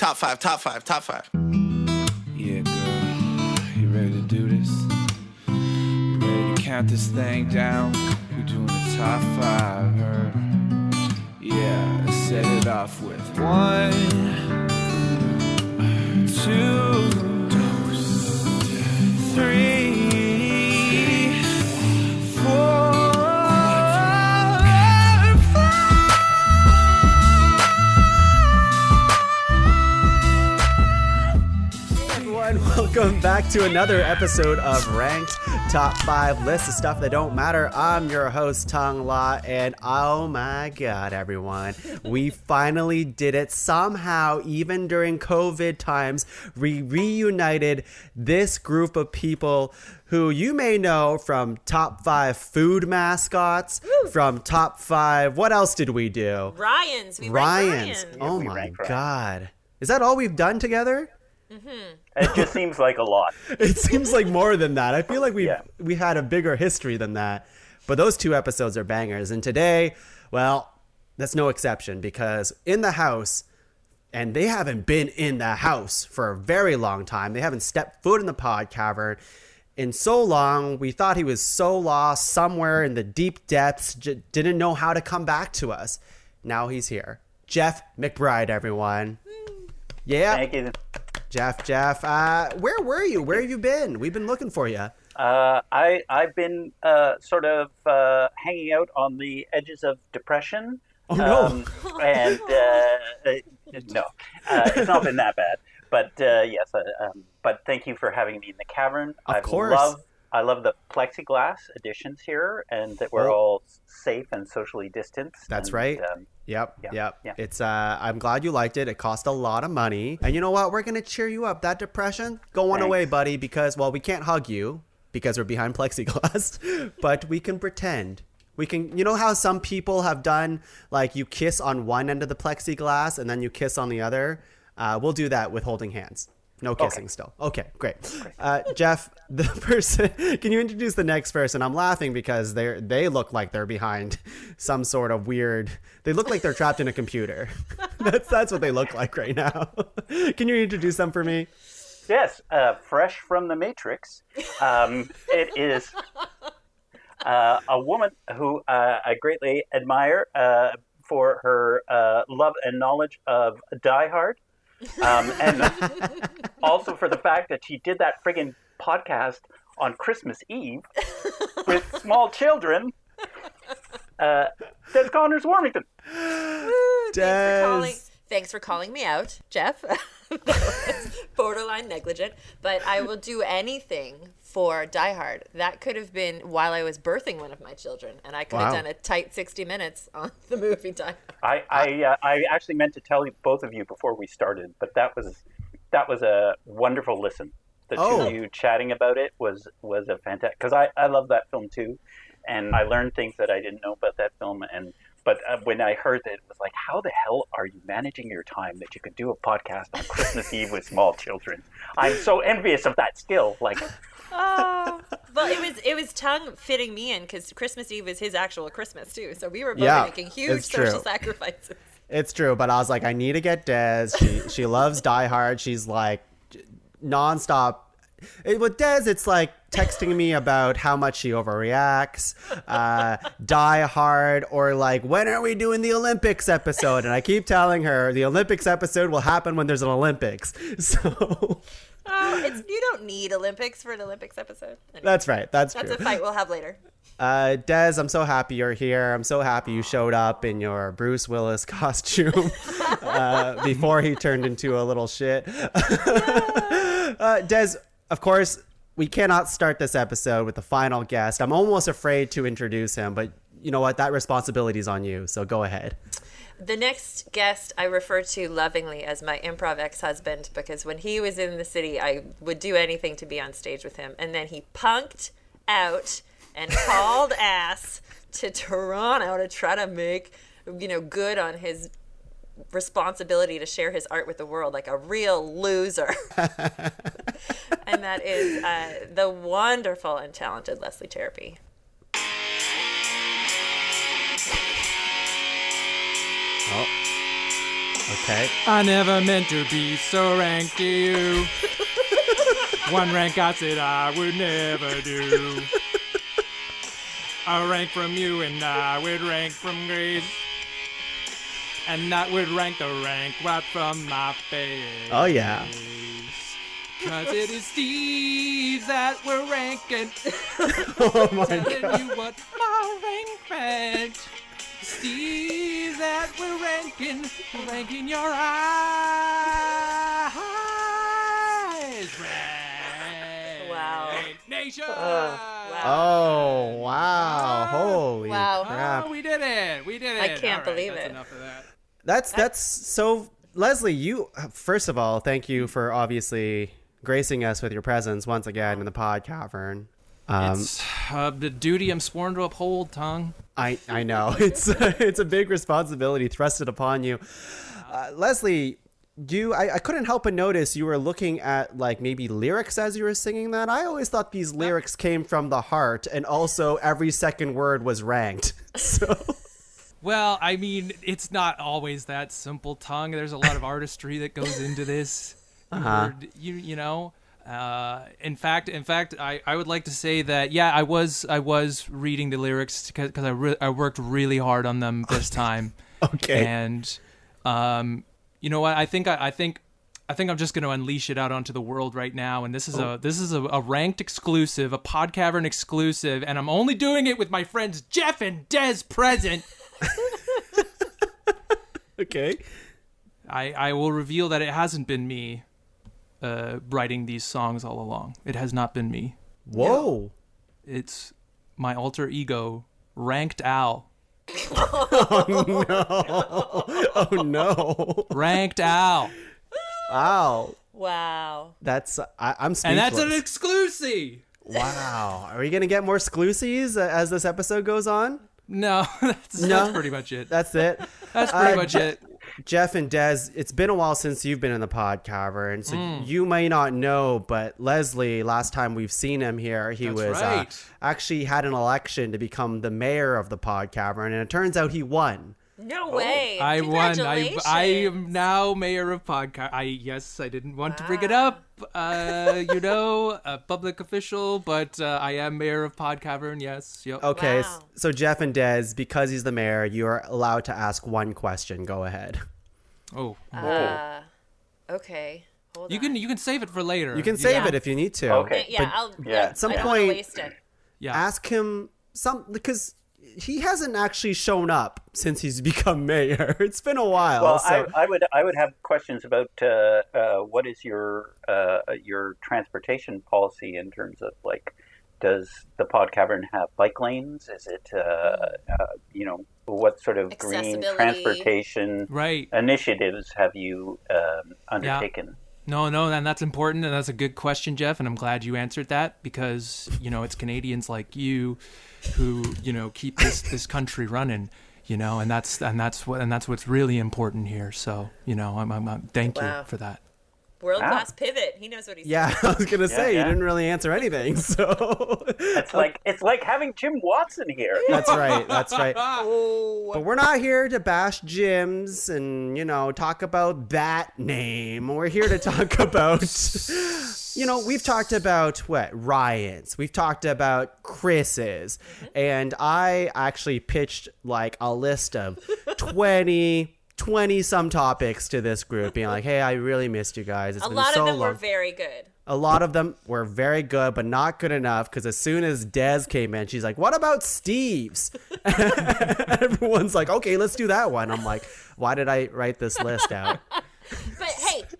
Top five, top five, top five. Yeah, girl. You ready to do this? You ready to count this thing down? We're doing the top five, heard? Yeah, let's set it off with 1, 2, 3, 4. Welcome back to another episode of Ranked Top 5 List of Stuff That Don't Matter. I'm your host, Tuong La, and oh my god, everyone, we finally did it. Somehow, even during COVID times, we reunited this group of people who you may know from Top 5 food mascots, from Top 5, what else did we do? Ryans. We ranked Ryans. Oh my god. Is that all we've done together? Mm-hmm. It just seems like a lot. It seems like more than that. I feel like we had a bigger history than that. But those 2 episodes are bangers. And today, well, that's no exception because in the house, and they haven't been in the house for a very long time. They haven't stepped foot in the pod cavern in so long. We thought he was so lost somewhere in the deep depths, didn't know how to come back to us. Now he's here. Geoff McBride, everyone. Yeah. Thank you. Geoff, where were you? Where have you been? We've been looking for you. I've been sort of hanging out on the edges of depression. Oh, no. And no, it's not been that bad. But yes, but thank you for having me in the cavern. Of course. I love the plexiglass additions here, and that we're all safe and socially distanced. That's right. Yep. It's I'm glad you liked it. It cost a lot of money. And you know what? We're going to cheer you up. That depression, going away, buddy, because, well, we can't hug you because we're behind plexiglass, but we can pretend. We can, you know how some people have done, like you kiss on one end of the plexiglass and then you kiss on the other? We'll do that with holding hands. No kissing still. Okay, great. Geoff, the person, can you introduce the next person? I'm laughing because they look like they're behind some sort of weird, they look like they're trapped in a computer. That's what they look like right now. Can you introduce them for me? Yes, fresh from the Matrix. It is a woman who I greatly admire for her love and knowledge of Die Hard. And also for the fact that she did that friggin' podcast on Christmas Eve with small children. Des Connors, Warmington. Thanks for calling me out, Geoff. That was borderline negligent, but I will do anything for Die Hard. That could have been while I was birthing one of my children, and I could have done a tight 60 minutes on the movie Die Hard. I actually meant to tell you, both of you, before we started, but that was a wonderful listen. The two of you chatting about it was a fantastic, because I love that film too, and I learned things that I didn't know about that film. But when I heard that, it was like, how the hell are you managing your time that you could do a podcast on Christmas Eve with small children? I'm so envious of that skill. Like, well, it was Tuong fitting me in because Christmas Eve was his actual Christmas too. So we were both making huge social sacrifices. It's true, but I was like, I need to get Des. She loves Die Hard. She's like nonstop. With Des, it's like texting me about how much she overreacts, Die Hard, or like, when are we doing the Olympics episode? And I keep telling her the Olympics episode will happen when there's an Olympics. So you don't need Olympics for an Olympics episode. Anyway, that's right. That's true. That's a fight we'll have later. Des, I'm so happy you're here. I'm so happy you showed up in your Bruce Willis costume before he turned into a little shit. Des, of course, we cannot start this episode with the final guest. I'm almost afraid to introduce him, but you know what? That responsibility is on you, so go ahead. The next guest I refer to lovingly as my improv ex-husband, because when he was in the city, I would do anything to be on stage with him. And then he punked out and hauled ass to Toronto to try to make, good on his responsibility to share his art with the world, like a real loser. And that is the wonderful and talented Leslie Cserepy. Oh. Okay. I never meant to be so rank to you. One rank I said I would never do. A rank from you and I would rank from Grace. And that would rank the rank right from my face. Oh, yeah. Cause it is Steve's that we're ranking. Oh, my Telling God. you what my rank meant. Steve's that we're ranking your eyes. Rank Wow. Nation. Oh, wow. Holy Wow. crap. Oh, we did it. I can't All right, believe that's it. enough of that. That's so, Leslie, you, first of all, thank you for obviously gracing us with your presence once again in the pod cavern. It's the duty I'm sworn to uphold, Tuong. I know it's a big responsibility thrusted upon you. Leslie, I couldn't help but notice you were looking at like maybe lyrics as you were singing that. I always thought these lyrics came from the heart, and also every second word was ranked. So Well, I mean, it's not always that simple, Tuong. There's a lot of artistry that goes into this. You know. In fact, I would like to say that I was reading the lyrics because I worked really hard on them this time. okay. And you know what? I think I'm just going to unleash it out onto the world right now. And this is a ranked exclusive, a pod cavern exclusive, and I'm only doing it with my friends Geoff and Des present. Okay. I will reveal that it hasn't been me writing these songs all along. It has not been me. Whoa. It's my alter ego, Ranked Al. Oh no. Ranked Al. Wow. Wow. That's I'm speechless. And that's an exclusive. Wow. Are we gonna get more exclusives as this episode goes on? No, that's pretty much it. That's it. That's pretty much it. Jeff and Des, it's been a while since you've been in the pod cavern, so you may not know, but Leslie, last time we've seen him here, he That's was right. actually had an election to become the mayor of the pod cavern, and it turns out he won. No way. I won. Congratulations. I am now mayor of podcast. I didn't want to bring it up. A public official, but I am mayor of Pod Cavern. Yes. Yep. Okay, Wow. so Jeff and Des, because he's the mayor, you're allowed to ask one question. Go ahead. Oh. Okay. Hold You on. can save it for later. You can save it if you need to. Okay. Yeah, At some I don't wanna point, waste it. Yeah. ask him because he hasn't actually shown up since he's become mayor. It's been a while. Well, so. I would have questions about what is your transportation policy in terms of like, does the pod cavern have bike lanes? Is it what sort of green Accessibility. transportation Right. initiatives have you undertaken? No, and that's important, and that's a good question, Jeff, and I'm glad you answered that because, it's Canadians like you who, keep this country running, and that's what's really important here. So, I'm thank you Wow. for that. World-class pivot. He knows what he's Yeah, I was gonna say yeah. you didn't really answer anything. So It's like having Jim Watson here. that's right. That's right. Oh. But we're not here to bash gyms and talk about that name. We're here to talk about we've talked about Ryan's. We've talked about Chris's, and I actually pitched like a list of 20 some topics to this group, being like, hey, I really missed you guys. It's A been lot so of them long. were very good. A lot of them were very good, but not good enough, because as soon as Des came in, she's like, what about Steve's? Everyone's like, okay, let's do that one. I'm like, why did I write this list out? But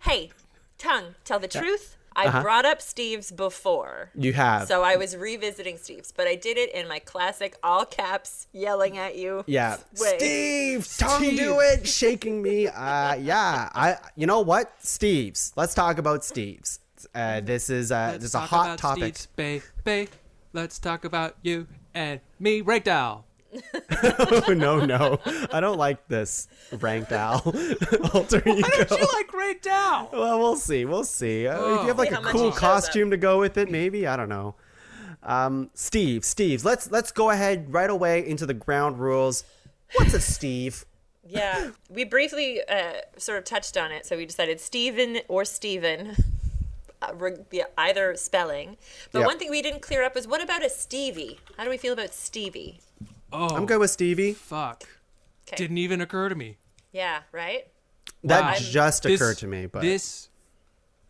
hey, Tuong, tell the truth. I brought up Steve's before. You have. So I was revisiting Steve's, but I did it in my classic all caps yelling at you. Yeah. way. Steve, tongue do it, shaking me. You know what? Steve's. Let's talk about Steve's. This is a hot topic. Steve's, babe. Let's talk about you and me, right now. No. I don't like this ranked Al alter ego. Why don't you like right now? Well, we'll see. If you have like See a how much cool he shows costume to go with it, maybe. I don't know. Steve's. Let's go ahead right away into the ground rules. What's a Steve? Yeah, we briefly sort of touched on it, so we decided Steven or Steven, either spelling. But one thing we didn't clear up is, what about a Stevie? How do we feel about Stevie? Oh, I'm good with Stevie. fuck. Okay. Didn't even occur to me. Yeah, right? That Wow. just occurred to me, but This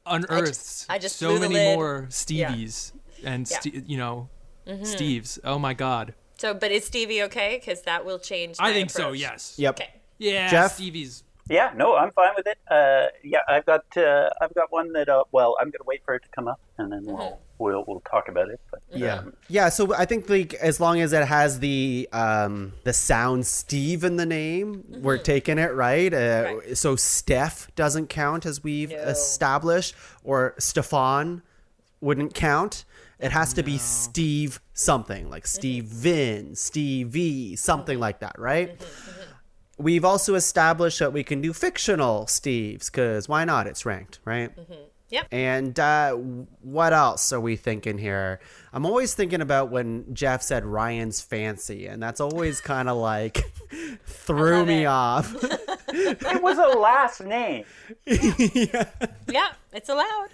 unearths I just so blew the many lid. more Stevies and, Steves. Oh, my God. So, but is Stevie okay? Because that will change I my think so, approach. yes. yep. Okay. Yeah, Jeff? Stevie's. Yeah, no, I'm fine with it. I've got one that. Well, I'm gonna wait for it to come up, and then we'll talk about it. But, Yeah. So I think like as long as it has the sound Steve in the name, we're taking it right. Right. So Steph doesn't count as we've No. established, or Stefan wouldn't count. It has to be Steve something, like Steve Vin, Stevie, something like that, right? We've also established that we can do fictional Steves, because why not? It's ranked, right? Yep. And what else are we thinking here? I'm always thinking about when Jeff said Ryan's Fancy, and that's always kind of like threw love me it. off. it was a last name. Yeah, it's allowed.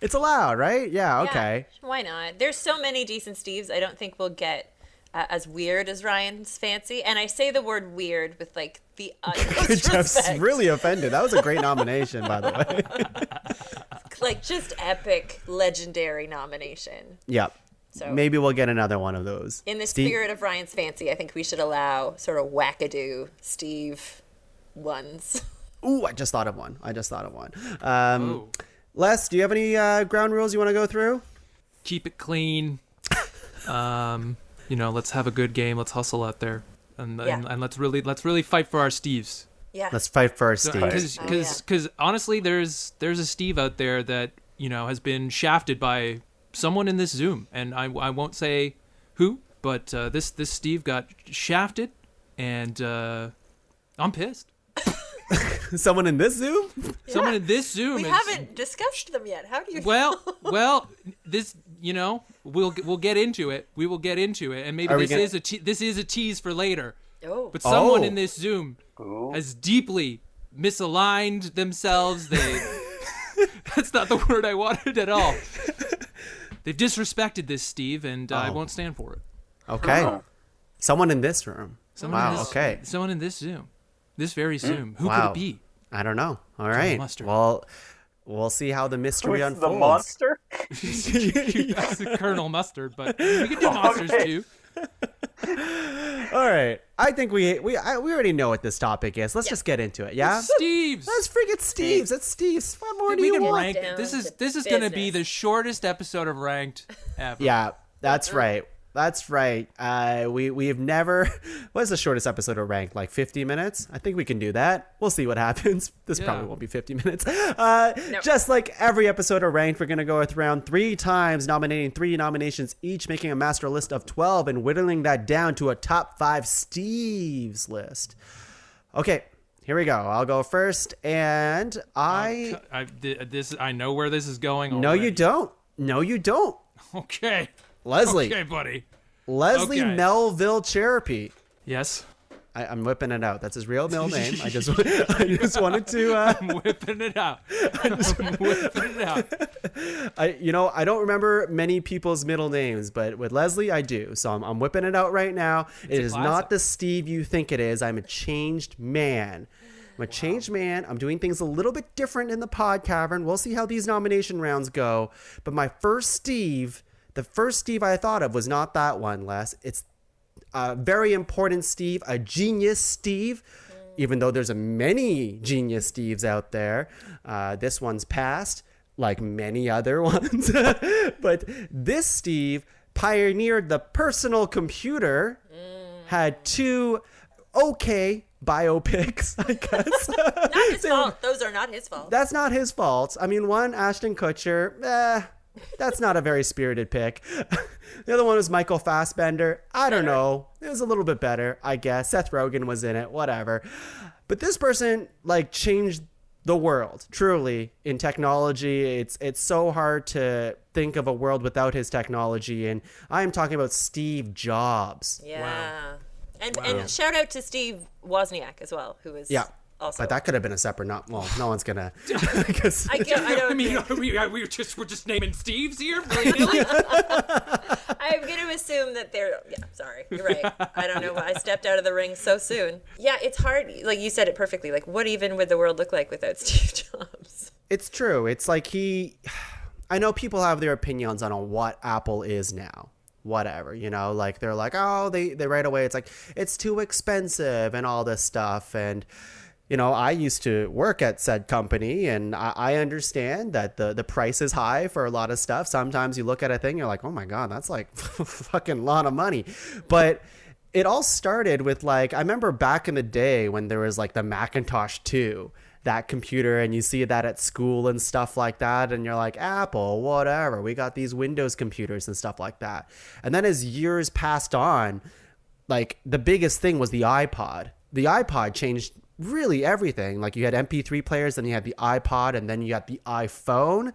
It's allowed, right? Yeah, okay. Yeah, why not? There's so many decent Steves. I don't think we'll get as weird as Ryan's Fancy. And I say the word weird with like the utmost Jeff's respect. really offended. That was a great nomination, by the way. Like just epic, legendary nomination. Yep. So Maybe we'll get another one of those. in the Steve- spirit of Ryan's Fancy, I think we should allow sort of wackadoo Steve ones. Ooh, I just thought of one. Ooh. Les, do you have any ground rules you want to go through? Keep it clean. Let's have a good game. Let's hustle out there, and let's really fight for our Steves. Yeah. Let's fight for our Steve. Because honestly, there's a Steve out there that has been shafted by someone in this Zoom, and I won't say who, but this Steve got shafted, and I'm pissed. Someone in this Zoom? Someone in this Zoom. We haven't discussed them yet. How do you Well, this we'll get into it. We will get into it, and maybe this is a tease for later. Oh. But someone in this Zoom has deeply misaligned themselves. That's not the word I wanted at all. They've disrespected this Steve, and I won't stand for it. Okay. Someone in this room. Okay. Someone in this Zoom. This very Zoom. Who could it be? I don't know. All right. Mustard. Well, we'll see how the mystery With unfolds. the monster. That's the Colonel Mustard, but we can do monsters too. All right. I think we already know what this topic is. Let's just get into it. Yeah. Steve's. Let's freaking Steve's. That's Steve's. What more do We you can want? rank. down This is to going to be business. the shortest episode of Ranked ever. Yeah, that's right. That's right. We've never. What's the shortest episode of Ranked? Like 50 minutes? I think we can do that. We'll see what happens. This probably won't be 50 minutes. Just like every episode of Ranked, we're gonna go around 3 times, nominating 3 nominations each, making a master list of 12, and whittling that down to a top 5 Steve's list. Okay. Here we go. I'll go first, and I know where this is going. No, already. you don't. No, you don't. Okay. Leslie. Okay, buddy. Leslie Okay. Melville Cserepy. You I'm whipping it out. That's his real middle name. I just wanted to. I'm whipping it out. I'm whipping it out. I don't remember many people's middle names, but with Leslie, I do. So I'm whipping it out right now. It is classic. not the Steve you think it is. I'm a changed man. I'm a changed man. I'm doing things a little bit different in the pod cavern. We'll see how these nomination rounds go. But my first Steve. The first Steve I thought of was not that one, Les. It's a very important Steve, a genius Steve, even though there's many genius Steves out there. This one's passed, like many other ones. But this Steve pioneered the personal computer, had 2 okay biopics, I guess. Not his fault. Those are not his fault. That's not his fault. I mean, one, Ashton Kutcher, that's not a very spirited pick. The other one was Michael Fassbender. I don't know. It was a little bit better, I guess. Seth Rogen was in it, whatever. But this person, changed the world, truly, in technology. It's so hard to think of a world without his technology. And I am talking about Steve Jobs. Yeah. And shout out to Steve Wozniak as well, who was also. But that could have been a separate. No one's gonna. We're just naming Steves here. Really? I'm going to assume that they're. Yeah, sorry, you're right. I don't know why I stepped out of the ring so soon. Yeah, it's hard. Like you said it perfectly. Like, what even would the world look like without Steve Jobs? It's true. It's like I know people have their opinions on what Apple is now. Whatever, like they're like, oh, they right away. It's like it's too expensive and all this stuff. And I used to work at said company, and I understand that the price is high for a lot of stuff. Sometimes you look at a thing, you're like, oh my God, that's like fucking lot of money. But it all started with I remember back in the day when there was the Macintosh 2, that computer, and you see that at school and stuff like that. And you're like, Apple, whatever. We got these Windows computers and stuff like that. And then as years passed on, the biggest thing was the iPod. The iPod changed really everything. You had MP3 players, then you had the iPod, and then you got the iPhone,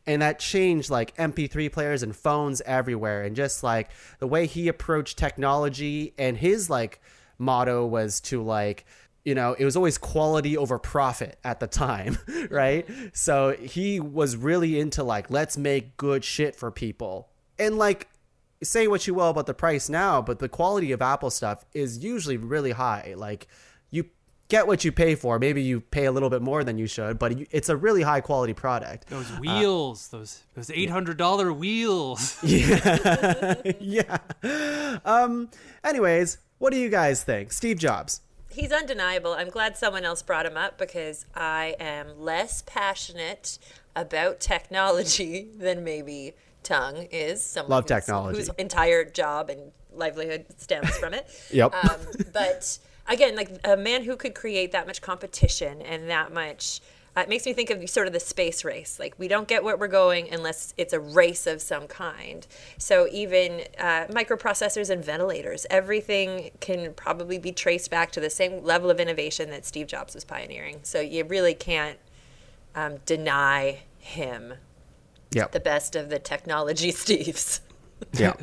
and that changed MP3 players and phones everywhere. And just the way he approached technology, and his motto was to it was always quality over profit at the time, right? So he was really into let's make good shit for people. And say what you will about the price now, but the quality of Apple stuff is usually really high. You get what you pay for. Maybe you pay a little bit more than you should, but it's a really high quality product. Those wheels, those $800 wheels. Yeah. Yeah. Anyways, what do you guys think? Steve Jobs. He's undeniable. I'm glad someone else brought him up because I am less passionate about technology than maybe Tuong is. Someone Love technology. Whose entire job and livelihood stems from it. Yep. But again, a man who could create that much competition and that much... it makes me think of sort of the space race. We don't get where we're going unless it's a race of some kind. So even microprocessors and ventilators, everything can probably be traced back to the same level of innovation that Steve Jobs was pioneering. So you really can't deny him the best of the technology Steves. Yeah,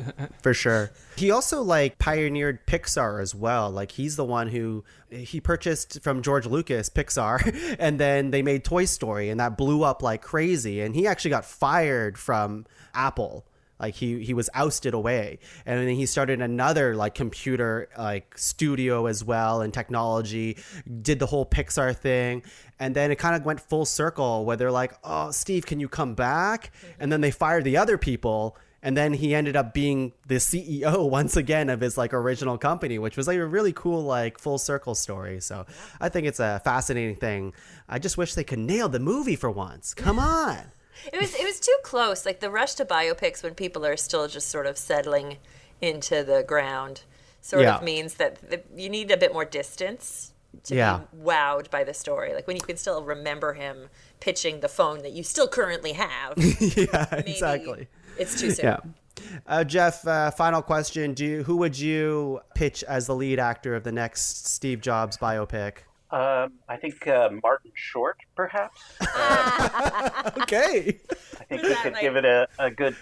for sure. He also pioneered Pixar as well. He's the one who he purchased from George Lucas Pixar, and then they made Toy Story, and that blew up like crazy. And he actually got fired from Apple. He was ousted away, and then he started another computer studio as well, and technology, did the whole Pixar thing. And then it kind of went full circle where they're like, oh, Steve, can you come back? And then they fired the other people. And then he ended up being the CEO once again of his original company, which was a really cool full circle story. So I think it's a fascinating thing. I just wish they could nail the movie for once. Come on. It was too close. The rush to biopics when people are still just sort of settling into the ground sort of means that you need a bit more distance to be wowed by the story. When you can still remember him pitching the phone that you still currently have. Yeah, exactly. It's too soon. Yeah. Geoff, final question. Who would you pitch as the lead actor of the next Steve Jobs biopic? I think Martin Short, perhaps. Okay. I think he could give it a good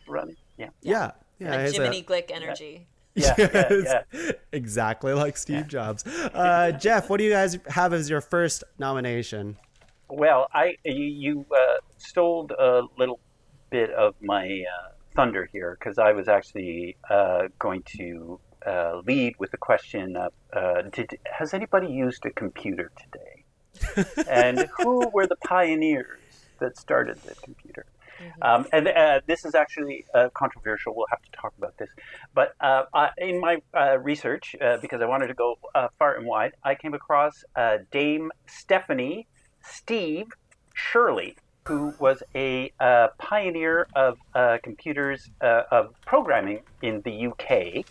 run. Yeah. Yeah. Jiminy Glick energy. Yeah. Exactly like Steve Jobs. Geoff, what do you guys have as your first nomination? Well, you stole a little bit of my thunder here because I was actually going to lead with the question of has anybody used a computer today? And who were the pioneers that started the computer? And this is actually controversial. We'll have to talk about this. But in my research, because I wanted to go far and wide, I came across Dame Stephanie Steve Shirley, who was a pioneer of computers, of programming in the UK.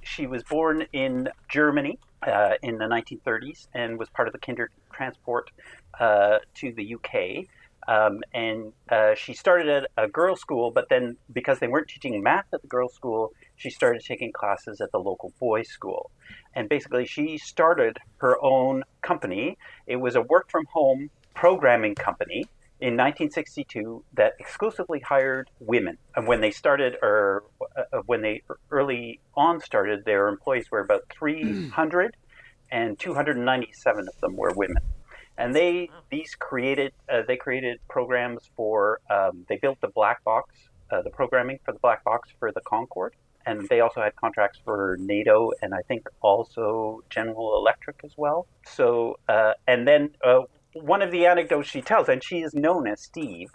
She was born in Germany in the 1930s and was part of the Kinder Transport to the UK. And she started at a girls' school, but then because they weren't teaching math at the girls' school, she started taking classes at the local boys' school. And basically, she started her own company. It was a work-from-home programming company, in 1962 that exclusively hired women. And when they started, or when they early on started, their employees were about 300, and 297 of them were women. And they created programs for, they built the black box, the programming for the black box for the Concorde. And they also had contracts for NATO and I think also General Electric as well. So, and then one of the anecdotes she tells, and she is known as Steve,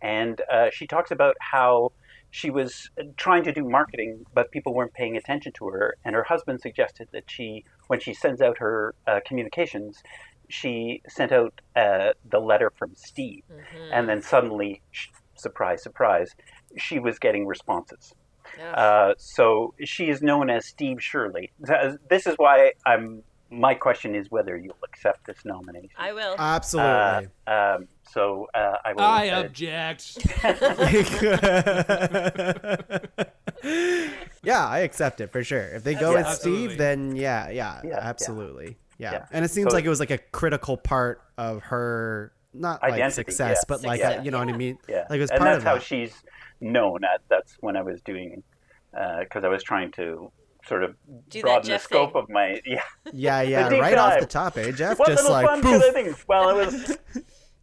and she talks about how she was trying to do marketing, but people weren't paying attention to her. And her husband suggested that when she sends out her communications, she sent out the letter from Steve. Mm-hmm. And then suddenly, surprise, surprise, she was getting responses. Yeah. So she is known as Steve Shirley. This is why my question is whether you'll accept this nomination. I will. Absolutely. So I will. I object. Yeah, I accept it for sure. If they go with Steve, then yeah, absolutely. Yeah. And it seems like it was like a critical part of her, not like identity, success, but like, you know what I mean? Yeah. Like it was and part that's of how that. she's known. That's when I was doing, because I was trying to sort of broaden the scope of my yeah right off the top, Jeff? What just little like fun could I think? Well,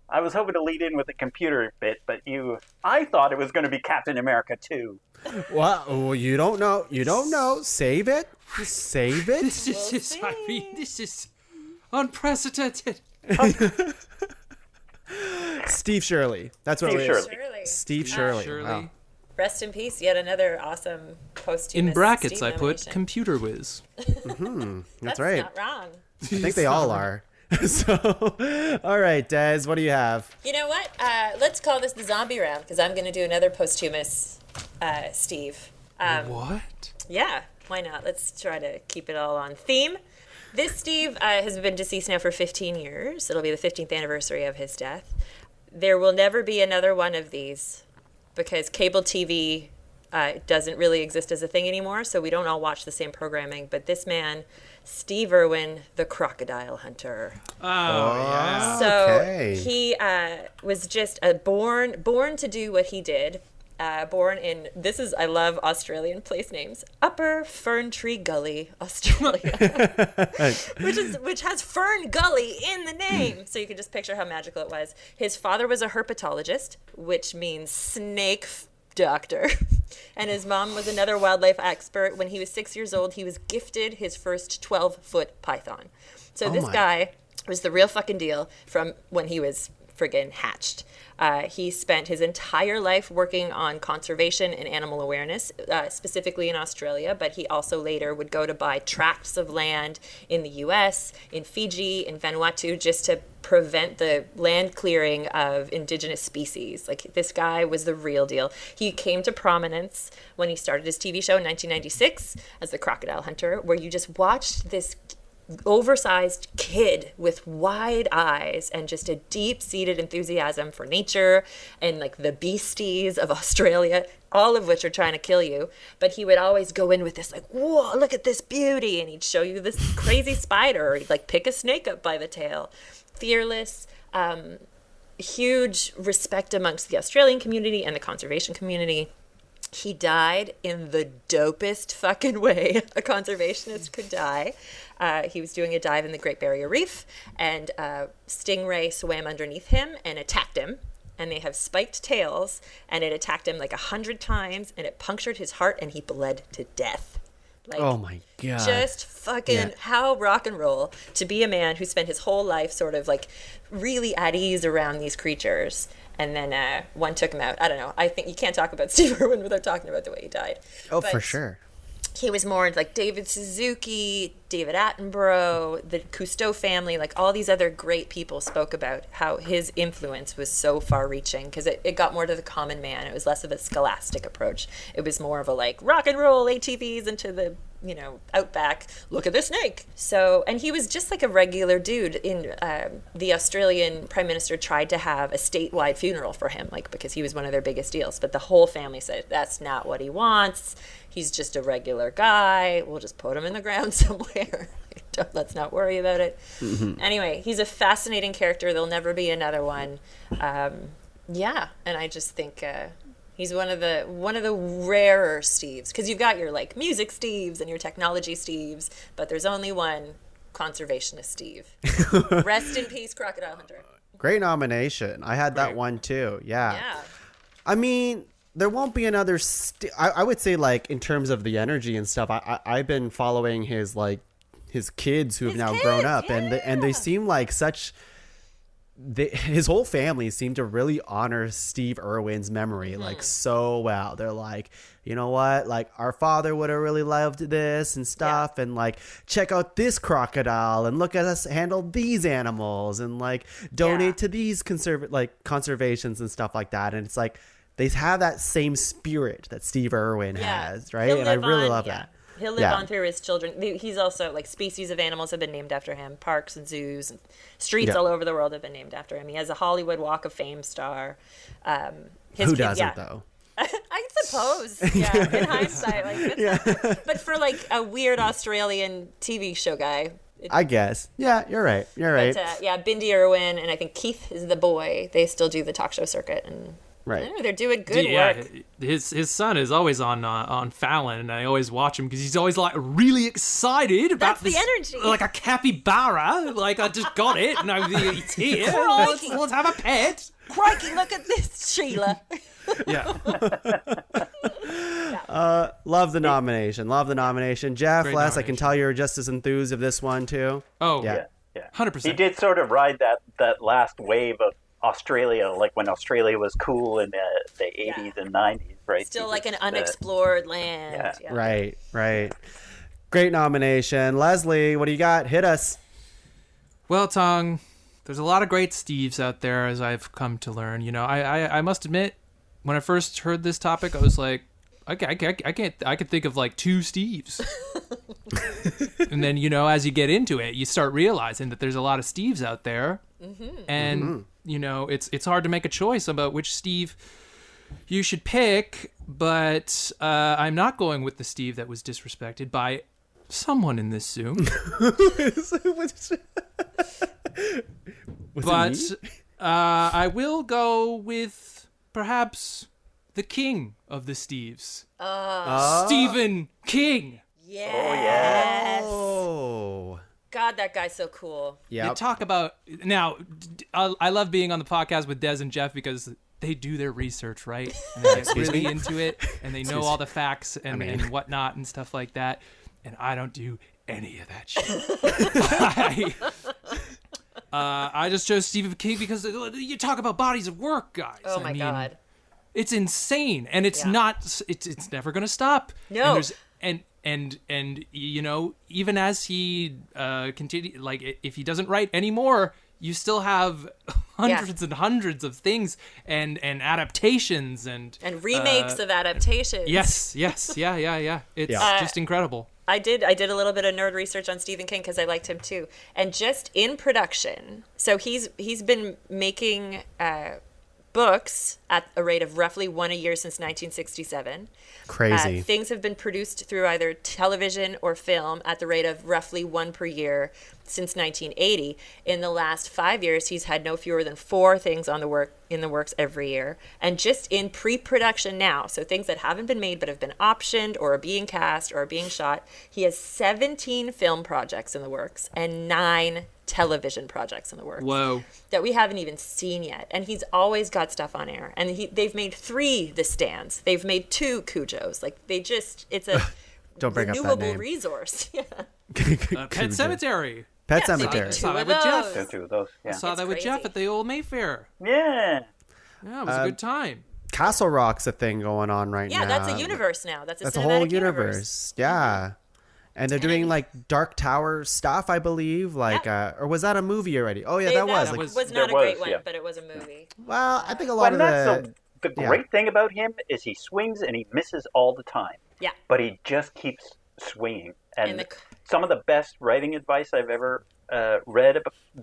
I was hoping to lead in with the computer bit, but I thought it was going to be Captain America 2. Well, you don't know. You don't know. Save it. Save it. This is unprecedented. Steve Shirley. That's what Steve it is. Shirley. Steve Shirley. Wow. Rest in peace. Yet another awesome posthumous. In brackets, Steve I put nomination. Computer whiz. That's right. Not wrong. I think they all are. So, all right, Des, what do you have? You know what? Let's call this the zombie round because I'm going to do another posthumous Steve. What? Yeah, why not? Let's try to keep it all on theme. This Steve has been deceased now for 15 years. It'll be the 15th anniversary of his death. There will never be another one of these because cable TV doesn't really exist as a thing anymore, so we don't all watch the same programming. But this man, Steve Irwin, the crocodile hunter. Oh, yeah. So he was just born to do what he did. Born in, I love Australian place names, Upper Fern Tree Gully, Australia, which has Fern Gully in the name. So you can just picture how magical it was. His father was a herpetologist, which means snake doctor. And his mom was another wildlife expert. When he was 6 years old, he was gifted his first 12-foot python. So this guy was the real fucking deal from when he was friggin' hatched. He spent his entire life working on conservation and animal awareness, specifically in Australia, but he also later would go to buy tracts of land in the US, in Fiji, in Vanuatu, just to prevent the land clearing of indigenous species. Like, this guy was the real deal. He came to prominence when he started his TV show in 1996 as the Crocodile Hunter, where you just watched this oversized kid with wide eyes and just a deep-seated enthusiasm for nature and like the beasties of Australia, all of which are trying to kill you. But he would always go in with this like, whoa, look at this beauty, and he'd show you this crazy spider, or he'd like pick a snake up by the tail. Fearless, huge respect amongst the Australian community and the conservation community. He died in the dopest fucking way a conservationist could die. He was doing a dive in the Great Barrier Reef, and a stingray swam underneath him and attacked him. And they have spiked tails, and it attacked him like 100 times, and it punctured his heart, and he bled to death. Like, oh my God. Just fucking how rock and roll to be a man who spent his whole life sort of like really at ease around these creatures. And then one took him out. I don't know. I think you can't talk about Steve Irwin without talking about the way he died. Oh, but for sure. He was more like David Suzuki, David Attenborough, the Cousteau family, like all these other great people spoke about how his influence was so far-reaching because it got more to the common man. It was less of a scholastic approach. It was more of a like rock and roll ATVs into the outback. Look at this snake. So, and he was just like a regular dude. In the Australian Prime Minister tried to have a statewide funeral for him, like because he was one of their biggest deals. But the whole family said that's not what he wants. He's just a regular guy. We'll just put him in the ground somewhere. Let's not worry about it. Mm-hmm. Anyway, he's a fascinating character. There'll never be another one. Yeah, and I just think he's one of the rarer Steves, because you've got your like music Steves and your technology Steves, but there's only one conservationist Steve. Rest in peace, Crocodile Hunter. Great nomination. I had that one too. Yeah. Yeah. I mean, there won't be another. I would say, like, in terms of the energy and stuff. I've been following his kids who have now grown up, yeah. and they seem like such. His whole family seemed to really honor Steve Irwin's memory like so well. They're like, you know what, like our father would have really loved this and stuff, and like check out this crocodile and look at us handle these animals and like donate to these conservations and stuff like that. And it's like they have that same spirit that Steve Irwin has, right? And I really love that. He'll live on through his children. He's also, like, species of animals have been named after him. Parks and zoos and streets all over the world have been named after him. He has a Hollywood Walk of Fame star. Who doesn't, though? I suppose. Yeah, in hindsight. Like, but for, like, a weird Australian TV show guy. I guess. Yeah, you're right. But, Bindi Irwin and I think Keith is the boy. They still do the talk show circuit, and they're doing good work. His son is always on Fallon, and I always watch him because he's always like really excited about the energy, like a capybara. Like I just got it, and it's here. Let's have a pet. Crikey, look at this, Sheila. Love the nomination. Geoff, Great Les, nomination. I can tell you're just as enthused of this one too. Oh Yeah. 100%. He did sort of ride that last wave of Australia, like when Australia was cool in the 80s and 90s, right? Still like an unexplored land. Yeah. Right. Great nomination. Leslie, what do you got? Hit us. Well, Tuong, there's a lot of great Steves out there, as I've come to learn. You know, I must admit, when I first heard this topic, I was like, I could think of like two Steves. And then, you know, as you get into it, you start realizing that there's a lot of Steves out there. And you know, it's hard to make a choice about which Steve you should pick, but I'm not going with the Steve that was disrespected by someone in this Zoom. But I will go with perhaps the king of the Steves, Stephen King. Yes. Oh. God, that guy's so cool. Yeah. You talk about now. I love being on the podcast with Des and Geoff because they do their research, right? And they get really into it, and they know all the facts and whatnot and stuff like that. And I don't do any of that shit. I just chose Stephen King because you talk about bodies of work, guys. Oh my God. It's insane, and it's not. It's never going to stop. No. And you know, even as he continue, like if he doesn't write anymore, you still have hundreds and hundreds of things and adaptations and remakes of adaptations. Yes, yeah. It's just incredible. I did a little bit of nerd research on Stephen King because I liked him too, and just in production. So he's been making books at a rate of roughly one a year since 1967. Crazy. Things have been produced through either television or film at the rate of roughly one per year since 1980. In the last 5 years, he's had no fewer than 4 things in the works every year. And just in pre-production now, so things that haven't been made but have been optioned or are being cast or are being shot, he has 17 film projects in the works and 9 television projects in the works. Whoa. That we haven't even seen yet. And he's always got stuff on air. And they've made 3 The Stands. They've made 2 Cujos. Like, it's a Don't bring up that renewable name. resource. Pet Cemetery. Pet Yeah, Cemetery. so Saw Two that of with Geoff. those. There are 2 of those. Yeah. Saw that with crazy. Geoff at the old Mayfair. Yeah. Yeah, it was a good time. Castle Rock's a thing going on right now. Yeah, that's a universe now. That's a That's a cinematic whole universe. Yeah. And they're doing like Dark Tower stuff, I believe. Like, or was that a movie already? Oh yeah, that was. That Like, was not a There great was, one, but it was a movie. well, I think a Well, lot and of that's the the great thing about him is he swings and he misses all the time. Yeah. But he just keeps swinging. And some of the best writing advice I've ever read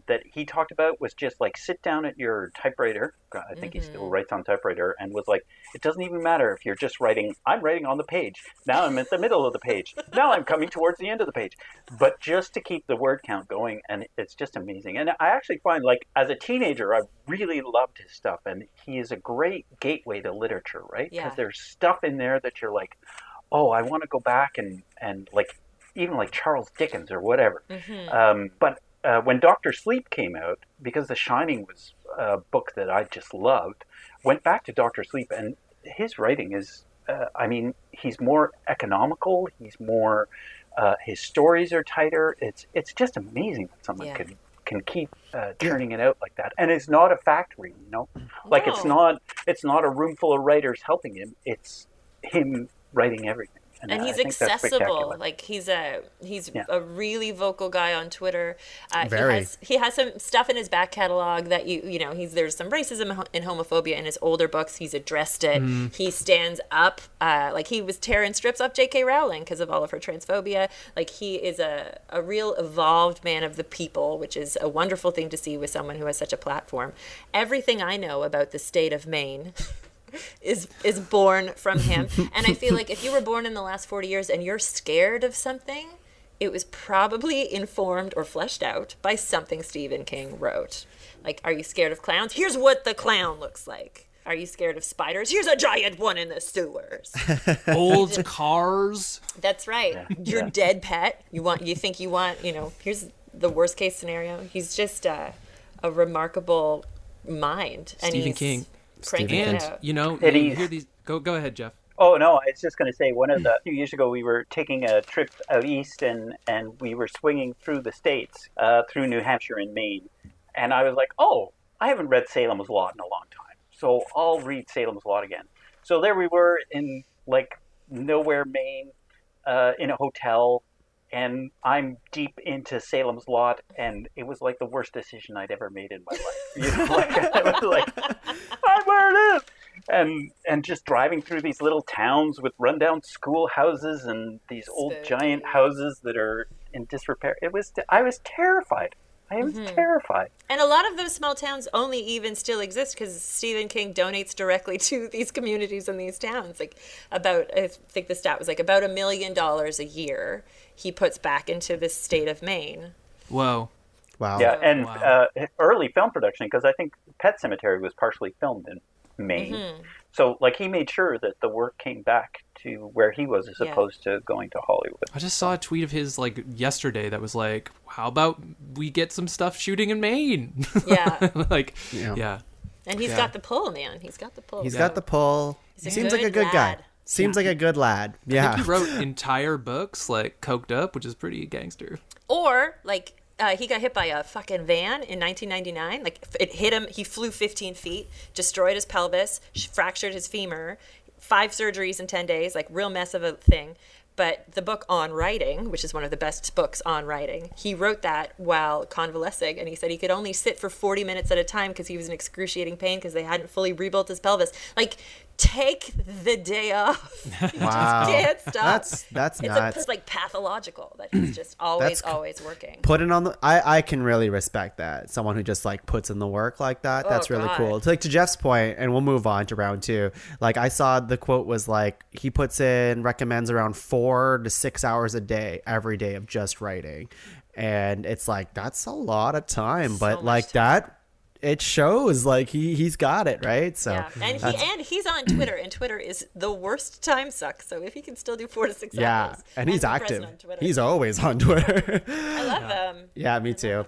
that he talked about was just like, sit down at your typewriter. God, I think he still writes on typewriter, and was like, it doesn't even matter if you're just writing. I'm writing on the page. Now I'm at the middle of the page. Now I'm coming towards the end of the page. But just to keep the word count going, and it's just amazing. And I actually find, like, as a teenager, I really loved his stuff, and he is a great gateway to literature, right? Because there's stuff in there that you're like, oh, I want to go back and like, even like Charles Dickens or whatever. But when Dr. Sleep came out, because The Shining was a book that I just loved, went back to Dr. Sleep, and his writing is, I mean, he's more economical. He's more, his stories are tighter. It's just amazing that someone can keep turning it out like that. And it's not a factory, you know? Like, it's not a room full of writers helping him. It's him writing everything. And he's accessible. Like, he's a really vocal guy on Twitter. He has some stuff in his back catalog that there's some racism and homophobia in his older books. He's addressed it. He stands up. Like, he was tearing strips off J.K. Rowling because of all of her transphobia. Like, he is a real evolved man of the people, which is a wonderful thing to see with someone who has such a platform. Everything I know about the state of Maine is born from him. And I feel like if you were born in the last 40 years and you're scared of something, it was probably informed or fleshed out by something Stephen King wrote. Like, are you scared of clowns? Here's what the clown looks like. Are you scared of spiders? Here's a giant one in the sewers. Old cars. That's right. Your dead pet. Here's the worst case scenario. He's just a remarkable mind. Stephen King. And you hear these. Go ahead, Geoff. Oh no, I was just going to say, a few years ago we were taking a trip out east, and we were swinging through the states, through New Hampshire and Maine, and I was like, oh, I haven't read Salem's Lot in a long time, so I'll read Salem's Lot again. So there we were in like nowhere, Maine, in a hotel. And I'm deep into Salem's Lot, and it was like the worst decision I'd ever made in my life. I was like, I'm where it is. And just driving through these little towns with rundown schoolhouses and these old giant houses that are in disrepair. I was terrified. I was terrified. And a lot of those small towns only even still exist because Stephen King donates directly to these communities and these towns. Like, I think the stat was like about $1 million a year he puts back into the state of Maine. Whoa. Wow. Yeah, and early film production, because I think Pet Sematary was partially filmed in Maine. So, like, he made sure that the work came back to where he was as opposed to going to Hollywood. I just saw a tweet of his, like, yesterday that was like, how about we get some stuff shooting in Maine? Yeah. And he's got the pull, man. He's got the pull. He's got the pull. He seems like a good guy. Seems like a good lad. Yeah. I think he wrote entire books, like, Coked Up, which is pretty gangster. Or, like... he got hit by a fucking van in 1999. Like, it hit him. He flew 15 feet, destroyed his pelvis, fractured his femur, 5 surgeries in 10 days, like, real mess of a thing. But the book On Writing, which is one of the best books on writing, he wrote that while convalescing, and he said he could only sit for 40 minutes at a time because he was in excruciating pain because they hadn't fully rebuilt his pelvis. Like, take the day off. You Wow. just can't stop. That's nuts. It's like pathological that he's just always working. Putting on I can really respect that. Someone who just like puts in the work like that. That's really cool. It's like, to Jeff's point, and we'll move on to round 2. Like, I saw the quote was like, he recommends around 4 to 6 hours a day, every day, of just writing. And it's like, that's a lot of time, but like time. That, it shows like he's got it, right? So yeah. And he's on Twitter, and Twitter is the worst time suck. So if he can still do 4 to 6 hours, and he's active. He's always on Twitter. I love him. Yeah, me too.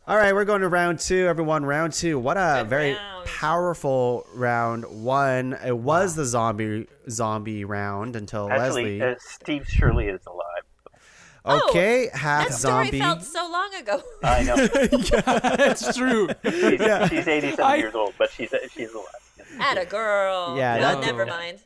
All right, we're going to round 2, everyone. Round 2. What a very powerful round 1. It was the zombie round until Leslie. Steve Shirley is alive. Okay, half that story zombie. felt so long ago. I know. It's true. She's 87 years old, but she's alive. Atta girl. Yeah, well, never mind.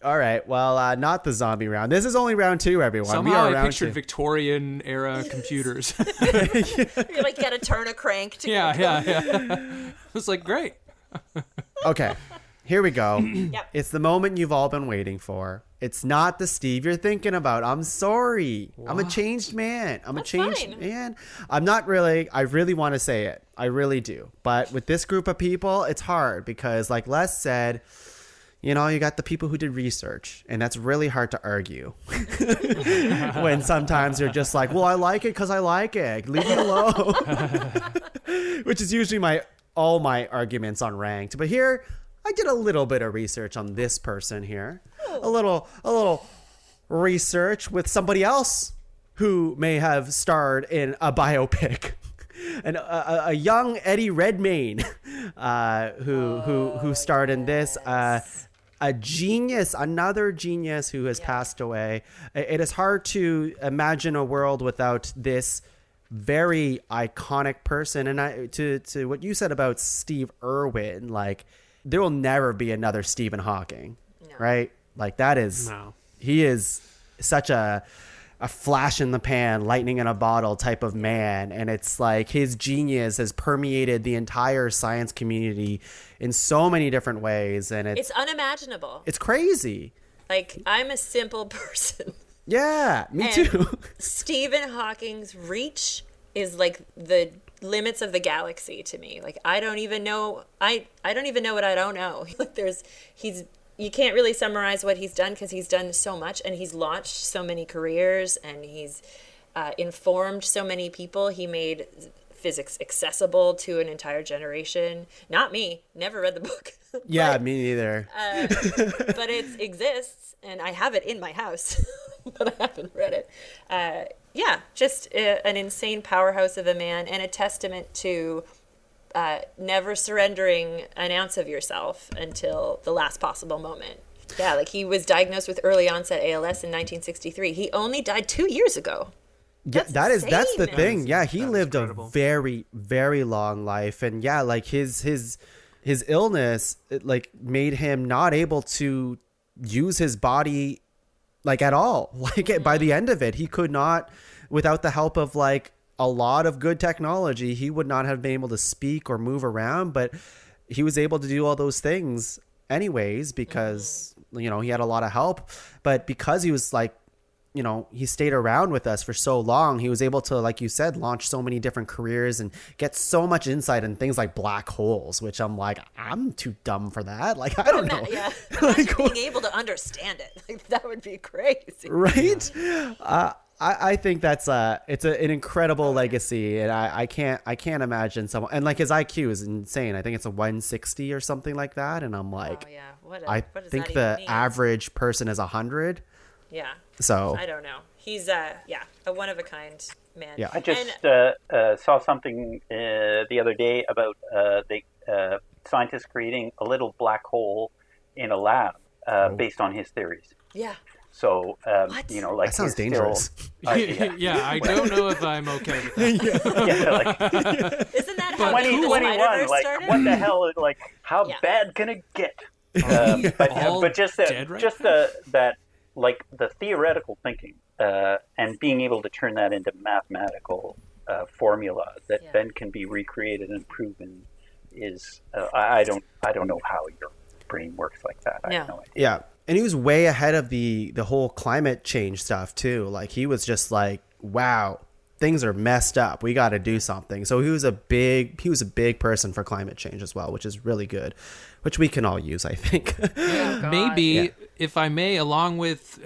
All right, well, not the zombie round. This is only round 2, everyone. Somehow I pictured Victorian era computers. You like got to turn a crank to Yeah. It was like, great. Okay. Here we go. Yep. It's the moment you've all been waiting for. It's not the Steve you're thinking about. I'm sorry. What? I'm a changed man. That's fine. Man. I'm not really. I really want to say it. I really do. But with this group of people, it's hard because, like Les said, you know, you got the people who did research, and that's really hard to argue. When sometimes they're just like, well, I like it because I like it. Leave me alone. Which is usually all my arguments on Ranked. But here, I did a little bit of research on this person here. A little research with somebody else who may have starred in a biopic. And a young Eddie Redmayne who starred in this. A genius, another genius who has passed away. It is hard to imagine a world without this very iconic person. And to what you said about Steve Irwin, like, there will never be another Stephen Hawking, right? Like, that is, he is such a flash in the pan, lightning in a bottle type of man. And it's like his genius has permeated the entire science community in so many different ways. And it's unimaginable. It's crazy. Like, I'm a simple person. Yeah, me too. Stephen Hawking's reach is like the limits of the galaxy to me. Like, I don't even know. I don't even know what I don't know. Like, you can't really summarize what he's done because he's done so much, and he's launched so many careers, and he's informed so many people. He made physics accessible to an entire generation. Not me. Never read the book. Yeah, me neither. But it exists, and I have it in my house, but I haven't read it. Yeah, just an insane powerhouse of a man, and a testament to never surrendering an ounce of yourself until the last possible moment. Yeah, like, he was diagnosed with early onset ALS in 1963. He only died 2 years ago. That's the thing. Yeah, he lived incredible. A very, very long life, and yeah, like his illness, like, made him not able to use his body, like, at all. Like, by the end of it, he could not, without the help of, like, a lot of good technology, he would not have been able to speak or move around, but he was able to do all those things anyways because, you know, he had a lot of help. But because he was, like, you know, he stayed around with us for so long, he was able to, like you said, launch so many different careers and get so much insight in things like black holes, which I'm like, I'm too dumb for that. Like, I don't know. Yeah. Like, being able to understand it, like, that would be crazy. Right? I think that's it's an incredible legacy, and I can't imagine someone, and like, his IQ is insane. I think it's a 160 or something like that, and I'm like, I think the average person is 100. Yeah. So I don't know. He's a one of a kind man. Yeah. I just saw something the other day about the scientists creating a little black hole in a lab based on his theories. Yeah. So, you know, like, that sounds dangerous. Yeah, I don't know if I'm okay with that. Isn't that how 2021? Like, started? what the hell? Like, how bad can it get? But just that, like, the theoretical thinking and being able to turn that into mathematical formula that then can be recreated and proven is I don't know how your brain works like that. I have no idea. Yeah. And he was way ahead of the whole climate change stuff too. Like, he was just like, wow, things are messed up. We got to do something. So he was a big person for climate change as well, which is really good, which we can all use, I think. Maybe, if I may, along with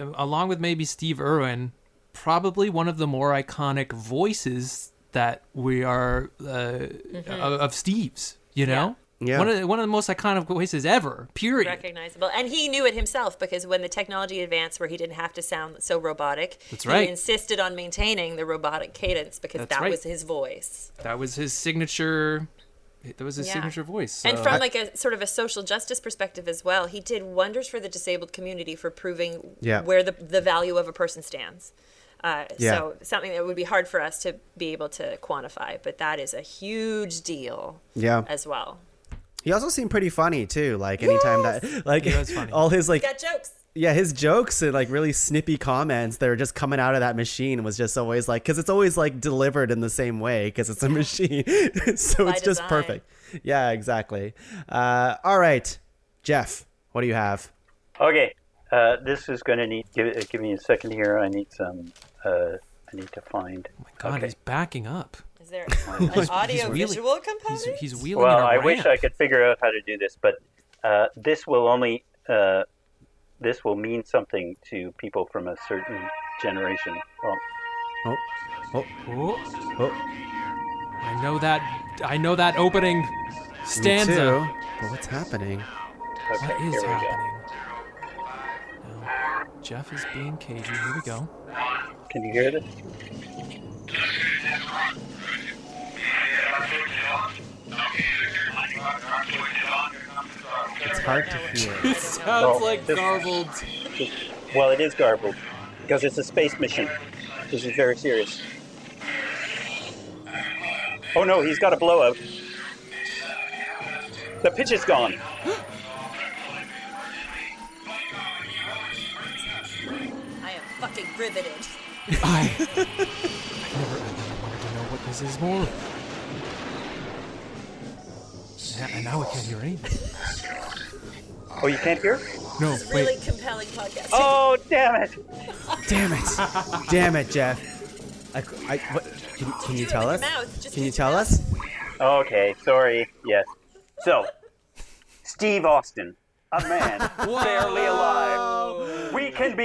maybe Steve Irwin, probably one of the more iconic voices that we are of Steve's, you know? Yeah. One of the most iconic voices ever, period. Recognizable. And he knew it himself, because when the technology advanced where he didn't have to sound so robotic, he insisted on maintaining the robotic cadence because that was his voice. That was his signature. That was his signature voice. So. And from like a sort of a social justice perspective as well, he did wonders for the disabled community for proving where the value of a person stands. So something that would be hard for us to be able to quantify, but that is a huge deal as well. He also seemed pretty funny too. Like, anytime that, like, all his, like, got jokes. Yeah, his jokes and, like, really snippy comments that were just coming out of that machine was just always like, because it's always, like, delivered in the same way because it's a machine, so it's just perfect. Yeah, exactly. All right, Jeff, what do you have? Okay, this is going to need. Give me a second here. I need some. I need to find. Oh my God, he's backing up. Is there an audio-visual component? He's wheeling Well, in a I ramp. wish I could figure out how to do this, but this will only. This will mean something to people from a certain generation. Well, Oh. I know that opening stanza. Me too. But what's happening? okay, What is here we go. happening? Now, Jeff is being cagey. Here we go. Can you hear this? It's hard to hear. It sounds Well, like this- garbled. Well, it is garbled because it's a space mission. This is very serious. Oh no, he's got a blowout. The pitch is gone. I am fucking riveted. I never wanted to know what this is more. And now I can't hear anything. Oh, you can't hear? No, It's really wait. compelling podcasting. Oh, damn it! Damn it, Jeff. What, can you tell us? Can you tell us? Okay, sorry. Yes. So, Steve Austin, a man barely alive. We can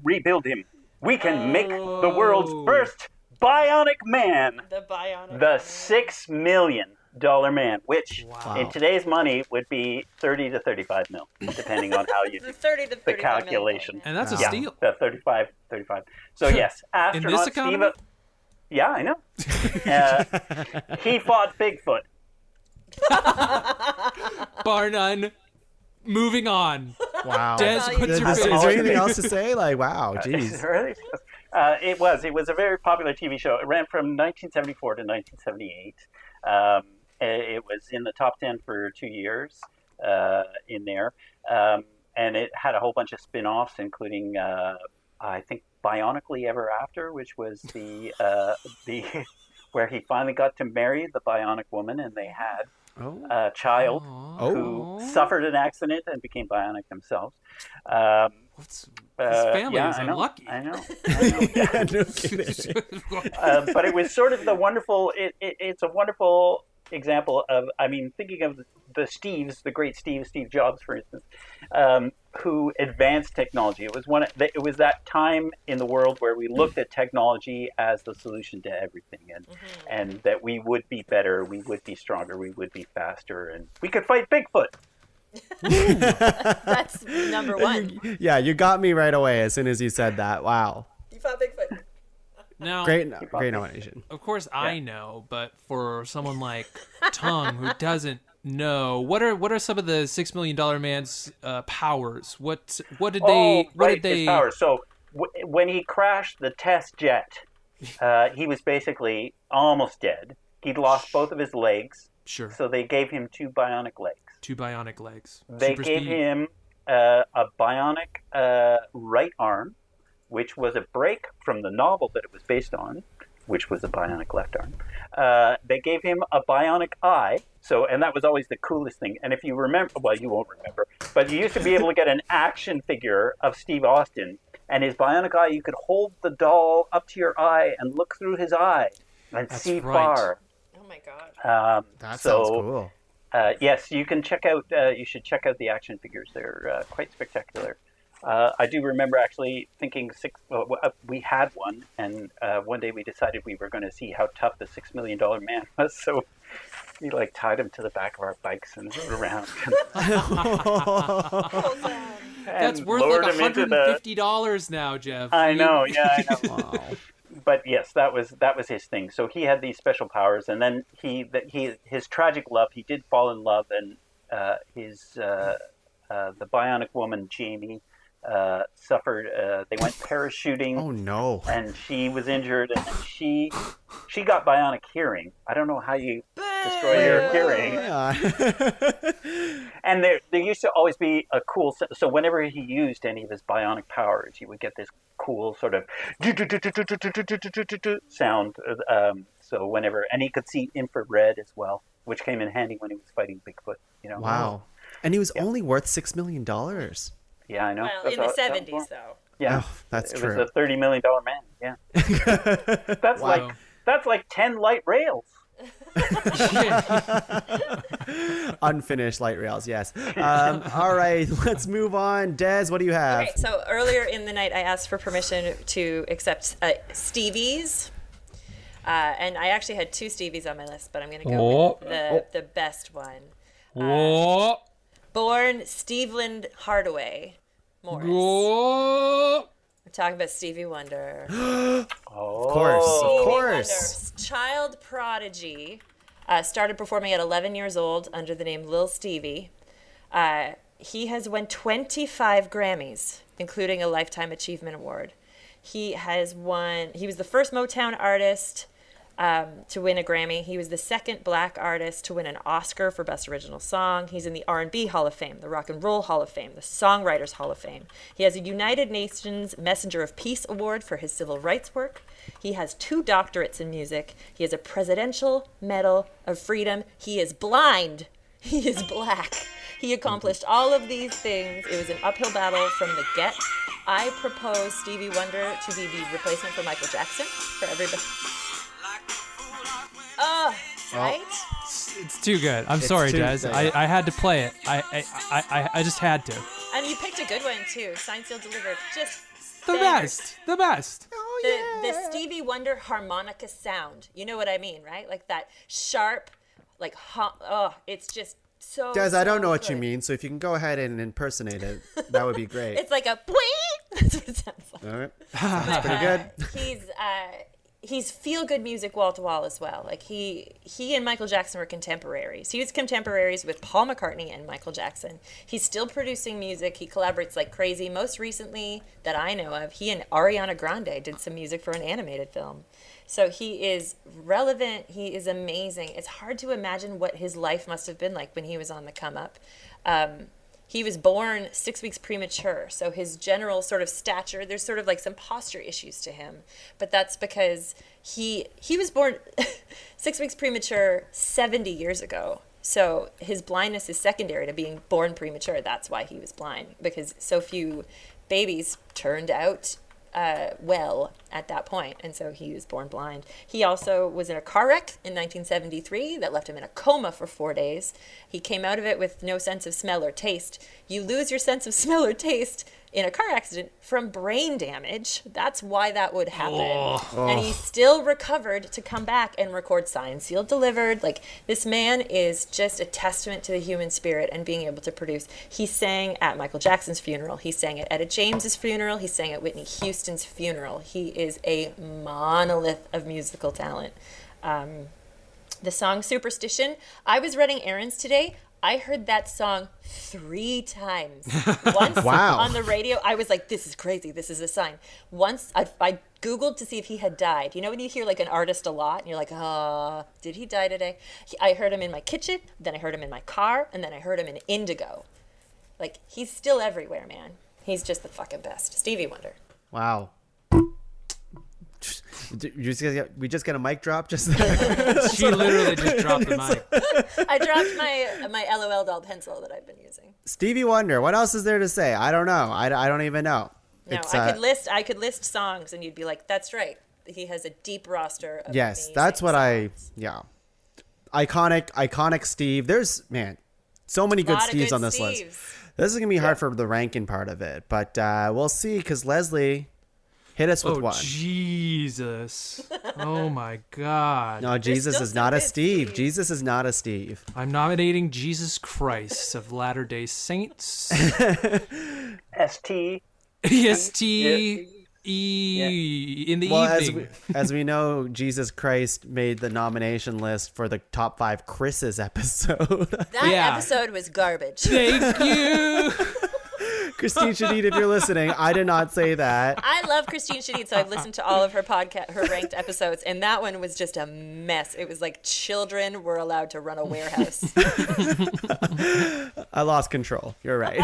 rebuild him. We can make the world's first bionic man. The bionic. The $6 million man, which in today's money would be 30 to 35 mil, depending on how you do The 30 to 35 the calculation. And that's a Yeah, steal. the 35. So yes, In this astronaut economy? Steve. Yeah, I know. He fought Bigfoot. Bar none. Moving on. Wow. Des, what's your Is there favorite? anything else to say? Like, wow, jeez. Really? It was a very popular TV show. It ran from 1974 to 1978. It was in the top 10 for 2 years in there. And it had a whole bunch of spin-offs, including, I think, Bionically Ever After, which was the where he finally got to marry the bionic woman, and they had a child who suffered an accident and became bionic themselves. His family is unlucky. I know. Yeah, no kidding. But it was sort of the wonderful. It's a wonderful example of. I mean, thinking of the Steves, the great Steve Jobs, for instance, who advanced technology. It was that time in the world where we looked at technology as the solution to everything, and that we would be better, we would be stronger, we would be faster, and we could fight Bigfoot. That's number one. Yeah, you got me right away as soon as you said that. Wow. You fought Bigfoot. Now, Great nomination. of course, I know, but for someone like Tuong who doesn't know, what are some of the $6 million man's powers? What did they? His powers. So when he crashed the test jet, he was basically almost dead. He'd lost both of his legs. Sure. So they gave him 2 bionic legs. 2 bionic legs. They Super gave speed. him a bionic right arm, which was a break from the novel that it was based on, which was a bionic left arm. They gave him a bionic eye. And that was always the coolest thing. And if you remember, well, you won't remember, but you used to be able to get an action figure of Steve Austin, and his bionic eye, you could hold the doll up to your eye and look through his eye and see far. Oh my god. That sounds cool. Yes, you can check out. You should check out the action figures. They're quite spectacular. I do remember actually thinking we had one, and one day we decided we were going to see how tough the $6 million man was. So we tied him to the back of our bikes and rode around. That's worth like $150 now, Jeff. I know. Yeah, I know. Wow. But yes, that was his thing. So he had these special powers, and then his tragic love. He did fall in love, and the bionic woman Jamie suffered. They went parachuting. Oh no! And she was injured, and she got bionic hearing. I don't know how you destroy your hearing. Yeah. And there used to always be a cool. So whenever he used any of his bionic powers, you would get this cool sort of sound. And he could see infrared as well, which came in handy when he was fighting Bigfoot. Wow. And he was only worth $6 million. Yeah, I know. Well, in the 70s, though. Yeah, that's true. It was a $30 million man. Yeah, that's like 10 light rails. Unfinished light rails, yes. All right, let's move on. Des, what do you have? Okay, so earlier in the night, I asked for permission to accept Stevie's. And I actually had 2 Stevies on my list, but I'm going to go with the best one. Born Steveland Hardaway Morris. We're talking about Stevie Wonder. Of course. Wonder's child prodigy, started performing at 11 years old under the name Lil Stevie. He has won 25 Grammys, including a Lifetime Achievement Award. He was the first Motown artist to win a Grammy. He was the second black artist to win an Oscar for Best Original Song. He's in the R&B Hall of Fame, the Rock and Roll Hall of Fame, the Songwriters Hall of Fame. He has a United Nations Messenger of Peace Award for his civil rights work. He has 2 doctorates in music. He has a Presidential Medal of Freedom. He is blind. He is black. He accomplished all of these things. It was an uphill battle from the get. I propose Stevie Wonder to be the replacement for Michael Jackson for everybody. Right? It's too good. I'm sorry, Des. I had to play it. I just had to. And you picked a good one too. Signed, Sealed, Delivered. Just the best. The Stevie Wonder harmonica sound. You know what I mean, right? Like that sharp, like it's just so. Des, I don't know what good. you mean. So if you can go ahead and impersonate it, that would be great. It's like a. That's what it sounds like. All right, that's pretty good. He's feel-good music wall to wall as well. Like he and Michael Jackson were contemporaries. He was contemporaries with Paul McCartney and Michael Jackson. He's still producing music. He collaborates like crazy. Most recently, that I know of, he and Ariana Grande did some music for an animated film. So he is relevant. He is amazing. It's hard to imagine what his life must have been like when he was on the come up. He was born 6 weeks premature, so his general sort of stature, there's sort of like some posture issues to him. But that's because he was born 6 weeks premature 70 years ago. So his blindness is secondary to being born premature. That's why he was blind, because so few babies turned out well at that point, and so he was born blind. He also was in a car wreck in 1973 that left him in a coma for 4 days. He came out of it with no sense of smell or taste. You lose your sense of smell or taste in a car accident from brain damage. That's why that would happen. And he still recovered to come back and record Signed, Sealed, Delivered. Like, this man is just a testament to the human spirit and being able to produce. He sang at Michael Jackson's funeral. He sang at Etta James's funeral. He sang at Whitney Houston's funeral. He is a monolith of musical talent. The song Superstition, I was running errands today. I heard that song 3 times. Once on the radio, I was like, this is crazy. This is a sign. Once I Googled to see if he had died. You know when you hear like an artist a lot and you're like, did he die today? I heard him in my kitchen, then I heard him in my car, and then I heard him in Indigo. Like, he's still everywhere, man. He's just the fucking best. Stevie Wonder. Wow. We just get a mic drop just there. She literally just dropped the mic. I dropped my LOL doll pencil that I've been using. Stevie Wonder. What else is there to say? I don't know. I don't even know. No, I could list songs and you'd be like, that's right. He has a deep roster of yes, that's what songs. Iconic Steve. There's, man, so many good Steves on this list. This is going to be hard for the ranking part of it, but we'll see, because Leslie, hit us with one. Jesus. Oh, my God. No, Jesus is not a Steve. Jesus is not a Steve. I'm nominating Jesus Christ of Latter-day Saints. S-T. E-S-T-E in the evening. As we know, Jesus Christ made the nomination list for the top 5 Chris's episode. That episode was garbage. Thank you. Christine Shadid, if you're listening, I did not say that. I love Christine Shadid, so I've listened to all of her ranked episodes, and that one was just a mess. It was like children were allowed to run a warehouse. I lost control. You're right.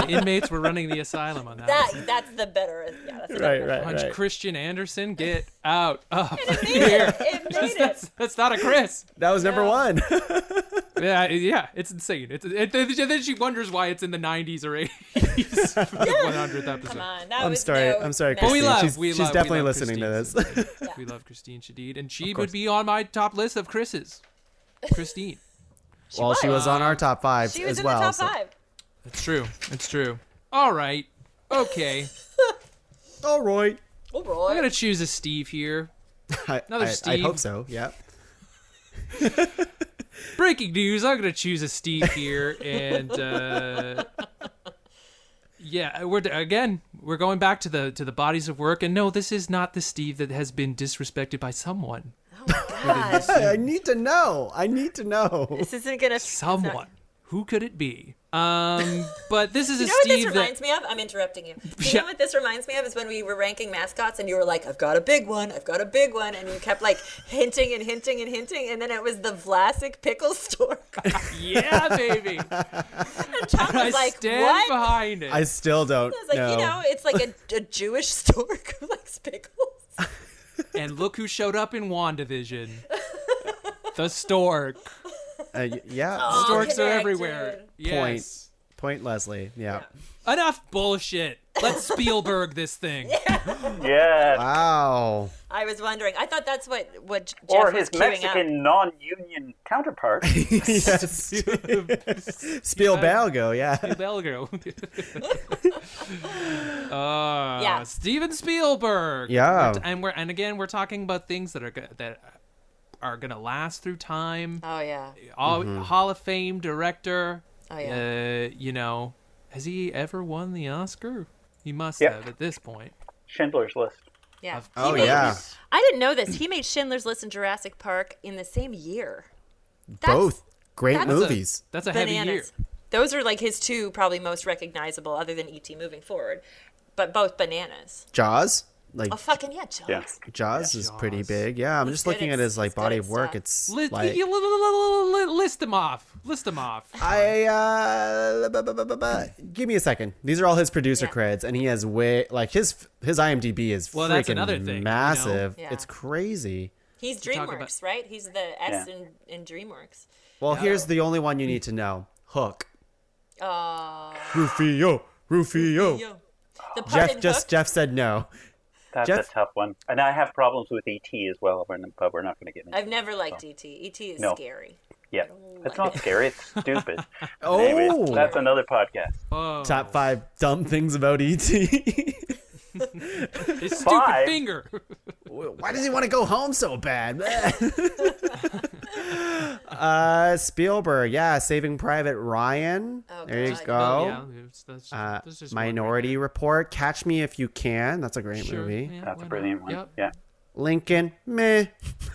Inmates were running the asylum on that. That's the better. Yeah, that's right. Punch Christian Anderson, get out of It made here. it. That's not a Chris. That was number 1. Yeah, it's insane. Then she wonders why it's in the 90s or 80s for the 100th episode. Come on, I'm sorry, But Christine. She's definitely love listening Christine to this. Shadid. We love Christine Shadid, and she would be on my top list of Chris's. Christine. She was on our top 5 She was as in well. the top 5. It's true. It's true. All right. Okay. All right. All I'm right. gonna choose a Steve here. Another I Steve. hope so. Yeah. Breaking news. I'm gonna choose a Steve here, and we're going back to the bodies of work. And no, this is not the Steve that has been disrespected by someone. God. I need to know. This isn't gonna. Someone. Who could it be? But this is You a know what Steve this reminds me of? I'm interrupting you. You know what this reminds me of is when we were ranking mascots and you were like, I've got a big one, and you kept like hinting, and then it was the Vlasic pickle stork. Yeah, baby. And Tom was I like, stand what? behind it. I still don't I was like, know. it's like a Jewish stork who likes pickles. And look who showed up in WandaVision. The stork. Yeah. Storks are connected. everywhere. Yes. Point Leslie. Yeah. Enough bullshit. Let's Spielberg this thing. Yeah. Wow. I was wondering. I thought that's what Jeff Or was his queuing Mexican non-union counterpart. Yes. Spielbergo. Yeah. Spielberg. Yeah. Steven Spielberg. Yeah. And again we're talking about things that are gonna last through time. Oh yeah. Hall of Fame director. Oh yeah. Has he ever won the Oscar? He must Yep. have at this point. Schindler's List. Yeah. Oh He made- yeah. I didn't know this. He made Schindler's List and Jurassic Park in the same year. Both great that's movies. That's a heavy year. Bananas. Those are like his two probably most recognizable, other than E.T. moving forward, but both bananas. Jaws. Like Oh fucking yeah, Jaws. Yeah. Jaws is pretty Jaws. big. Yeah, I'm He's just good looking at- at his like he's good body at of work. stuff. It's List them off. List them off. Give me a second. These are all his producer Yeah. creds, and he has way like his IMDb is Well, freaking that's another thing, you know? massive. Yeah. It's crazy. He's talk about- DreamWorks, right? He's the S Yeah. in DreamWorks. Well, here's the only one you need to know. Hook. Rufio. Yo. The part in Hook, Jeff said no. That's Jeff? a tough one. And I have problems with E.T. as well, but we're not going to get into I've never liked E.T. E.T. is No. scary. Yeah. It's not scary. It's stupid. Oh. Anyways, that's another podcast. Oh, Top 5 dumb things about E.T. his stupid 5? finger. Why does he want to go home so bad? Spielberg, yeah, Saving Private Ryan. Oh, there you God. go. Yeah, that's just one Minority right Report, Catch Me If You Can. That's a there. great Sure, movie. yeah, That's why a brilliant not? one. Yep. Yeah. Lincoln, meh.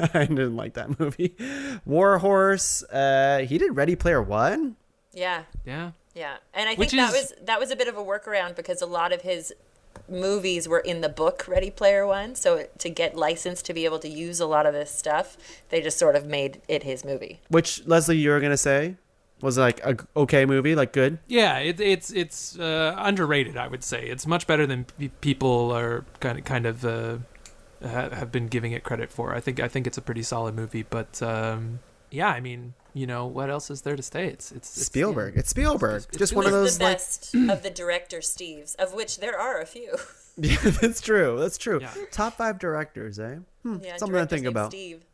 I didn't like that movie. War Horse, he did Ready Player One. Yeah, Yeah. yeah. And I Which think is- that was a bit of a workaround because a lot of his movies were in the book Ready Player One. So to get licensed to be able to use a lot of this stuff, they just sort of made it his movie. Which, Leslie, you were going to say was like a okay movie, like good? Yeah, it's underrated. I would say it's much better than people are kind of have been giving it credit for. I think it's a pretty solid movie. But yeah, I mean, what else is there to say? It's Spielberg. yeah. It's Spielberg. It's Just one of He's those the like. best of the director Steves, of which there are a few. Yeah, that's true. That's true. Yeah. Top 5 directors, eh? Yeah, Something to director's think named about. Steve.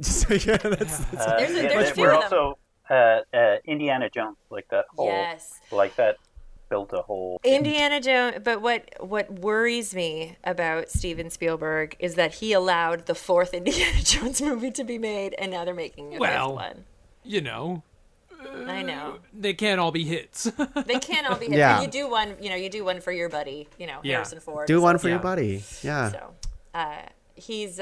So, yeah, that's There's a few we're of them. also Indiana Jones, like that whole, Yes. like that built a whole. Indiana Jones, but what worries me about Steven Spielberg is that he allowed the fourth Indiana Jones movie to be made, and now they're making a fifth one. I know they can't all be hits. they can't all be hits. Yeah. And you do one for your buddy, Harrison Ford. Do one for Yeah. your buddy. Yeah. So he's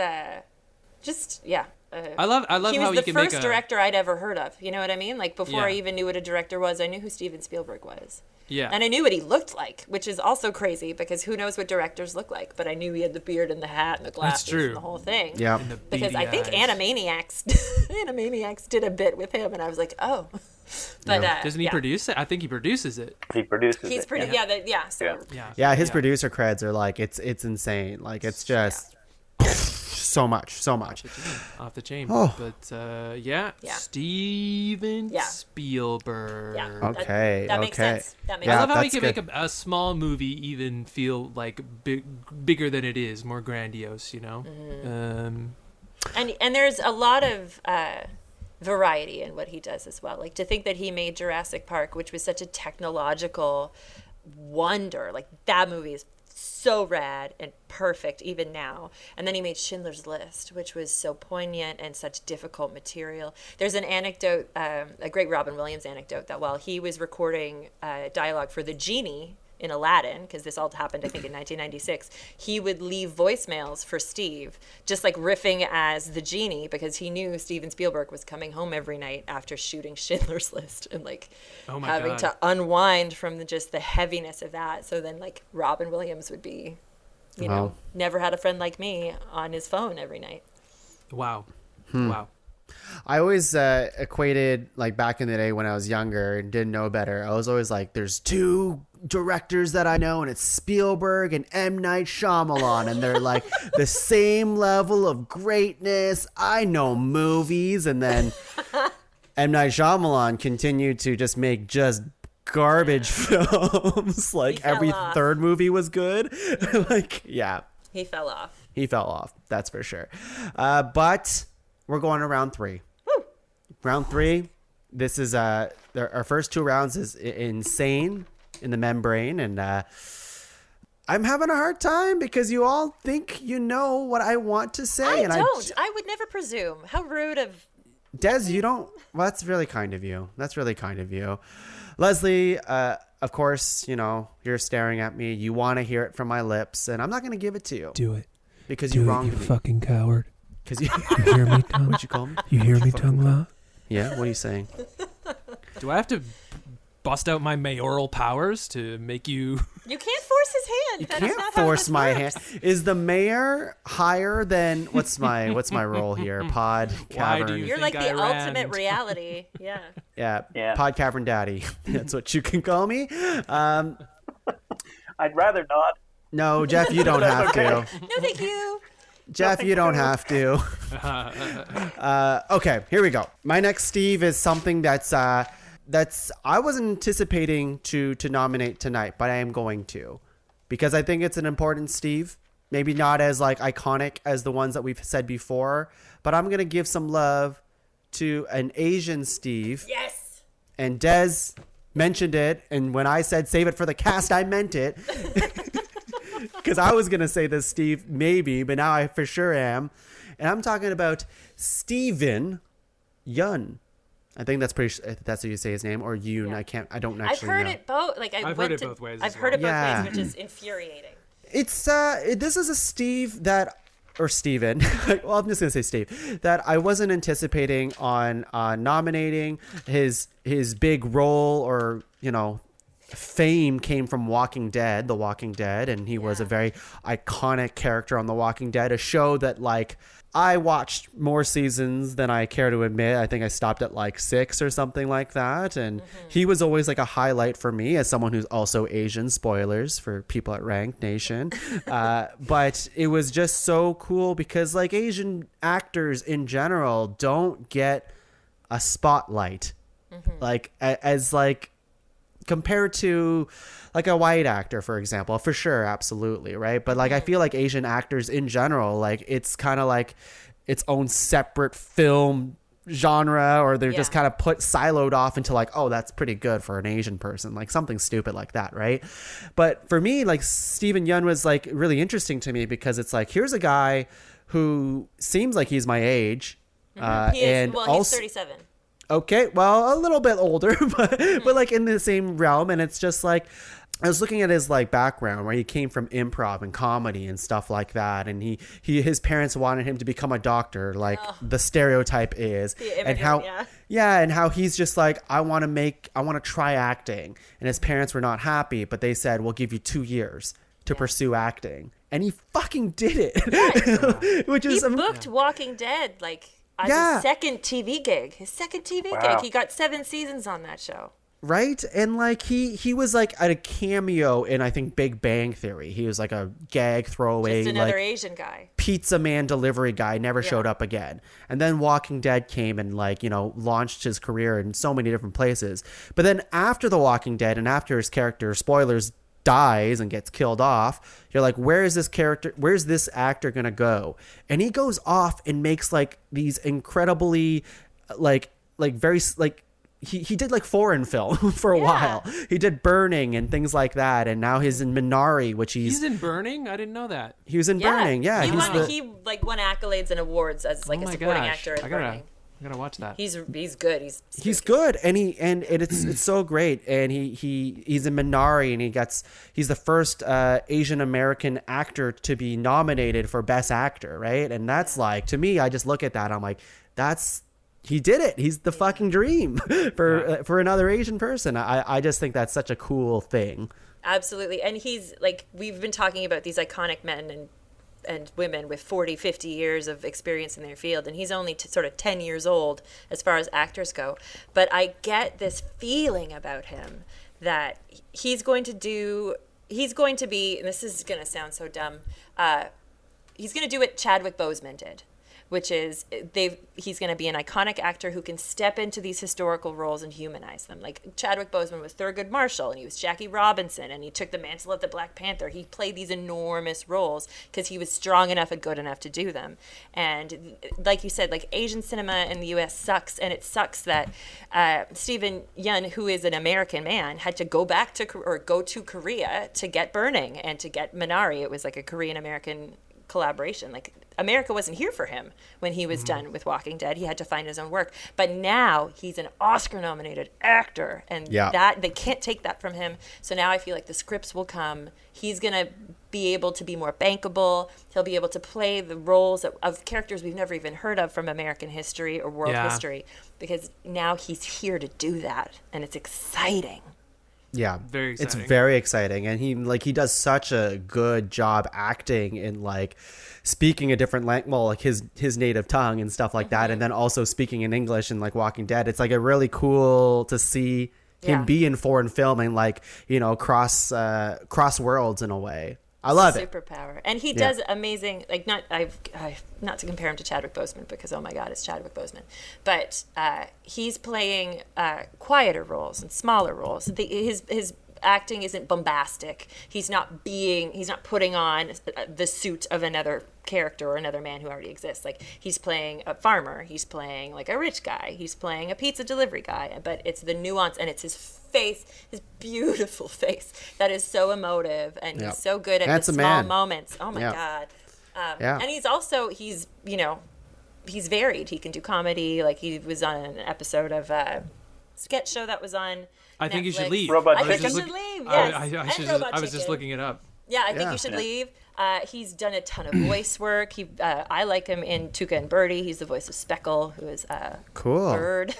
just yeah. I love He how was you the can make first a director I'd ever heard of. You know what I mean? Like before I Yeah. even knew what a director was, I knew who Steven Spielberg was. yeah. And I knew what he looked like, which is also crazy because who knows what directors look like. But I knew he had the beard and the hat and the glasses true. and the whole thing. Yeah. And the Because beady I think eyes. Animaniacs did a bit with him, and I was like, oh. But Doesn't he produce it? I think he produces it. He produces He's it. pretty. Yeah. So Yeah. Yeah. Yeah, his producer creds are like it's insane. Like it's just so much. Off the chain. Oh. But Steven Spielberg. Yeah. Okay. That makes sense. That makes I sense. love how he can make a small movie even feel like bigger than it is, more grandiose, you know? And there's a lot of variety in what he does as well. Like, to think that he made Jurassic Park, which was such a technological wonder, like that movie is so rad and perfect even now. And then he made Schindler's List, which was so poignant and such difficult material. There's an anecdote, a great Robin Williams anecdote, that while he was recording dialogue for the genie in Aladdin, because this all happened, I think, in 1996, he would leave voicemails for Steve, just like riffing as the genie, because he knew Steven Spielberg was coming home every night after shooting Schindler's List and like having to unwind from just the heaviness of that. So then like Robin Williams would be, you know, Never Had a Friend Like Me on his phone every night. Wow. Wow. I always equated, like back in the day when I was younger and didn't know better, I was always like, there's two directors that I know, and it's Spielberg and M. Night Shyamalan, and they're like the same level of greatness. I know movies. And then M. Night Shyamalan continued to just make just garbage films. Like every third movie was good. Like, yeah. He fell off. He fell off. That's for sure. But we're going to round 3. Woo. Round 3. This is our first 2 rounds is insane in the membrane, and I'm having a hard time because you all think you know what I want to say. I don't. I would never presume. How rude of Des, you don't. Well, that's really kind of you. Leslie, of course, you know, you're staring at me. You want to hear it from my lips, and I'm not going to give it to you. Do it. Because you wronged me. You fucking coward. Because you hear me, Tongue? What'd you call me? You hear me, Tongue Law? Yeah, what are you saying? Do I have to bust out my mayoral powers to make you... You can't force his hand. You That is can't not how force this my works. hand. Is the mayor higher than what's my role here? Pod Why do Cavern. you You're like think the I ultimate ran? reality. Yeah. Yeah. Pod Cavern Daddy. That's what you can call me. I'd rather not. No, Jeff, you don't have to. No, thank you. Jeff, you don't have to. Okay, here we go. My next Steve is something that's I wasn't anticipating to nominate tonight, but I am going to, because I think it's an important Steve. Maybe not as like iconic as the ones that we've said before, but I'm gonna give some love to an Asian Steve. Yes. And Des mentioned it, and when I said save it for the cast, I meant it. Because I was going to say this, Steve, maybe, but now I for sure am. And I'm talking about Steven Yeun. I think that's how you say his name, or Yoon. Yeah. I don't actually know. I've heard it both. Like I've heard it both ways. I've heard it both ways, which is infuriating. It's this is a Steve that, or Steven. Well, I'm just gonna say Steve, that I wasn't anticipating on nominating. His big role, or you know, fame came from The Walking Dead, and he was a very iconic character on The Walking Dead, a show that like I watched more seasons than I care to admit. I think I stopped at like 6 or something like that, and he was always like a highlight for me as someone who's also Asian. Spoilers for people at Ranked Nation. But it was just so cool because like Asian actors in general don't get a spotlight like as like compared to like a white actor, for example. For sure, absolutely, right? But like I feel like Asian actors in general, like it's kind of like its own separate film genre, or they're just kind of siloed off into like, oh, that's pretty good for an Asian person, like something stupid like that, right? But for me, like Steven Yeun was like really interesting to me because it's like, here's a guy who seems like he's my age. He is. And Well, he's 37. Okay, well, a little bit older, but like in the same realm. And it's just like, I was looking at his like background where he came from improv and comedy and stuff like that. And his parents wanted him to become a doctor, like the stereotype is. And how, and how he's just like, I want to try acting. And his parents were not happy, but they said, we'll give you 2 years to pursue acting. And he fucking did it. Which is, he booked Walking Dead like as his second TV gig. His second TV gig. He got 7 seasons on that show. Right? And like he was like at a cameo in I think Big Bang Theory. He was like a gag throwaway, Just another like Asian guy. pizza man delivery guy, never showed up again. And then Walking Dead came and like, you know, launched his career in so many different places. But then after The Walking Dead and after his character, spoilers, dies and gets killed off, you're like, where's this actor gonna go? And he goes off and makes like these incredibly like very like he did like foreign film for a while. He did Burning and things like that, and now he's in Minari, which he's in Burning. I didn't know that. He was in Burning. Yeah, he won accolades and awards as like a supporting actor in Burning. I gotta watch that. He's good. He's good, and it's so great. And he's in Minari, and he's the first Asian American actor to be nominated for Best Actor, right? And that's like, to me, I just look at that, I'm like, he did it. He's the fucking dream for another Asian person. I just think that's such a cool thing. Absolutely. And he's like, we've been talking about these iconic men and women with 40, 50 years of experience in their field. And he's only sort of 10 years old as far as actors go. But I get this feeling about him that he's going to be, and this is going to sound so dumb, he's going to do what Chadwick Boseman did, which is he's going to be an iconic actor who can step into these historical roles and humanize them. Like Chadwick Boseman was Thurgood Marshall, and he was Jackie Robinson, and he took the mantle of the Black Panther. He played these enormous roles because he was strong enough and good enough to do them. And like you said, like Asian cinema in the U.S. sucks, and it sucks that Steven Yeun, who is an American man, had to go to Korea to get Burning and to get Minari. It was like a Korean-American collaboration. Like America wasn't here for him when he was done with Walking Dead. He had to find his own work. But now he's an Oscar-nominated actor, and that they can't take that from him. So now I feel like the scripts will come. He's going to be able to be more bankable. He'll be able to play the roles of characters we've never even heard of from American history or world history, because now he's here to do that, and it's exciting. Yeah, very exciting. It's very exciting, and he does such a good job acting in like speaking a different language, well, like his native tongue and stuff like that, and then also speaking in English and like Walking Dead. It's like a really cool to see him be in foreign film and like, you know, cross worlds in a way. I love it. Superpower. And he does amazing, like not to compare him to Chadwick Boseman, because oh my God, it's Chadwick Boseman. But he's playing quieter roles and smaller roles. His acting isn't bombastic. He's not putting on the suit of another character or another man who already exists. Like he's playing a farmer, he's playing like a rich guy, he's playing a pizza delivery guy, but it's the nuance and it's his face, his beautiful face that is so emotive, and he's so good at the small moments. Oh my God. And he's varied. He can do comedy. Like he was on an episode of a sketch show that was on I think Netflix. You should leave. I think you should leave. Yes. I was just looking it up. Yeah, I think you should leave. He's done a ton of voice work. I like him in Tuca and Birdie. He's the voice of Speckle, who is a bird.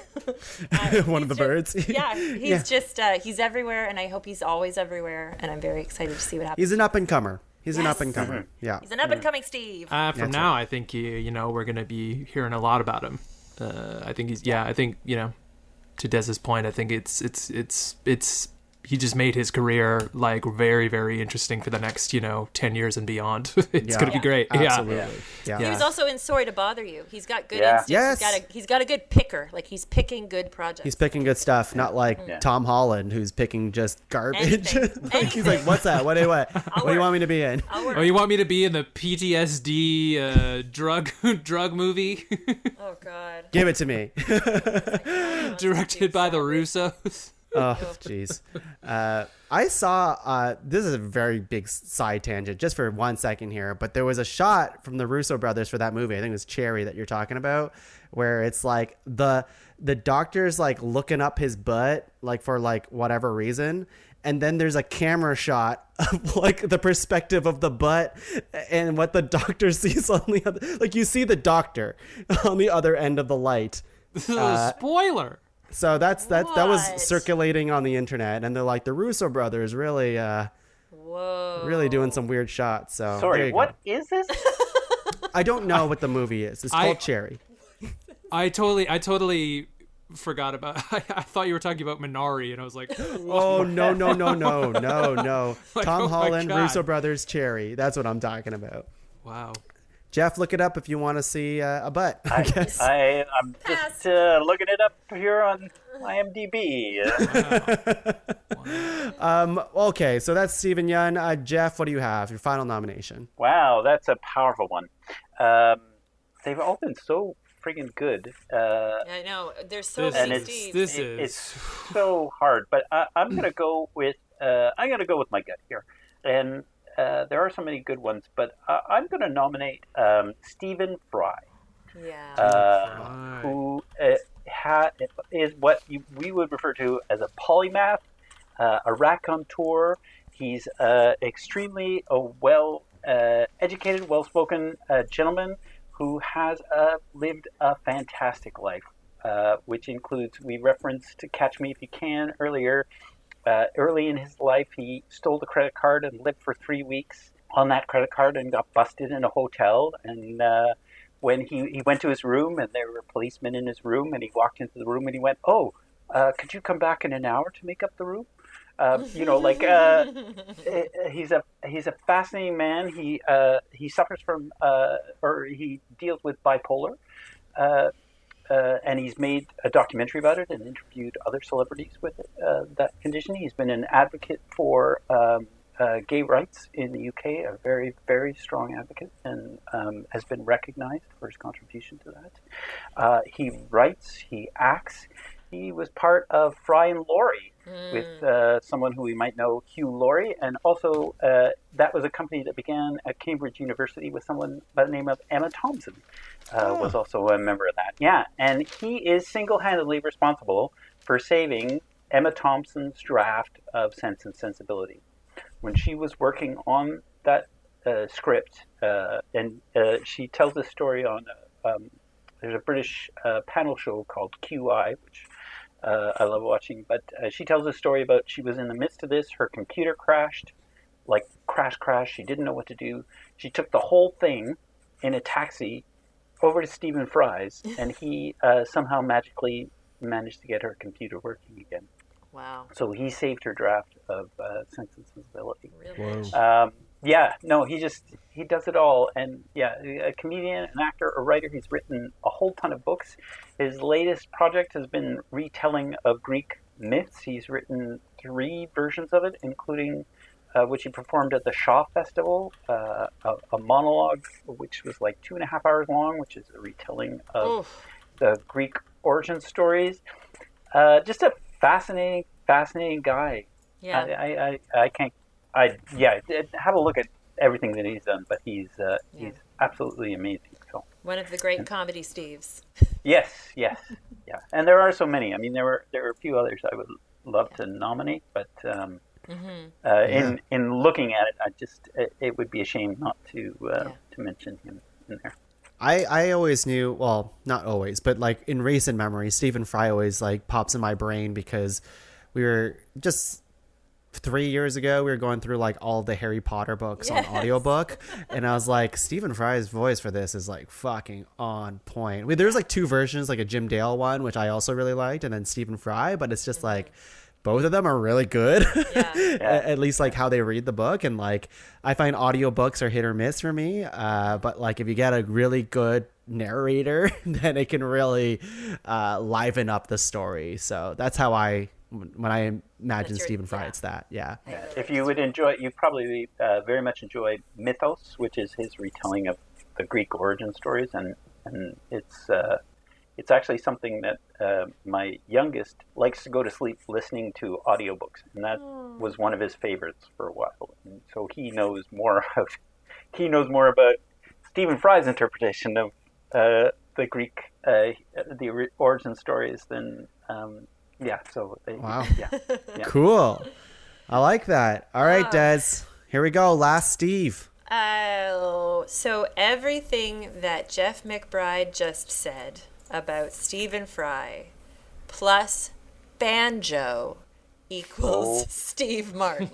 One of the birds. He's everywhere, and I hope he's always everywhere, and I'm very excited to see what happens. He's an up-and-comer. He's an up-and-comer. Yeah. He's an up-and-coming Steve. From now, I think, we're going to be hearing a lot about him. I think to Des's point, I think it's he just made his career like very, very interesting for the next 10 years and beyond. It's going to be great. Absolutely. Yeah. He was also in Sorry to Bother You. He's got good instincts. Yes. He's got a good picker. Like he's picking good projects. He's picking good stuff, not like Tom Holland, who's picking just garbage. He's like, what's that? What do you want me to be in? Oh, you want me to be in the PTSD drug movie? Oh God. Give it to me. Directed by the Russos. Oh, jeez. I saw, this is a very big side tangent, just for 1 second here, but there was a shot from the Russo brothers for that movie, I think it was Cherry that you're talking about, where it's like the doctor's like looking up his butt, like for like whatever reason, and then there's a camera shot of like the perspective of the butt and what the doctor sees on the other, like you see the doctor on the other end of the light. This is a spoiler. So that was circulating on the internet, and they're like, the Russo brothers really doing some weird shots. So sorry, what is this? I don't know what the movie is. It's called Cherry. I totally forgot about. I thought you were talking about Minari, and I was like, oh no. Like, Tom oh my Holland, God. Russo brothers, Cherry. That's what I'm talking about. wow. Jeff, look it up if you want to see a butt. I guess. I'm just looking it up here on IMDb. Wow. Okay, so that's Steven Yeun. Jeff, what do you have? Your final nomination. Wow, that's a powerful one. They've all been so friggin' good. I know. There's so many Steves. It's so hard, but I'm gonna go with my gut here, and there are so many good ones, but I'm gonna nominate Stephen Fry. Yeah. Who is what we would refer to as a polymath, a raconteur. He's extremely well educated, well-spoken gentleman who has lived a fantastic life, which includes, we referenced Catch Me If You Can earlier. Early in his life, he stole the credit card and lived for 3 weeks on that credit card and got busted in a hotel. And when he went to his room and there were policemen in his room, and he walked into the room and he went, could you come back in an hour to make up the room? He's a fascinating man. He suffers from or he deals with bipolar, and he's made a documentary about it and interviewed other celebrities with that condition. He's been an advocate for gay rights in the UK, a very, very strong advocate, and has been recognized for his contribution to that. He writes, he acts. He was part of Fry and Laurie with someone who we might know, Hugh Laurie, and also that was a company that began at Cambridge University with someone by the name of Emma Thompson, was also a member of that. Yeah, and he is single-handedly responsible for saving Emma Thompson's draft of Sense and Sensibility. When she was working on that script, and she tells this story on, there's a British panel show called QI, which I love watching, but she tells a story about she was in the midst of this, her computer crashed, like crash, she didn't know what to do. She took the whole thing in a taxi over to Stephen Fry's, and he somehow magically managed to get her computer working again. Wow. So he saved her draft of Sense and Sensibility. Really? He does it all. And yeah, a comedian, an actor, a writer. He's written a whole ton of books. His latest project has been retelling of Greek myths. He's written 3 versions of it, including which he performed at the Shaw Festival, a monologue which was like 2.5 hours long, which is a retelling of the Greek origin stories. Just a fascinating guy. Yeah. Have a look at everything that he's done, but he's absolutely amazing. So one of the great comedy Steves. Yes, yeah. And there are so many. I mean, there are a few others I would love to nominate, but in looking at it, it would be a shame not to mention him in there. I always knew, well, not always, but like in recent memory, Stephen Fry always like pops in my brain because we were just 3 years ago, we were going through like all the Harry Potter books on audiobook, and I was like, Stephen Fry's voice for this is like fucking on point. There's like 2 versions, like a Jim Dale one, which I also really liked, and then Stephen Fry, but it's just like both of them are really good. At least like how they read the book. And like, I find audiobooks are hit or miss for me. But like if you get a really good narrator, then it can really liven up the story. So that's how when I imagine Stephen Fry, it's that. Yeah. If you would enjoy, you probably very much enjoy Mythos, which is his retelling of the Greek origin stories. And it's actually something that my youngest likes to go to sleep listening to audiobooks, and that was one of his favorites for a while. And so he knows more about Stephen Fry's interpretation of the Greek the origin stories than wow. Cool. I like that. All right, Des. Here we go. Last Steve. So everything that Geoff McBride just said about Stephen Fry plus banjo equals Steve Martin.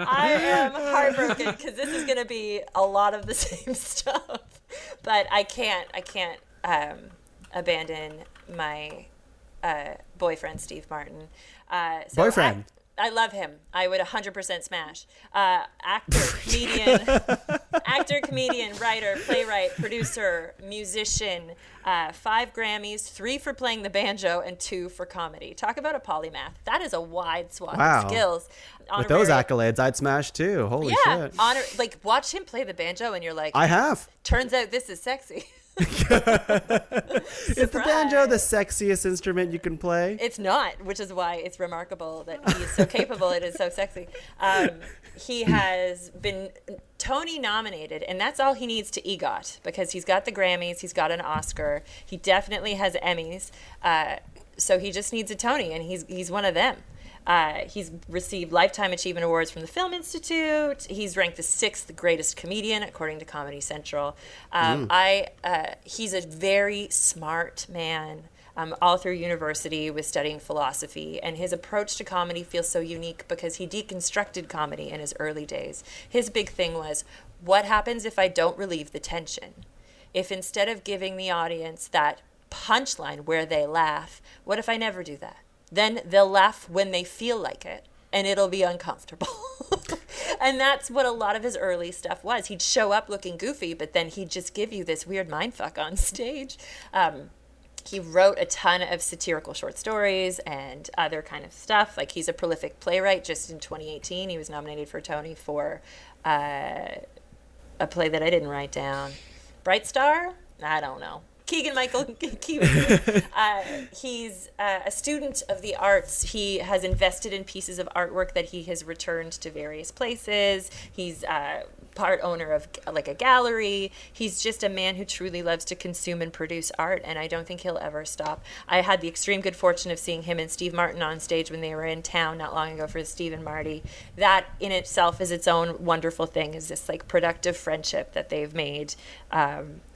I am heartbroken because this is going to be a lot of the same stuff, but I can't abandon my boyfriend, Steve Martin. Boyfriend? I love him. I would 100% smash. Actor, comedian, writer, playwright, producer, musician. 5 Grammys, 3 for playing the banjo, and 2 for comedy. Talk about a polymath. That is a wide swath of skills. With those accolades, I'd smash too. Holy shit. Like, watch him play the banjo, and you're like, I have. Turns out this is sexy. Is the banjo the sexiest instrument you can play? It's not, which is why it's remarkable that he's so capable. It is so sexy. He has been Tony nominated, and that's all he needs to EGOT, because he's got the Grammys, he's got an Oscar, he definitely has Emmys, so he just needs a Tony, and he's one of them. He's received Lifetime Achievement Awards from the Film Institute. He's ranked the 6th greatest comedian, according to Comedy Central. He's a very smart man. All through university was studying philosophy, and his approach to comedy feels so unique because he deconstructed comedy in his early days. His big thing was, what happens if I don't relieve the tension? If instead of giving the audience that punchline where they laugh, what if I never do that? Then they'll laugh when they feel like it, and it'll be uncomfortable. And that's what a lot of his early stuff was. He'd show up looking goofy, but then he'd just give you this weird mindfuck on stage. He wrote a ton of satirical short stories and other kind of stuff. Like, he's a prolific playwright. Just in 2018, he was nominated for Tony for a play that I didn't write down. Bright Star? I don't know. Keegan-Michael Key. He's a student of the arts. He has invested in pieces of artwork that he has returned to various places. He's part owner of like a gallery. He's just a man who truly loves to consume and produce art, and I don't think he'll ever stop. I had the extreme good fortune of seeing him and Steve Martin on stage when they were in town not long ago for Steve and Marty. That in itself is its own wonderful thing, is this like productive friendship that they've made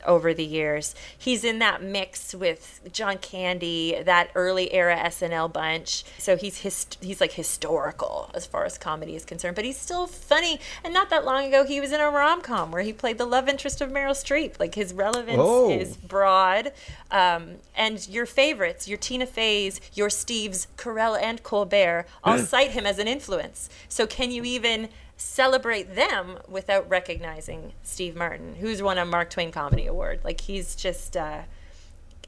over the years. He's in that mix with John Candy, that early era SNL bunch. So he's like historical as far as comedy is concerned, but he's still funny. And not that long ago, he was in a rom-com where he played the love interest of Meryl Streep. Like, his relevance is broad. And your favorites, your Tina Feys, your Steves, Carell, and Colbert, all cite him as an influence. So can you even celebrate them without recognizing Steve Martin, who's won a Mark Twain Comedy Award? Like, he's just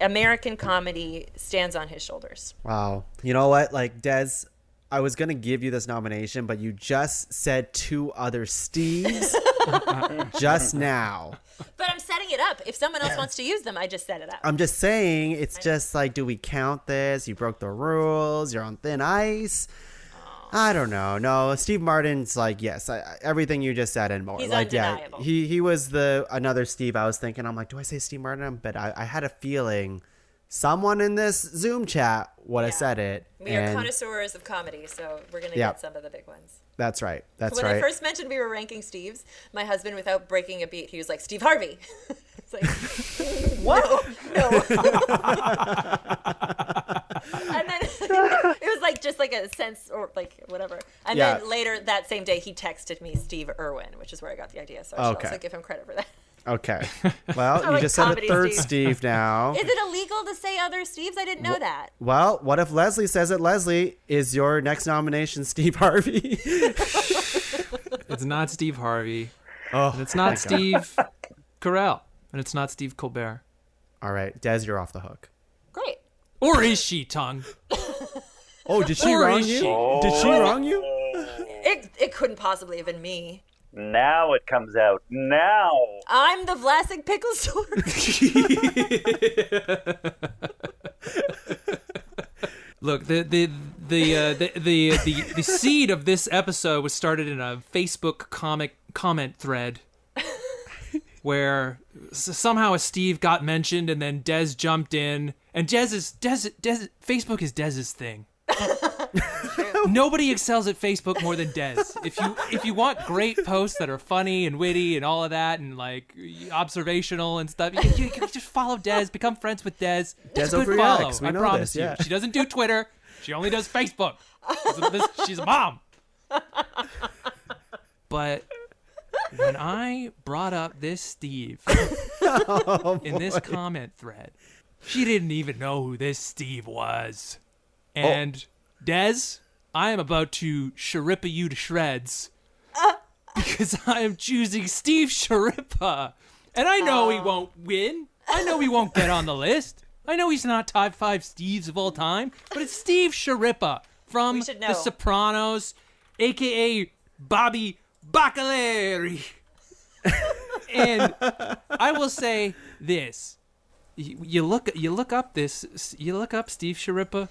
American comedy stands on his shoulders. Wow. You know what? Like, Des, I was going to give you this nomination, but you just said 2 other Steves just now. But I'm setting it up. If someone else wants to use them, I just set it up. I'm just saying, it's just like, do we count this? You broke the rules. You're on thin ice. I don't know. No, Steve Martin's like, yes, everything you just said and more. He's like, undeniable. Yeah, he was the another Steve I was thinking. I'm like, do I say Steve Martin? But I had a feeling someone in this Zoom chat would have said it. We are connoisseurs of comedy, so we're going to get some of the big ones. That's right. That's when right. I first mentioned we were ranking Steves, my husband, without breaking a beat, he was like, Steve Harvey. It's like, what? No. And then it was like just like a sense or like whatever. And then later that same day, he texted me Steve Irwin, which is where I got the idea. So I should also give him credit for that. Okay. Well, you like just said a third Steve now. Is it illegal to say other Steves? I didn't know that. Well, what if Leslie says it? Leslie, is your next nomination Steve Harvey? It's not Steve Harvey. Oh, and it's not Steve Carell. And it's not Steve Colbert. All right. Des, you're off the hook. Great. Or is she, Tuong? Oh, did she wrong you? Oh. Did she wrong you? It couldn't possibly have been me. Now it comes out. Now. I'm the Vlasic pickle store. Look, the seed of this episode was started in a Facebook comment thread where somehow a Steve got mentioned and then Des jumped in, and Facebook is Dez's thing. Nobody excels at Facebook more than Des. If you want great posts that are funny and witty and all of that and like observational and stuff, you can just follow Des, become friends with Des. It's a good follow. I promise you. She doesn't do Twitter. She only does Facebook. She's a mom. But when I brought up this Steve in this comment thread, She didn't even know who this Steve was. And, Des, I am about to Cserepy you to shreds. Because I am choosing Steve Cserepy. And I know he won't win. I know he won't get on the list. I know he's not top 5 Steves of all time. But it's Steve Cserepy from The Sopranos, a.k.a. Bobby Bacalari. And I will say this. You look up Steve Cserepy.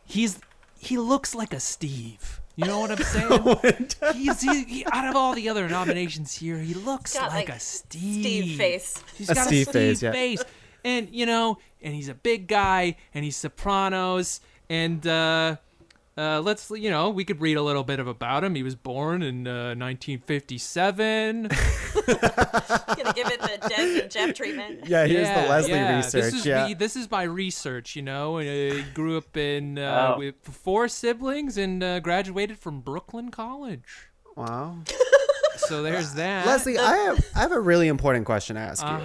He looks like a Steve. You know what I'm saying? He out of all the other nominations here, he looks like a Steve. Steve face. He's got a Steve face. And, and he's a big guy, and he's Sopranos, and we could read a little bit about him. He was born in 1957. Gonna give it the Des and Geoff treatment. Yeah, here's the Leslie research. This is my research, He grew up with 4 siblings and graduated from Brooklyn College. Wow. So there's that. Leslie, I have a really important question to ask you.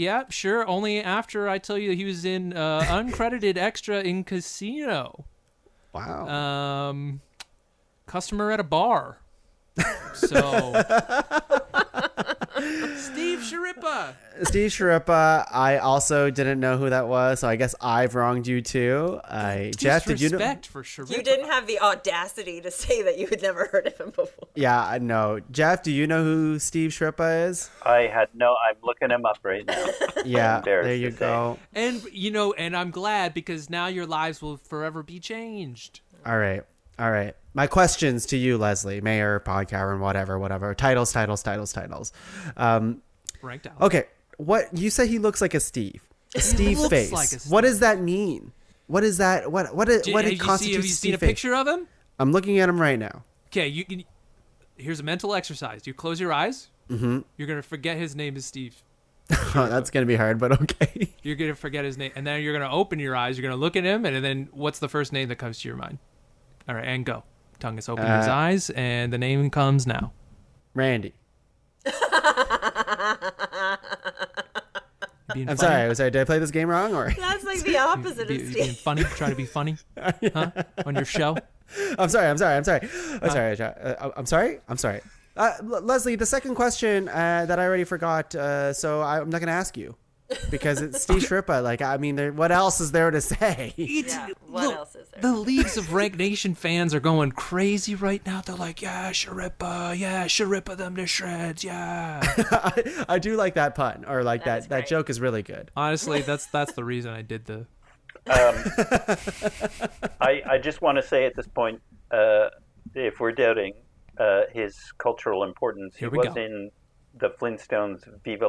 Yeah, sure. Only after I tell you that he was in uncredited extra in Casino. Wow. Customer at a bar. So Steve Cserepy. Steve Cserepy. I also didn't know who that was, so I guess I've wronged you too. Jeff, did you know? For Cserepy. You didn't have the audacity to say that you had never heard of him before. Yeah, I know. Jeff, do you know who Steve Cserepy is? I'm looking him up right now. Yeah, there you go. And and I'm glad because now your lives will forever be changed. All right. My questions to you, Leslie, Mayor, Podcaster, and whatever. Titles. Ranked out. Okay, what you say? He looks like a Steve. Steve face. Like a Steve. What does that mean? What is that? What constitutes have you Steve seen a face? Picture of him? I'm looking at him right now. Okay, here's a mental exercise. You close your eyes. Mm-hmm. You're gonna forget his name is Steve. Oh, that's gonna be hard, but okay. You're gonna forget his name, and then you're gonna open your eyes. You're gonna look at him, and then what's the first name that comes to your mind? All right, and go. Tongue is open his eyes, and the name comes now. Randy. I'm sorry. Did I play this game wrong, or? That's like the opposite of Steve. Being funny, trying to be funny, huh? On your show. I'm sorry. Leslie, the second question that I already forgot, so I'm not going to ask you. Because it's Steve Cserepy. What else is there to say? What else is there? The leagues of Rank Nation fans are going crazy right now. They're like, Cserepy them to shreds, yeah. I do like that pun, or like that joke is really good. Honestly, that's the reason I did the... I just want to say at this point, if we're doubting his cultural importance, he was in the Flintstones Viva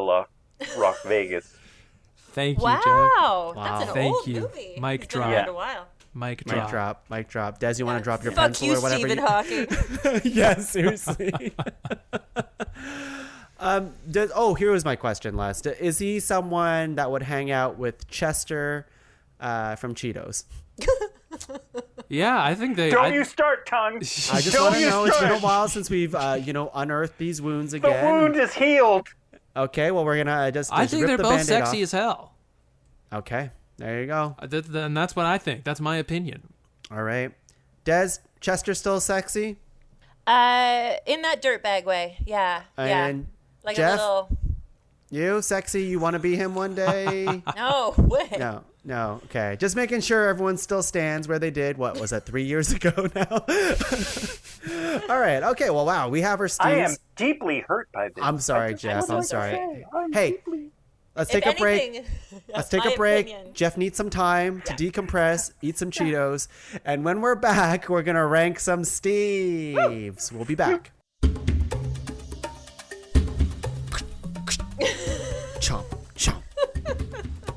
Rock Vegas. Thank you, Jeff. Wow, that's an Thank old you. movie. Mic drop. Been around a while. Mic drop. Des, you want to drop your Fuck pencil you, or whatever? Stephen Hawking. Yeah, seriously. Here was my question, Les. Is he someone that would hang out with Chester from Cheetos? Yeah, I think they... Don't you start, Tongue. I just want to know. It's been a while since we've, unearthed these wounds again. The wound is healed. Okay, well, we're going to just I think rip they're the both Band-Aid sexy off. as hell. Okay, there you go. And that's what I think. That's my opinion. All right. Des, Chester still sexy? In that dirtbag way, yeah. And like Jeff? a little... You, sexy? You want to be him one day? No way. No. Okay. Just making sure everyone still stands where they did. What was that, 3 years ago now? All right. Okay. Well, wow. We have our Steves. I am deeply hurt by this. I'm sorry, Jeff. I'm sorry. Hey, let's take a break. Let's take a break. Opinion. Jeff needs some time to decompress, eat some Cheetos. And when we're back, we're going to rank some Steves. We'll be back. Chomp, chomp.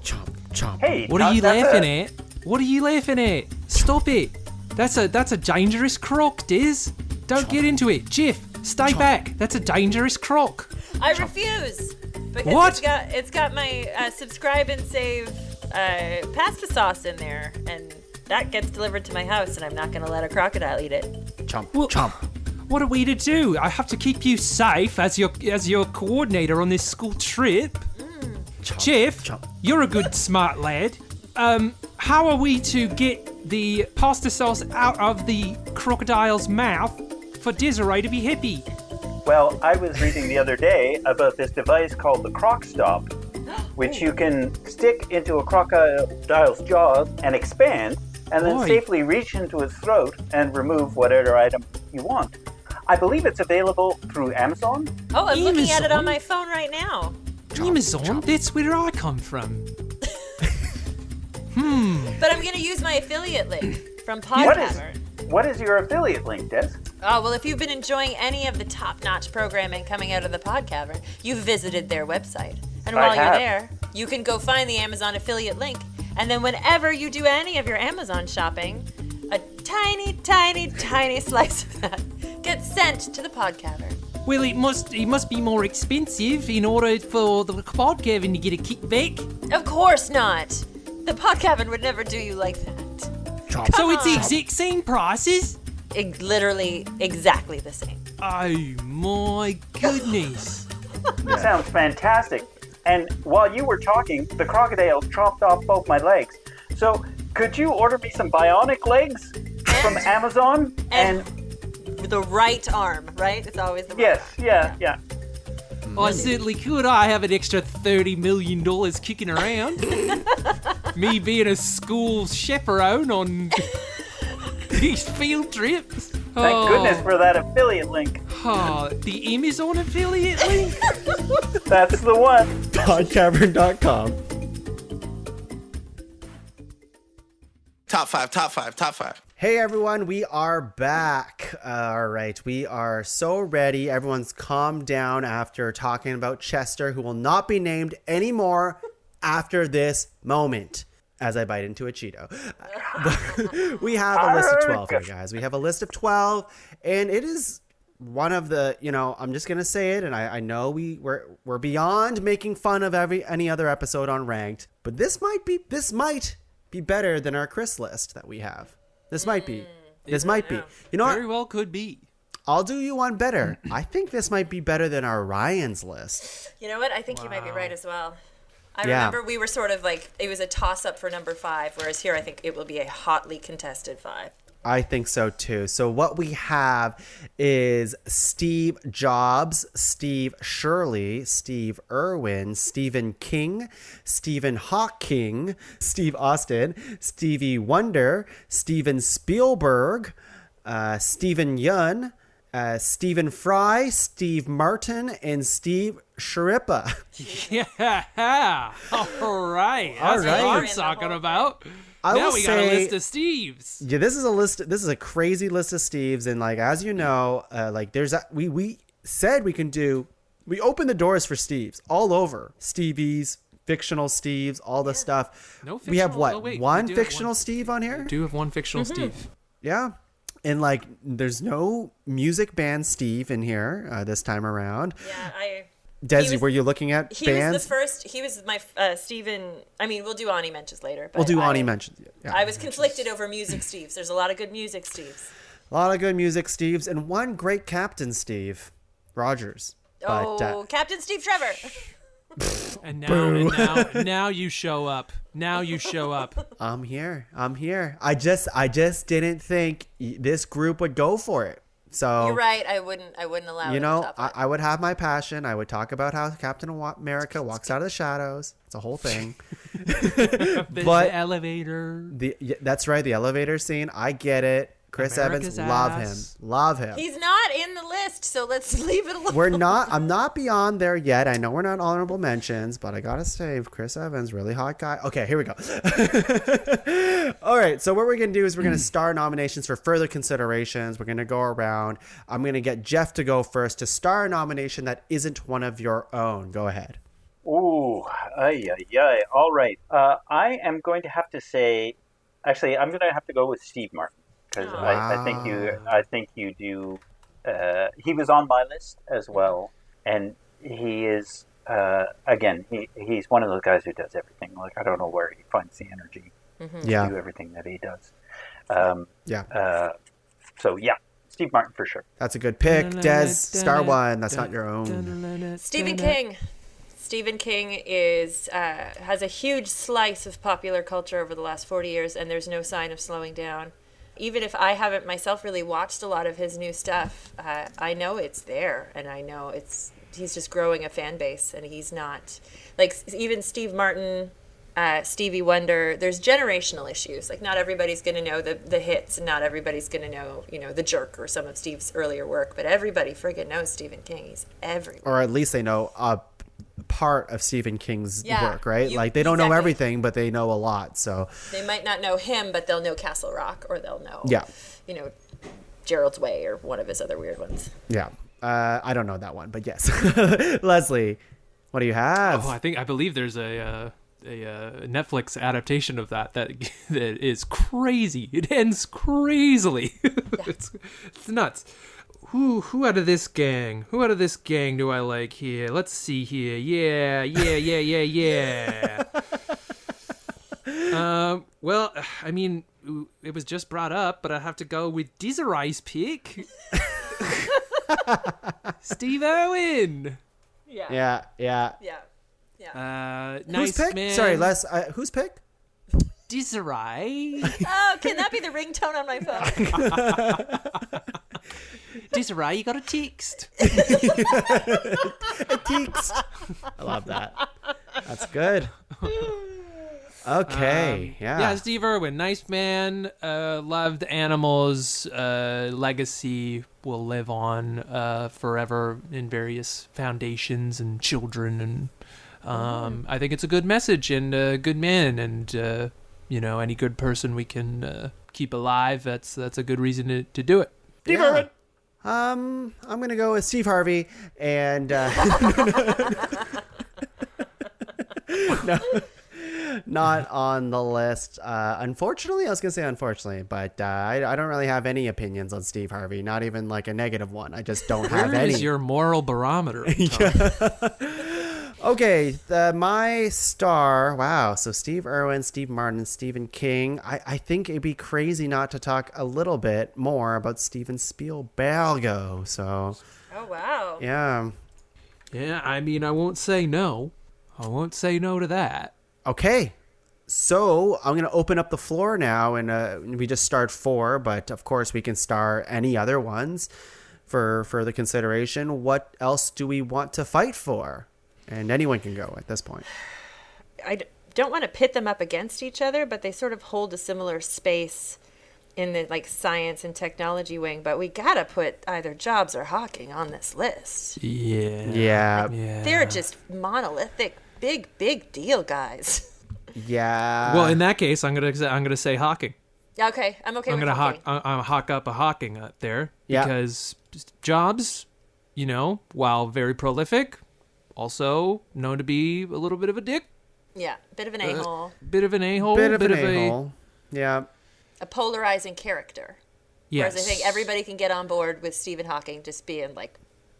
Chomp, chomp. Hey, What are you laughing at? What are you laughing at? Stop it. That's a dangerous croc, Diz. Don't get into it. Jeff, stay back. That's a dangerous croc. I refuse. Because What? It's got my subscribe and save pasta sauce in there, and that gets delivered to my house, and I'm not going to let a crocodile eat it. Chomp, Well, chomp. What are we to do? I have to keep you safe as your coordinator on this school trip. Jeff, you're a good smart lad. how are we to get the pasta sauce out of the crocodile's mouth for Desiree to be hippie? Well, I was reading the other day about this device called the Croc Stop, which you can stick into a crocodile's jaws and expand, and then safely reach into its throat and remove whatever item you want. I believe it's available through Amazon. Oh, I'm looking at it on my phone right now. Amazon? That's where I come from. But I'm going to use my affiliate link from Podcavern. What is your affiliate link, Des? Oh, well, if you've been enjoying any of the top-notch programming coming out of the Podcavern, you've visited their website. And while you're there, you can go find the Amazon affiliate link. And then whenever you do any of your Amazon shopping, a tiny, tiny, tiny slice of that gets sent to the Podcavern. Well, it must be more expensive in order for the Podcavern to get a kickback. Of course not. The Podcavern would never do you like that. So it's the exact same prices? Literally exactly the same. Oh my goodness. Sounds fantastic. And while you were talking, the crocodile chopped off both my legs. So could you order me some bionic legs from Amazon? And the right arm, right? It's always the right arm. Yeah. I certainly could. I have an extra $30 million kicking around. Me being a school chaperone on these field trips. Thank goodness for that affiliate link. Oh, the Amazon affiliate link? That's the one. Podcavern.com. Top five. Hey everyone, we are back. All right, we are so ready. Everyone's calmed down after talking about Chester, who will not be named anymore after this moment. As I bite into a Cheeto. We have a list of 12 here, guys. We have a list of 12, and it is one of the, I'm just going to say it, and I know we're beyond making fun of any other episode on Ranked, but this might be better than our Chris list that we have. This might be. You know what? Very well could be. I'll do you one better. I think this might be better than our Ryan's list. You know what? I think you might be right as well. I remember we were sort of like, it was a toss-up for number 5, whereas here I think it will be a hotly contested 5. I think so too. So what we have is Steve Jobs, Steve Shirley, Steve Irwin, Stephen King, Stephen Hawking, Steve Austin, Stevie Wonder, Steven Spielberg, Stephen Yun, Stephen Fry, Steve Martin, and Steve Cserepy. Yeah. All right. That's what I'm talking about. Now we got a list of Steves. Yeah, this is a list. This is a crazy list of Steves, and as you know, we said we opened the doors for Steves all over. Stevies, fictional Steves, all the stuff. No fictional. We have one fictional Steve on here? We do have one fictional Steve. Yeah. And there's no music band Steve in here this time around. Yeah, Desi, were you looking at bands? He was the first. He was my Steven. I mean, we'll do Ani mentions later. But we'll do Ani mentions. Yeah. I was conflicted over music Steves. There's a lot of good music Steves. A lot of good music Steves, and one great Captain Steve Rogers. Captain Steve Trevor. And now you show up. I'm here. I just didn't think this group would go for it. So you're right. I wouldn't allow it. I would have my passion. I would talk about how Captain America walks out of the shadows. It's a whole thing. But the elevator. That's right. The elevator scene. I get it. Chris America's Evans, love him. He's not in the list, so let's leave it alone. I'm not beyond there yet. I know we're not honorable mentions, but I gotta say, Chris Evans, really hot guy. Okay, here we go. All right, so what we're gonna do is we're gonna star nominations for further considerations. We're gonna go around. I'm gonna get Geoff to go first to star a nomination that isn't one of your own. Go ahead. Ooh, all right. I am going to have to say, actually, I'm gonna have to go with Steve Martin. Because I think you do. He was on my list as well, and he is he's one of those guys who does everything. I don't know where he finds the energy to do everything that he does. So Steve Martin for sure. That's a good pick. Des, star one. That's not your own. Stephen King. Stephen King is has a huge slice of popular culture over the last 40 years, and there's no sign of slowing down. Even if I haven't myself really watched a lot of his new stuff, I know it's there, and I know he's just growing a fan base, and he's not like even Steve Martin, Stevie Wonder. There's generational issues. Like not everybody's going to know the hits, and not everybody's going to know The Jerk or some of Steve's earlier work, but everybody friggin' knows Stephen King. He's everywhere. Or at least they know a part of Stephen King's work, right? Like they don't know everything, but they know a lot. So they might not know him, but they'll know Castle Rock, or they'll know Gerald's Way, or one of his other weird ones. Yeah. I don't know that one, but yes. Leslie, what do you have? Oh, I believe there's a Netflix adaptation of that is crazy. It ends crazily. It's nuts. Who out of this gang? Who out of this gang do I like here? Let's see here. Yeah. Well, I mean, it was just brought up, but I have to go with Desiree's pick. Steve Irwin. Yeah. Nice Whose pick? Man. Sorry, Les. Whose pick? Desiree. Oh, can that be the ringtone on my phone? Desiree, you got a text. A text. I love that. That's good. Okay. Yeah, Steve Irwin, nice man, loved animals, legacy will live on forever in various foundations and children, and I think it's a good message and a good man, and any good person we can keep alive, that's a good reason to do it. Steve Irwin. I'm gonna go with Steve Harvey, and no. Not on the list. Unfortunately, I was going to say unfortunately, but I don't really have any opinions on Steve Harvey, not even like a negative one. I just don't have any. Where is your moral barometer? Okay, my star, wow. So Steve Irwin, Steve Martin, Stephen King. I think it'd be crazy not to talk a little bit more about Steven Spielberg. So. Oh, wow. Yeah. Yeah, I mean, I won't say no. I won't say no to that. Okay, so I'm going to open up the floor now, and we just start 4, but of course we can star any other ones for further consideration. What else do we want to fight for? And anyone can go at this point. I don't want to pit them up against each other, but they sort of hold a similar space in the science and technology wing, but we got to put either Jobs or Hawking on this list. Yeah. They're just monolithic. Big deal, guys. Yeah. Well, in that case, I'm gonna say Hawking. Okay, I'm okay. I'm gonna hawk up a Hawking up there because Jobs, while very prolific, also known to be a little bit of a dick. Yeah, bit of an a-hole. Bit of an a-hole. Yeah. A polarizing character. Yes. Whereas I think everybody can get on board with Stephen Hawking just being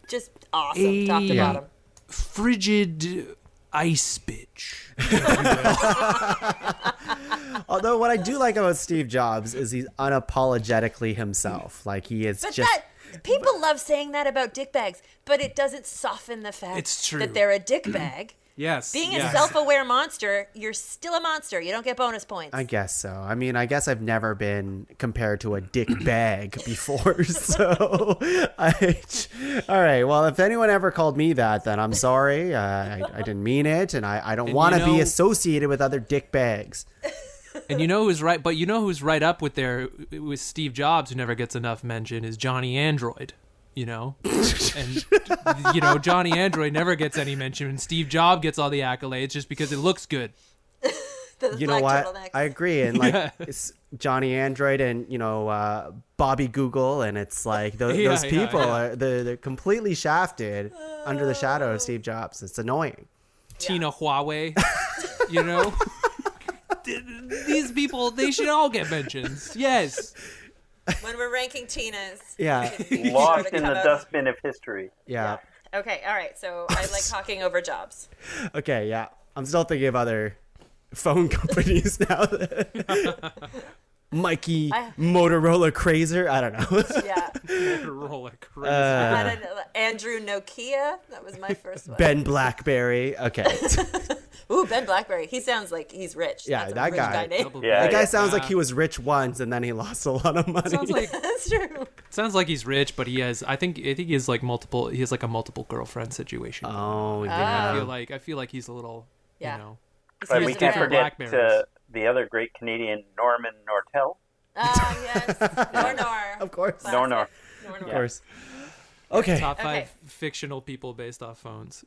just awesome, top to bottom. Frigid ice bitch. Although what I do like about Steve Jobs is he's unapologetically himself. Like he is people love saying that about dickbags, but it doesn't soften the fact that they're a dickbag. Yes. Being a self-aware monster, you're still a monster. You don't get bonus points. I guess so. I mean, I guess I've never been compared to a dick bag before. So, all right. Well, if anyone ever called me that, then I'm sorry. I didn't mean it, and I don't want to be associated with other dick bags. And who's right? But who's right up with Steve Jobs, who never gets enough mention, is Johnny Android. And Johnny Android never gets any mention, and Steve Jobs gets all the accolades just because it looks good. You know what? I agree. And it's Johnny Android and Bobby Google, and it's like those people are they're completely shafted under the shadow of Steve Jobs. It's annoying. Tina Huawei, these people, they should all get mentions. Yes. When we're ranking Tina's. Yeah. Lost in the dustbin of history. Yeah. Okay, all right. So I like Hawking over Jobs. Okay, yeah. I'm still thinking of other phone companies now. Mikey Motorola Crazer. I don't know. Yeah. Motorola Crazer. I had Andrew Nokia. That was my first one. Ben Blackberry. Okay. Ooh, Ben Blackberry. He sounds like he's rich. Yeah, That's a that rich guy. name. That guy sounds like he was rich once and then he lost a lot of money. Sounds like That's true. sounds like he's rich, but he has. I think he has like multiple. He has like a multiple girlfriend situation. Oh yeah. I feel like he's a little. Yeah. You know. But He's we can't different forget Blackberries. the other great Canadian Norman Nortel. Ah, yes. Nor. Of course. Classic. Nor. Of course. Okay. Top 5 Okay. fictional people based off phones.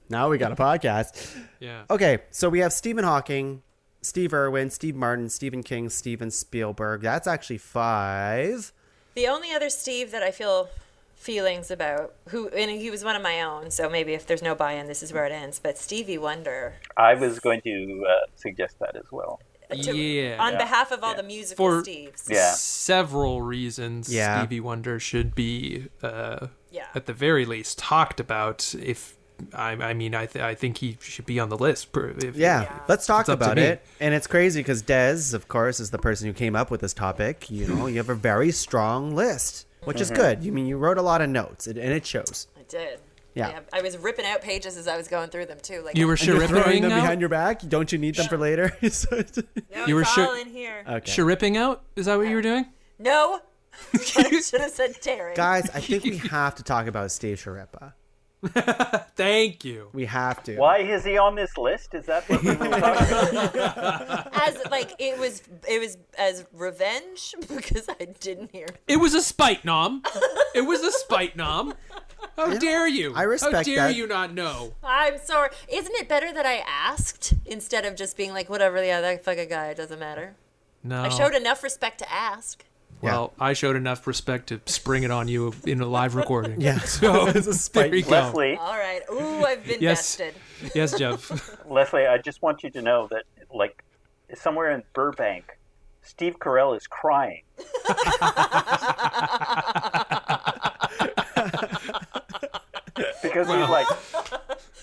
Now we got a podcast. Yeah. Okay, so we have Stephen Hawking, Steve Irwin, Steve Martin, Stephen King, Steven Spielberg. That's actually 5. The only other Steve that I feel feelings about, and he was one of my own, so maybe if there's no buy-in, this is where it ends, but Stevie Wonder. I was going to suggest that as well. On behalf of all the musical For Steves. Yeah. several reasons, Yeah. Stevie Wonder should be, at the very least, talked about. If I think he should be on the list. Let's talk It's up to about me. it. And it's crazy because Des, of course, is the person who came up with this topic. You know, you have a very strong list, which is good. You wrote a lot of notes, and it shows. I did. Yeah. I was ripping out pages as I was going through them too. Like You were Throwing Chiripping them out? behind your back. Don't you need them for later? No, You were it's sure- all in here. Okay. Chiripping out? Is that what you were doing? No. I should have said tearing. Guys, I think we have to talk about Steve Shareppa. Thank you. We have to. Why is he on this list? Is that what we were talking about? As like it was as revenge because I didn't hear. It was a spite nom. It was a spite nom. How dare you? I respect How dare that. you not know? I'm sorry. Isn't it better that I asked instead of just being like whatever? Yeah, that fucking guy. It doesn't matter. No. I showed enough respect to ask. Well, I showed enough respect to spring it on you in a live recording. Yeah. So It's a spite. there you go. Leslie, All right. Ooh, I've been Yes. bested. Yes, Jeff. Leslie, I just want you to know that, like, somewhere in Burbank, Steve Carell is crying. Because he's like,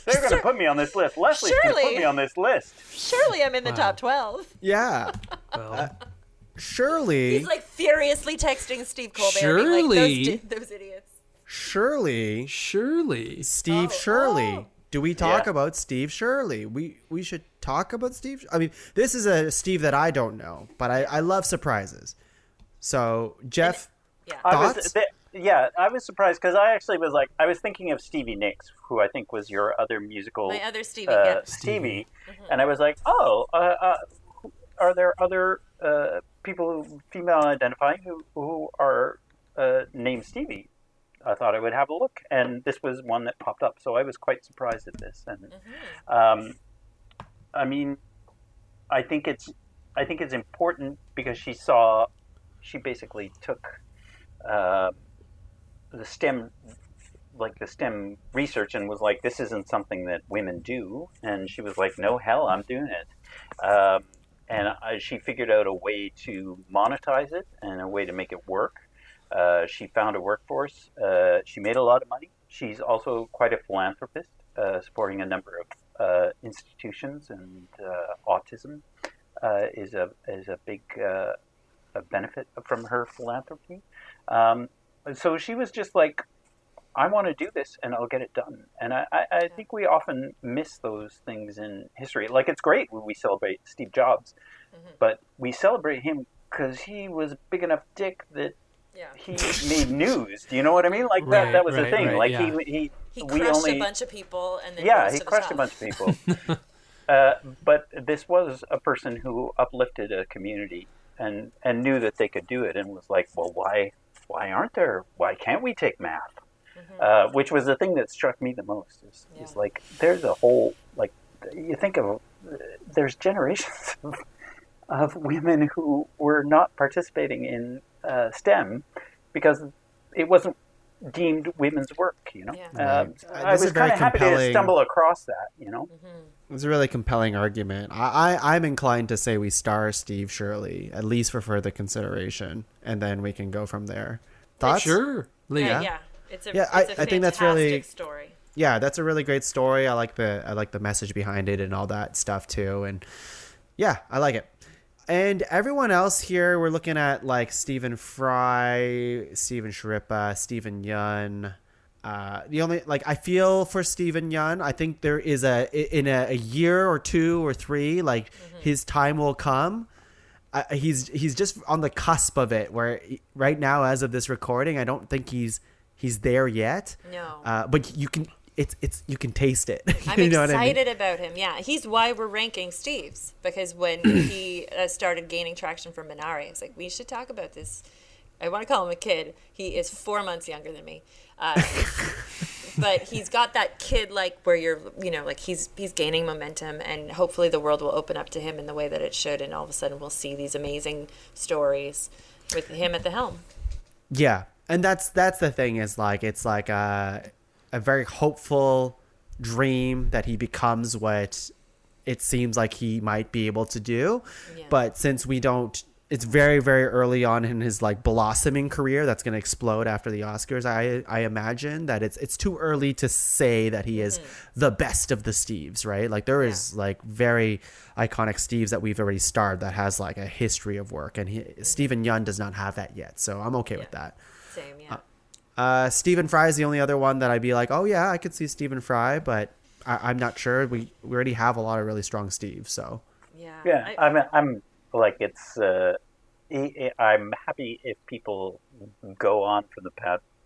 they're going to put me on this list. Leslie's going to put Surely. me on this list. Surely I'm in the top 12. Yeah. Well, Surely. He's like furiously texting Steve Colbert, Surely. being like, those idiots. Surely. Steve Shirley. oh. Do we talk Yeah. about Steve Shirley? We should talk about Steve. I mean, this is a Steve that I don't know, but I love surprises. So, Jeff, Yeah. thoughts? I was surprised because I actually was like, I was thinking of Stevie Nicks, who I think was your other musical. My other Stevie, yeah. Stevie. And I was like, are there other people, female identifying, who are named Stevie? I thought I would have a look, and this was one that popped up, so I was quite surprised at this. And I mean, I think it's important because she basically took the STEM research and was like, this isn't something that women do, and she was like, no, hell, I'm doing it. She figured out a way to monetize it and a way to make it work. She found a workforce. She made a lot of money. She's also quite a philanthropist, supporting a number of institutions, and autism is a big benefit from her philanthropy. So she was just like, I want to do this and I'll get it done. And I think we often miss those things in history. Like, it's great when we celebrate Steve Jobs, but we celebrate him because he was a big enough dick that he made news. Do you know what I mean? Like, that was the thing. Right, like, yeah. He crushed a bunch of people and then rose he to the crushed top. a bunch of people. But this was a person who uplifted a community and knew that they could do it, and was like, well, why can't we take math? Which was the thing that struck me the most is like, there's a whole, like, you think of, there's generations of women who were not participating in STEM because it wasn't deemed women's work, you know. Yeah. I was kind of happy to stumble across that, you know. It's a really compelling argument. I'm inclined to say we star Steve Shirley, at least for further consideration, and then we can go from there. Thoughts? Sure. Leah. Yeah. It's a I fantastic think that's really story. Yeah, that's a really great story. I like the message behind it and all that stuff too. And yeah, I like it. And everyone else here, we're looking at like Stephen Fry, Stephen Cserepy, Stephen Yeun. The only I feel for Stephen Yeun, I think there is in a year or 2 or 3, like his time will come. He's just on the cusp of it. Where right now, as of this recording, I don't think he's there yet. No, but you can you can taste it. I'm excited about him. Yeah, he's why we're ranking Steve's, because when he started gaining traction for Minari, I was like, we should talk about this. I want to call him a kid. He is 4 months younger than me. But he's got that kid where you're, he's gaining momentum, and hopefully the world will open up to him in the way that it should, and all of a sudden we'll see these amazing stories with him at the helm. Yeah, and that's the thing is it's like a very hopeful dream that he becomes what it seems like he might be able to do. Yeah. But since we don't, it's very, very early on in his blossoming career that's going to explode after the Oscars. I imagine that it's too early to say that he is the best of the Steves, right? There is very iconic Steves that we've already starred that has a history of work, and Stephen Yeun does not have that yet. So I'm okay with that. Same, yeah. Stephen Fry is the only other one that I'd be like, oh yeah, I could see Stephen Fry, but I'm not sure. We already have a lot of really strong Steves, so. Yeah. I'm it's I'm happy if people go on for the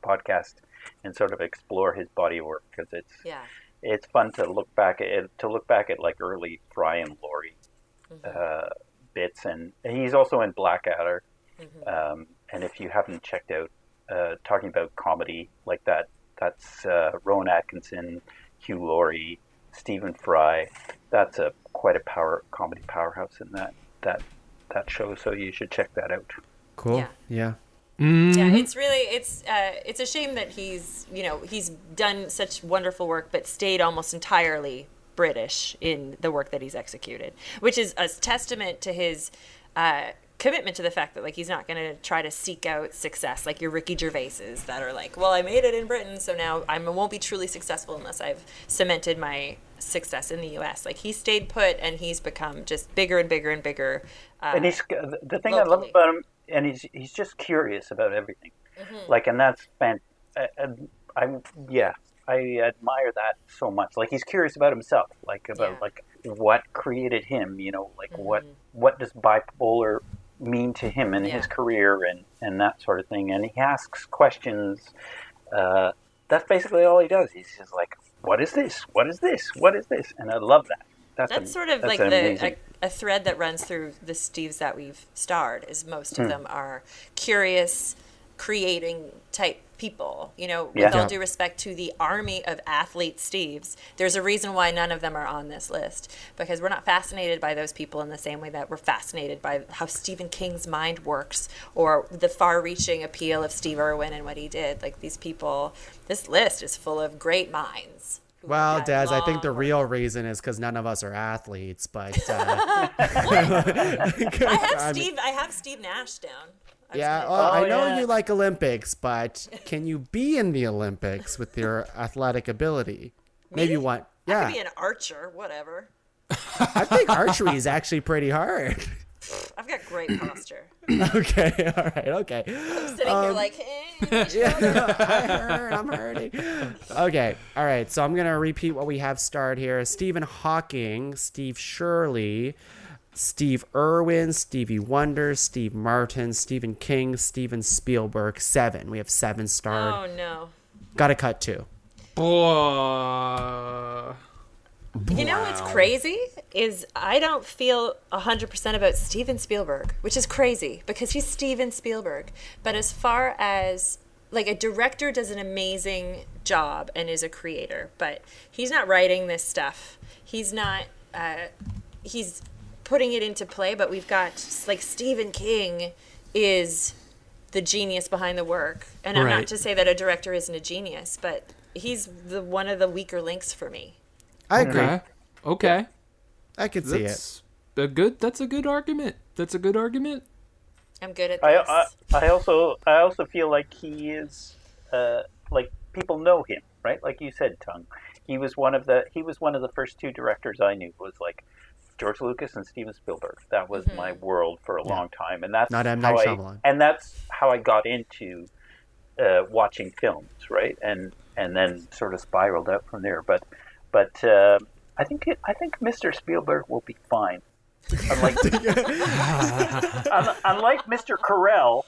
podcast and sort of explore his body of work, because it's fun to look back at early Fry and Laurie bits, and he's also in Blackadder. And if you haven't checked out talking about comedy like that's Rowan Atkinson, Hugh Laurie, Stephen Fry. That's quite a comedy powerhouse in that show, so you should check that out. Cool. Yeah. Yeah, it's really it's a shame that he's done such wonderful work but stayed almost entirely British in the work that he's executed, which is a testament to his commitment to the fact that he's not going to try to seek out success like your Ricky Gervaises that are well, I made it in Britain, so now I won't be truly successful unless I've cemented my success in the US. He stayed put, and he's become just bigger and bigger and bigger. And he's the thing locally. I love about him, and he's just curious about everything. And that's I admire that so much. He's curious about himself, about what created him. What does bipolar mean to him in his career, and that sort of thing. And he asks questions. That's basically all he does. He's just what is this? What is this? What is this? And I love that. That's sort of a thread that runs through the Steves that we've starred, is most of them are curious, creating type people. With all due respect to the army of athlete Steves, there's a reason why none of them are on this list, because we're not fascinated by those people in the same way that we're fascinated by how Stephen King's mind works, or the far-reaching appeal of Steve Irwin and what he did. These people, this list is full of great minds. Well, Des, I think the real reason is because none of us are athletes, but I have Steve Nash down. I know you like Olympics, but can you be in the Olympics with your athletic ability? Maybe one. Yeah. I could be an archer, whatever. I think archery is actually pretty hard. I've got great posture. Okay, all right, okay. I'm sitting here I'm hurting. Okay, all right, so I'm going to repeat what we have starred here. Stephen Hawking, Steve Shirley, Steve Irwin, Stevie Wonder, Steve Martin, Stephen King, Steven Spielberg. 7. We have 7 starred. Oh, no. Got to cut 2. You know what's crazy is I don't feel 100% about Steven Spielberg, which is crazy because he's Steven Spielberg. But as far as a director does an amazing job and is a creator, but he's not writing this stuff. He's not. He's putting it into play. But we've got Stephen King is the genius behind the work, and I'm not to say that a director isn't a genius, but he's one of the weaker links for me. I agree. Okay. I could see it. That's a good argument. I'm good at this. I also feel like he is people know him, right? Like you said, Tuong. He was one of the first 2 directors I knew was George Lucas and Steven Spielberg. That was my world for a long time, and that's Not M. Night Shyamalan. And that's how I got into watching films, right? And then sort of spiraled out from there. But I think Mr. Spielberg will be fine. Unlike Mr. Carell.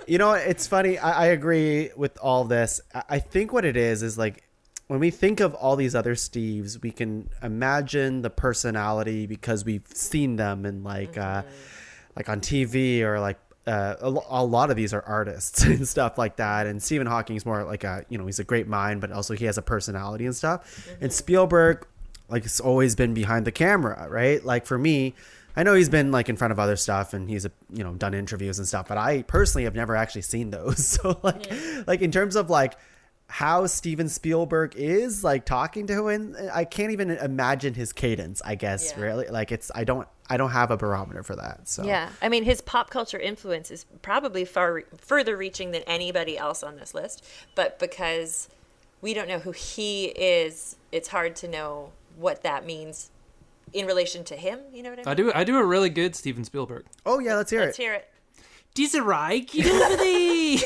You know, it's funny. I agree with all this. I think what it is like when we think of all these other Steves, we can imagine the personality because we've seen them in like on TV or like a lot of these are artists and stuff like that. And Stephen Hawking's more like he's a great mind, but also he has a personality and stuff. And Spielberg, like, it's always been behind the camera, right? Like for me, I know he's been like in front of other stuff and he's done interviews and stuff, but I personally have never actually seen those. So like in terms of like how Steven Spielberg is like talking to him, I can't even imagine his cadence, I guess. Really, like I don't have a barometer for that. So yeah, I mean, his pop culture influence is probably further reaching than anybody else on this list, but because we don't know who he is, it's hard to know what that means in relation to him. You know what I mean? I do a really good Steven Spielberg. Oh yeah, let's hear it. Let's hear it. Desiree, get over there.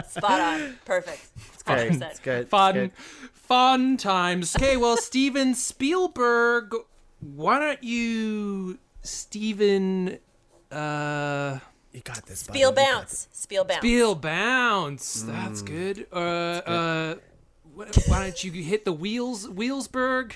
Spot on. Perfect. It's good. Fun times. Okay, well, Steven Spielberg, why don't you, Steven, you got this, buddy. Spiel bounce. That's good. Why don't you hit the Wheelsburg?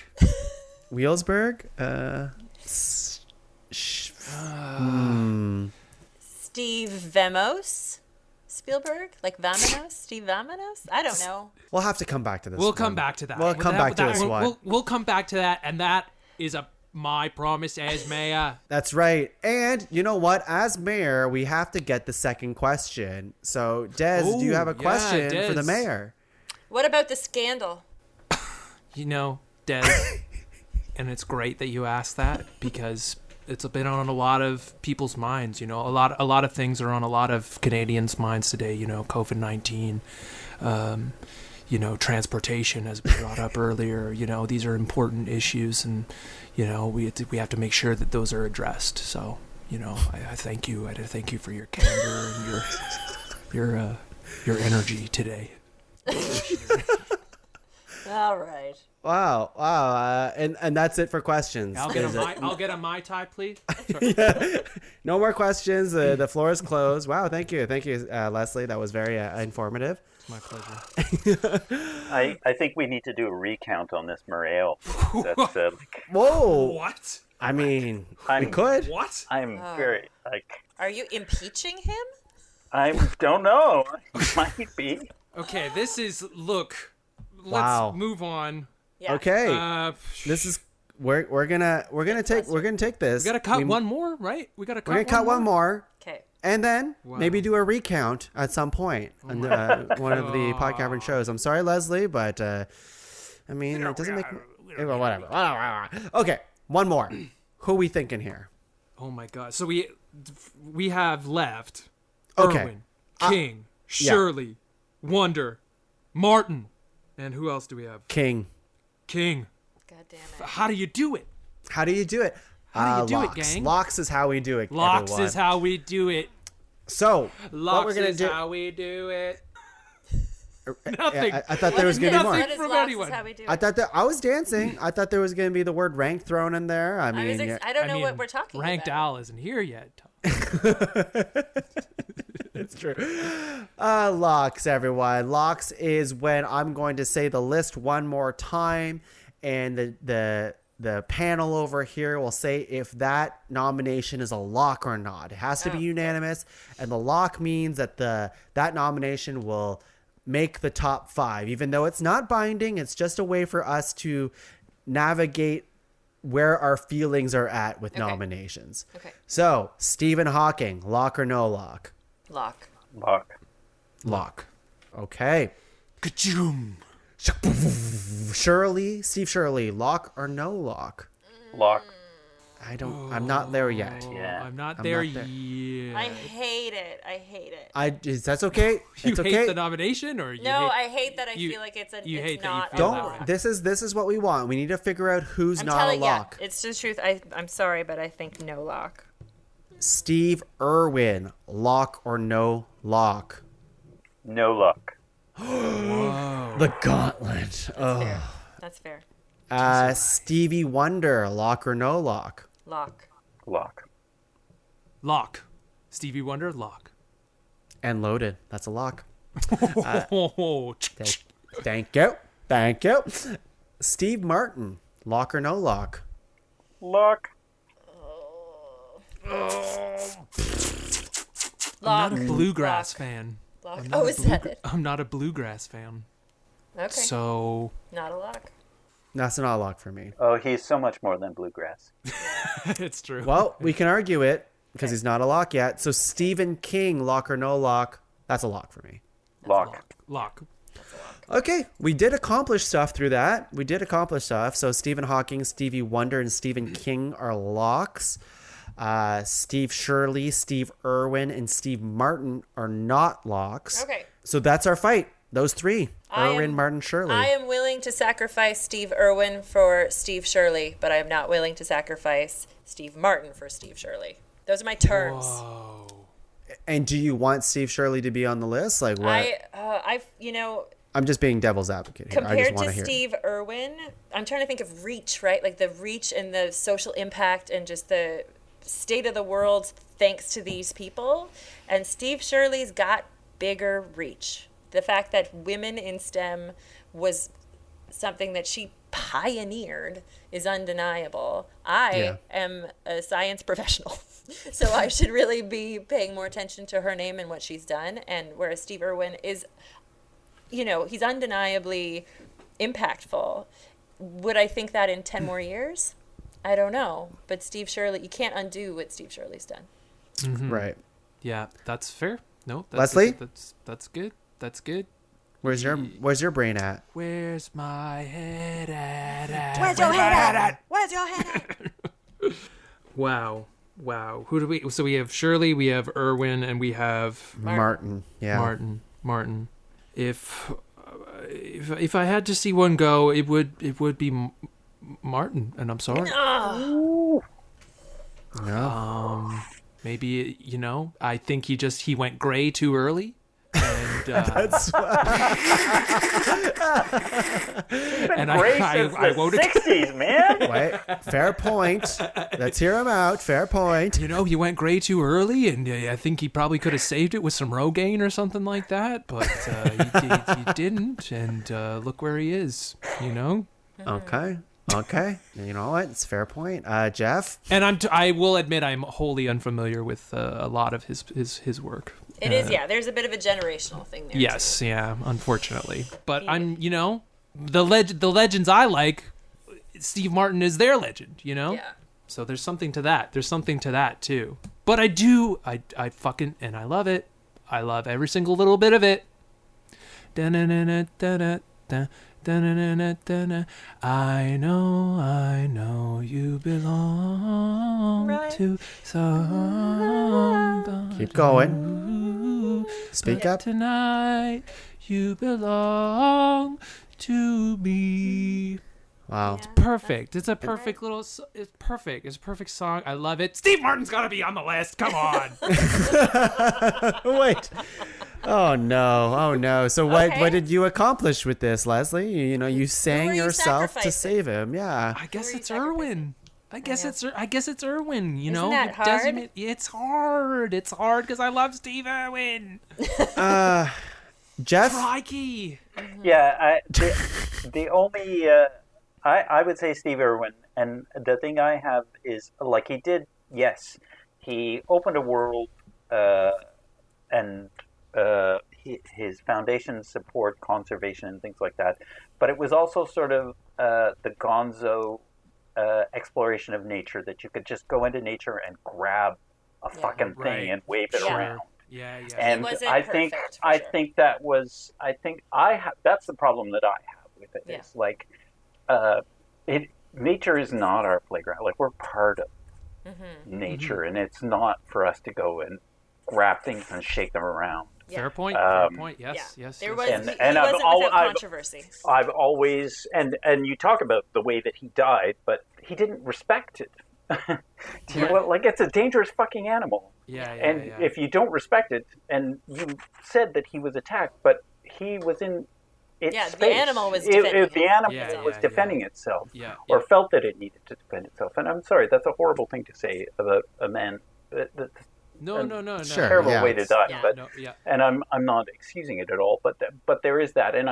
Steve Vamos Spielberg, like Vamanos, Steve Vamanos. I don't know. We'll have to come back to this. We'll come back to that. We'll come back to this one. We'll come back to that, and that is my promise as mayor. That's right. And you know what? As mayor, we have to get the second question. So, Des, do you have a question for the mayor? What about the scandal? Des, and it's great that you asked that because it's been on a lot of people's minds. A lot of things are on a lot of Canadians' minds today. COVID-19, transportation has been brought up earlier. These are important issues, and we have to make sure that those are addressed. So I thank you. I thank you for your candor and your energy today. All right. Wow. And that's it for questions. I'll get a Mai Tai, please. Yeah. No more questions. The floor is closed. Wow. Thank you, Leslie. That was very informative. It's my pleasure. I think we need to do a recount on this Morale. That's whoa. What? I mean, we could. What? I'm very Are you impeaching him? I don't know. Might be. Okay. This is Let's move on. Yeah. Okay. This is we're gonna take this. We gotta cut one more, right? We're gonna cut one more. Okay. And then maybe do a recount at some point on one of the podcast shows. I'm sorry, Leslie, but it doesn't make whatever. Okay, one more. Who are we thinking here? Oh my God! So we have left. Okay. Irwin, King, Shirley, Wonder, Martin, and who else do we have? King. God damn it! How do you do it? How do you do it? Gang? Locks is how we do it. Locks everyone. is how we do it. So Locks what we're gonna is do? How we do it. Nothing. I thought there was gonna be more. What is from Locks anyone. is how we do it? I thought that I was dancing. I thought there was gonna be the word ranked thrown in there. I don't know what we're talking Ranked about. Al isn't here yet. It's true. Locks, everyone. Locks is when I'm going to say the list one more time, and the panel over here will say if that nomination is a lock or not. It has to be unanimous, and the lock means that that nomination will make the top 5. Even though it's not binding, it's just a way for us to navigate where our feelings are at with nominations. Okay. So, Stephen Hawking, lock or no lock? Lock. Lock. Okay. Ka-choom. Steve Shirley, lock or no lock? Lock. I'm not there yet. Yeah. I'm not I'm there not there. yet. I hate it. That's okay. You It's hate okay. the nomination, or I hate that I feel like it's not a feel lock. that way. This is what we want. We need to figure out who's I'm not telling a lock. it's the truth. I'm sorry, but I think no lock. Steve Irwin, lock or no lock? No luck. The gauntlet. That's fair. Stevie Wonder, lock or no lock? Lock. Lock. Stevie Wonder, lock. And Loaded. That's a lock. Oh, Thank you. Steve Martin, lock or no lock? Lock. I'm not a bluegrass fan. Lock. Oh, is that it? I'm not a bluegrass fan. Okay. So Not a lock. That's not a lock for me. Oh, he's so much more than bluegrass. it's true. Well, we can argue it because he's not a lock yet. So Stephen King, lock or no lock? That's a lock for me. Lock. Okay, we did accomplish stuff through that. So Stephen Hawking, Stevie Wonder, and Stephen King are locks. Steve Shirley, Steve Irwin, and Steve Martin are not locks. Okay. So that's our fight. Those three. Irwin, Martin, Shirley. I am willing to sacrifice Steve Irwin for Steve Shirley, but I am not willing to sacrifice Steve Martin for Steve Shirley. Those are my terms. Whoa. And do you want Steve Shirley to be on the list? Like what? I'm just being devil's advocate here. I just Compared want to to hear. Steve Irwin, I'm trying to think of reach, right? Like the reach and the social impact and just the state of the world thanks to these people. And Steve Shirley's got bigger reach. The fact that women in STEM was something that she pioneered is undeniable. I am a science professional, so I should really be paying more attention to her name and what she's done. And whereas Steve Irwin is, he's undeniably impactful. Would I think that in 10 more years? I don't know. But Steve Shirley, you can't undo what Steve Shirley's done. Mm-hmm. Right. Yeah, that's fair. No, Leslie? That's good. That's good. Where's your brain at? Where's my head at? Where's your head at? Where's your head at? Wow. Who do we? So we have Shirley, we have Irwin, and we have Martin. Yeah. Martin. If I had to see one go, it would be Martin, and I'm sorry. No. Maybe I think he went gray too early. And, That's And I wrote the 60s, man. Wait, fair point. Let's hear him out. Fair point. He went gray too early, and I think he probably could have saved it with some Rogaine or something like that, but he didn't, and look where he is, Okay. You know what? It's a fair point. Jeff? And I will admit I'm wholly unfamiliar with a lot of his work. It is, yeah. There's a bit of a generational thing there. Yes, too. Yeah, unfortunately. But I'm, the legends I like, Steve Martin is their legend, Yeah. So there's something to that. There's something to that too. But I fucking, and I love it. I love every single little bit of it. I know you belong to somebody. Keep going. Speak up. Tonight you belong to me. Wow. It's perfect. It's a perfect little. It's perfect. It's a perfect song. I love it. Steve Martin's got to be on the list. Come on. Wait. Oh no. So what did you accomplish with this, Leslie? You sang yourself to save him. Yeah. I guess it's Irwin. I guess it's Irwin. Isn't that hard? It's hard. It's hard because I love Steve Irwin. Jeff. Crikey. Yeah. The only I would say Steve Irwin, and the thing I have is like he did. Yes, he opened a world, and his foundation support conservation and things like that. But it was also sort of the gonzo exploration of nature, that you could just go into nature and grab a fucking thing and wave it around. Yeah. And I think that's the problem that I have with it. Yeah. It's like nature is not our playground. Like we're part of nature, and it's not for us to go and grab things and shake them around. Fair point. Fair point. Yes. There yes. was, he wasn't without controversy. I've always, and you talk about the way that he died, but he didn't respect it. You know what? Like, it's a dangerous fucking animal. And if you don't respect it, and you said that he was attacked, but he was in its space. The animal was defending the animal was defending itself, or felt that it needed to defend itself. And I'm sorry, that's a horrible thing to say about a man. No. Sure, terrible way to die, but Yeah. and I'm not excusing it at all, but there is that, and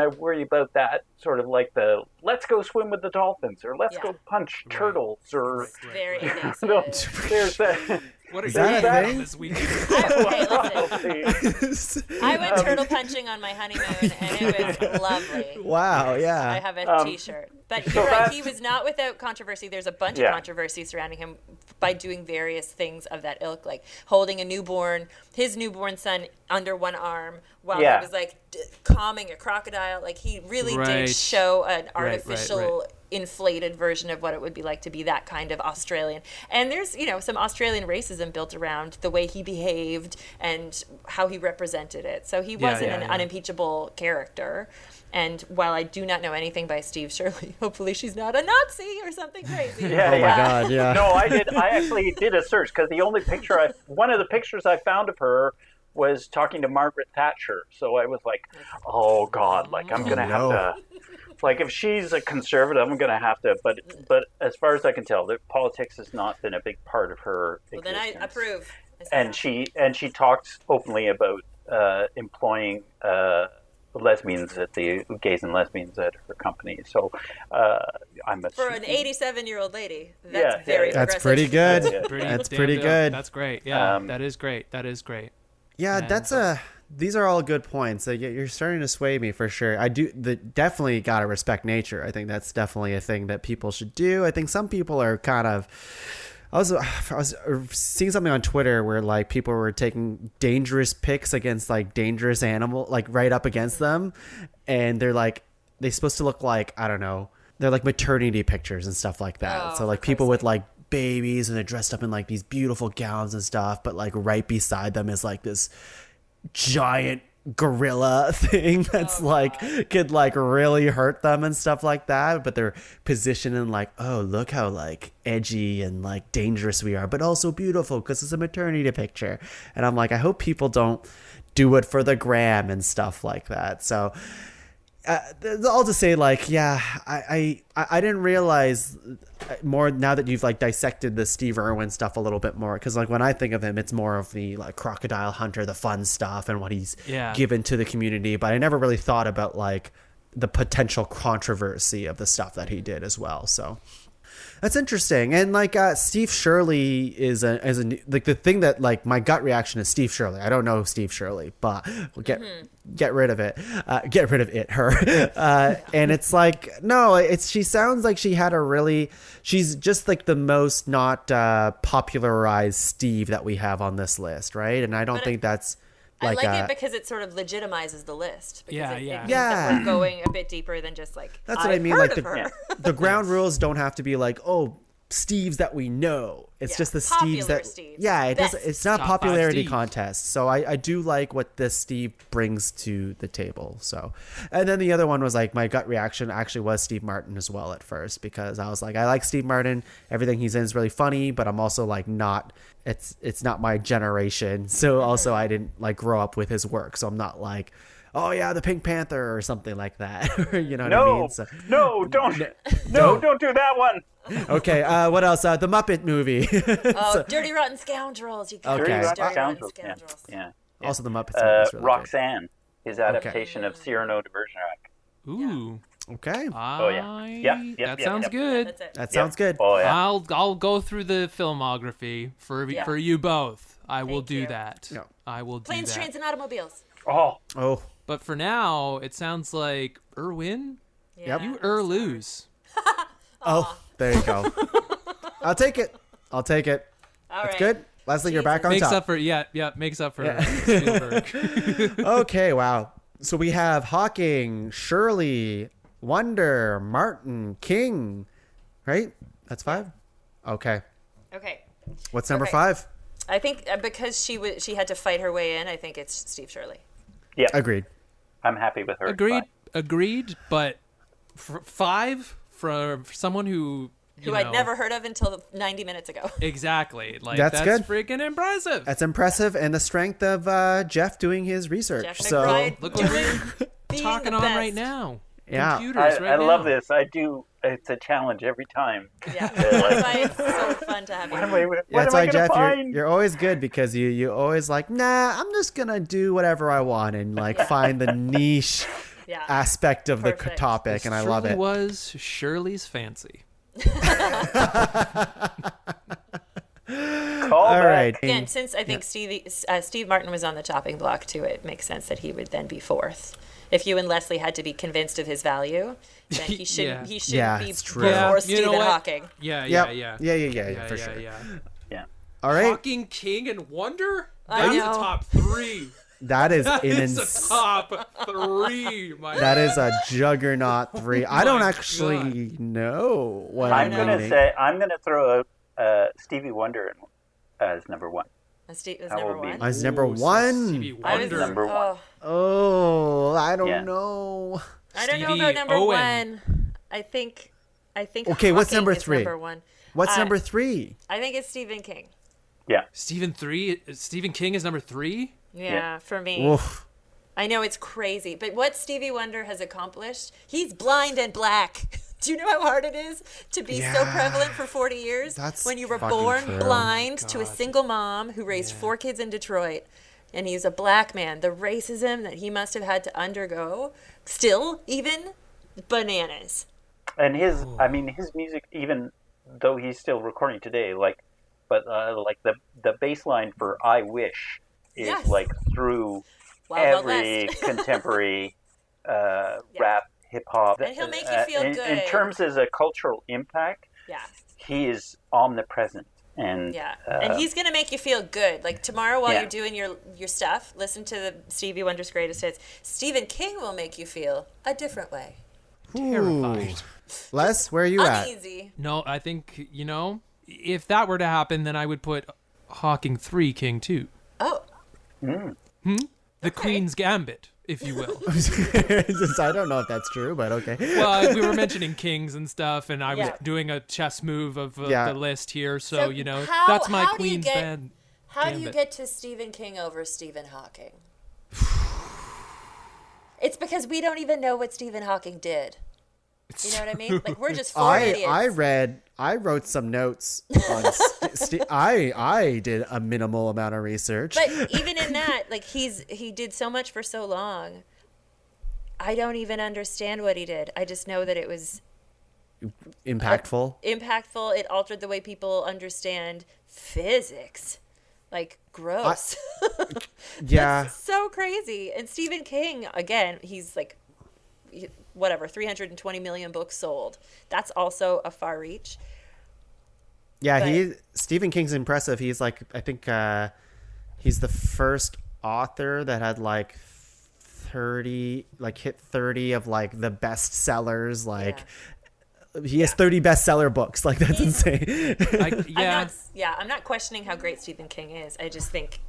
I worry about that sort of like the let's go swim with the dolphins or let's go punch turtles or very there's that. What are you that a doing thing? this weekend? I went turtle punching on my honeymoon, and it was lovely. Wow, yeah. I have a T-shirt. But you're right, he was not without controversy. There's a bunch of controversy surrounding him by doing various things of that ilk, like holding his newborn son under one arm while he was like calming a crocodile. Like, he really did show an artificial inflated version of what it would be like to be that kind of Australian. And there's, some Australian racism built around the way he behaved and how he represented it. So he wasn't an unimpeachable character. And while I do not know anything by Steve Shirley, hopefully she's not a Nazi or something crazy. Oh my God, yeah. No, I actually did a search because the only one of the pictures I found of her was talking to Margaret Thatcher. So I was like, oh God, like I'm going to have to, like if she's a conservative, I'm going to have to, but as far as I can tell, politics has not been a big part of her existence. Well, then I approve. And she talked openly about employing lesbians gays and lesbians at her company. So I'm for an 87-year-old lady, that's That's pretty good. That's pretty good. That's great. Yeah, that is great. That is great. Yeah, And these are all good points. You're starting to sway me for sure. Definitely got to respect nature. I think that's definitely a thing that people should do. I think some people are kind of, I was seeing something on Twitter where like people were taking dangerous pics against like dangerous animal, like right up against them. And they're supposed to look like, I don't know, they're like maternity pictures and stuff like that. So like people with like babies and they're dressed up in like these beautiful gowns and stuff, but like right beside them is like this giant gorilla thing that's could like really hurt them and stuff like that, but they're positioned in like, oh, look how like edgy and like dangerous we are, but also beautiful because it's a maternity picture. And I'm like, I hope people don't do it for the gram and stuff like that. So I'll just say like, yeah, I didn't realize more now that you've like dissected the Steve Irwin stuff a little bit more, because like when I think of him, it's more of the like crocodile hunter, the fun stuff and what he's given to the community, but I never really thought about like the potential controversy of the stuff that he did as well. So that's interesting. And like Steve Shirley is like the thing that like my gut reaction is Steve Shirley. I don't know Steve Shirley, but we'll get rid of it. Get rid of it, her. And it's like, no, she sounds like she's just like the most not popularized Steve that we have on this list, right? And I don't think that's like, I like it because it sort of legitimizes the list. Because it means yeah. that we're going a bit deeper than just like, that's what I mean. Like the ground rules don't have to be like, oh, Steves that we know. It's just the Steves that it's not a popularity contest. So I do like what this Steve brings to the table. So, and then the other one was like my gut reaction actually was Steve Martin as well at first, because I was like, I like Steve Martin. Everything he's in is really funny, but I'm also like it's not my generation. So also I didn't like grow up with his work. So I'm not like, oh yeah, the Pink Panther or something like that. You know what I mean? So, don't do that one. Okay, what else? The Muppet movie. Dirty Rotten Scoundrels. You okay. Dirty Rotten Scoundrels. Yeah. Also the Muppets movie is really Roxanne, his adaptation of Cyrano de Bergerac. Ooh. Okay. That sounds good. That sounds good. Oh, yeah. I'll go through the filmography for you both. I will do that. Yeah. I will do Planes, that. Trains, and Automobiles. Oh. But for now, it sounds like Irwin. Yep. You lose. Oh, there you go. I'll take it. All That's right. good. Leslie, you're back on makes top. up for makes up for Spielberg. Okay, wow. So we have Hawking, Shirley, Wonder, Martin, King, right? That's 5? Okay. What's number Okay. 5? I think because she had to fight her way in, I think it's Steve Shirley. Yeah, Agreed. I'm happy with her. Agreed. But 5 for someone who I'd never heard of until 90 minutes ago. Exactly. Like That's good. freaking impressive. That's impressive, and the strength of Jeff doing his research. Jeff So McBride Look what we're being talking the on best. right now. Yeah. Computers right I now. love this. I do. It's a challenge every time. Yeah, that's why it's so fun to have you. What That's am why, I gonna Jeff, find? you're always good because you always like, nah, I'm just gonna do whatever I want and like find the niche Yeah. aspect of Perfect. the topic, and I love Truly it. was Shirley's fancy. Call All back. right. Again, since I think Steve Martin was on the chopping block too, it makes sense that he would then be 4th. If you and Leslie had to be convinced of his value, then he shouldn't. Yeah. He should Yeah, be it's true. before Yeah, you know Stephen what? Hawking. Yeah, Yep. yeah. Yeah, for sure. Yeah. All right. Hawking, King, and Wonder? I That's a know. top 3. That is That an is a top 3. that is a juggernaut 3. I don't My actually know what I'm I'm gonna meaning. say I'm gonna throw out Stevie Wonder as number 1. Steve was That number will be- 1. As number Ooh, so 1. Stevie I was Wonder. number 1. Oh, I don't Yeah. know. I don't know Stevie about number Owen. 1. I think. Okay, what's Hawking number is 3? Number 1. What's number 3? I think it's Stephen King. Yeah. Stephen King is number 3? Yeah, for me. Oof. I know it's crazy, but what Stevie Wonder has accomplished, he's blind and black. Do you know how hard it is to be so Yeah. prevalent for 40 years? That's when you were fucking born true. blind to a single mom who raised 4 kids in Detroit, and he's a black man. The racism that he must have had to undergo, still, even bananas. And his music, even though he's still recording today, like the bass line for "I Wish" is Yes. like through Wild Wild every West. contemporary rap, hip hop. And he'll make you feel in good. terms as a cultural impact, Yeah. he is omnipresent. And Yeah, and he's gonna make you feel good. Like tomorrow, while Yeah. you're doing your stuff, listen to the Stevie Wonder's greatest hits. Stephen King will make you feel a different way, Terrified. Les, where are you at? uneasy. No, I think, if that were to happen, then I would put Hawking 3, King 2. Oh, The Queen's Gambit, if you will. I don't know if that's true, but okay. Well, we were mentioning kings and stuff, and I was Yeah. doing a chess move of Yeah. the list here, so, how- that's my how do you Queen's get- band. how do you Gambit. get to Stephen King over Stephen Hawking? It's because we don't even know what Stephen Hawking did. You know what I mean? Like we're just four idiots. I wrote some notes on I did a minimal amount of research. But even in that, like he did so much for so long. I don't even understand what he did. I just know that it was Impactful. impactful. It altered the way people understand physics. Like gross. Yeah. So crazy. And Stephen King, again, he's like whatever, 320 million books sold. That's also a far reach. Yeah, But- Stephen King's impressive. He's like, I think he's the first author that had like 30, like hit 30 of like the best sellers. Like he has 30 bestseller books. Like that's insane. I'm not questioning how great Stephen King is. I just think,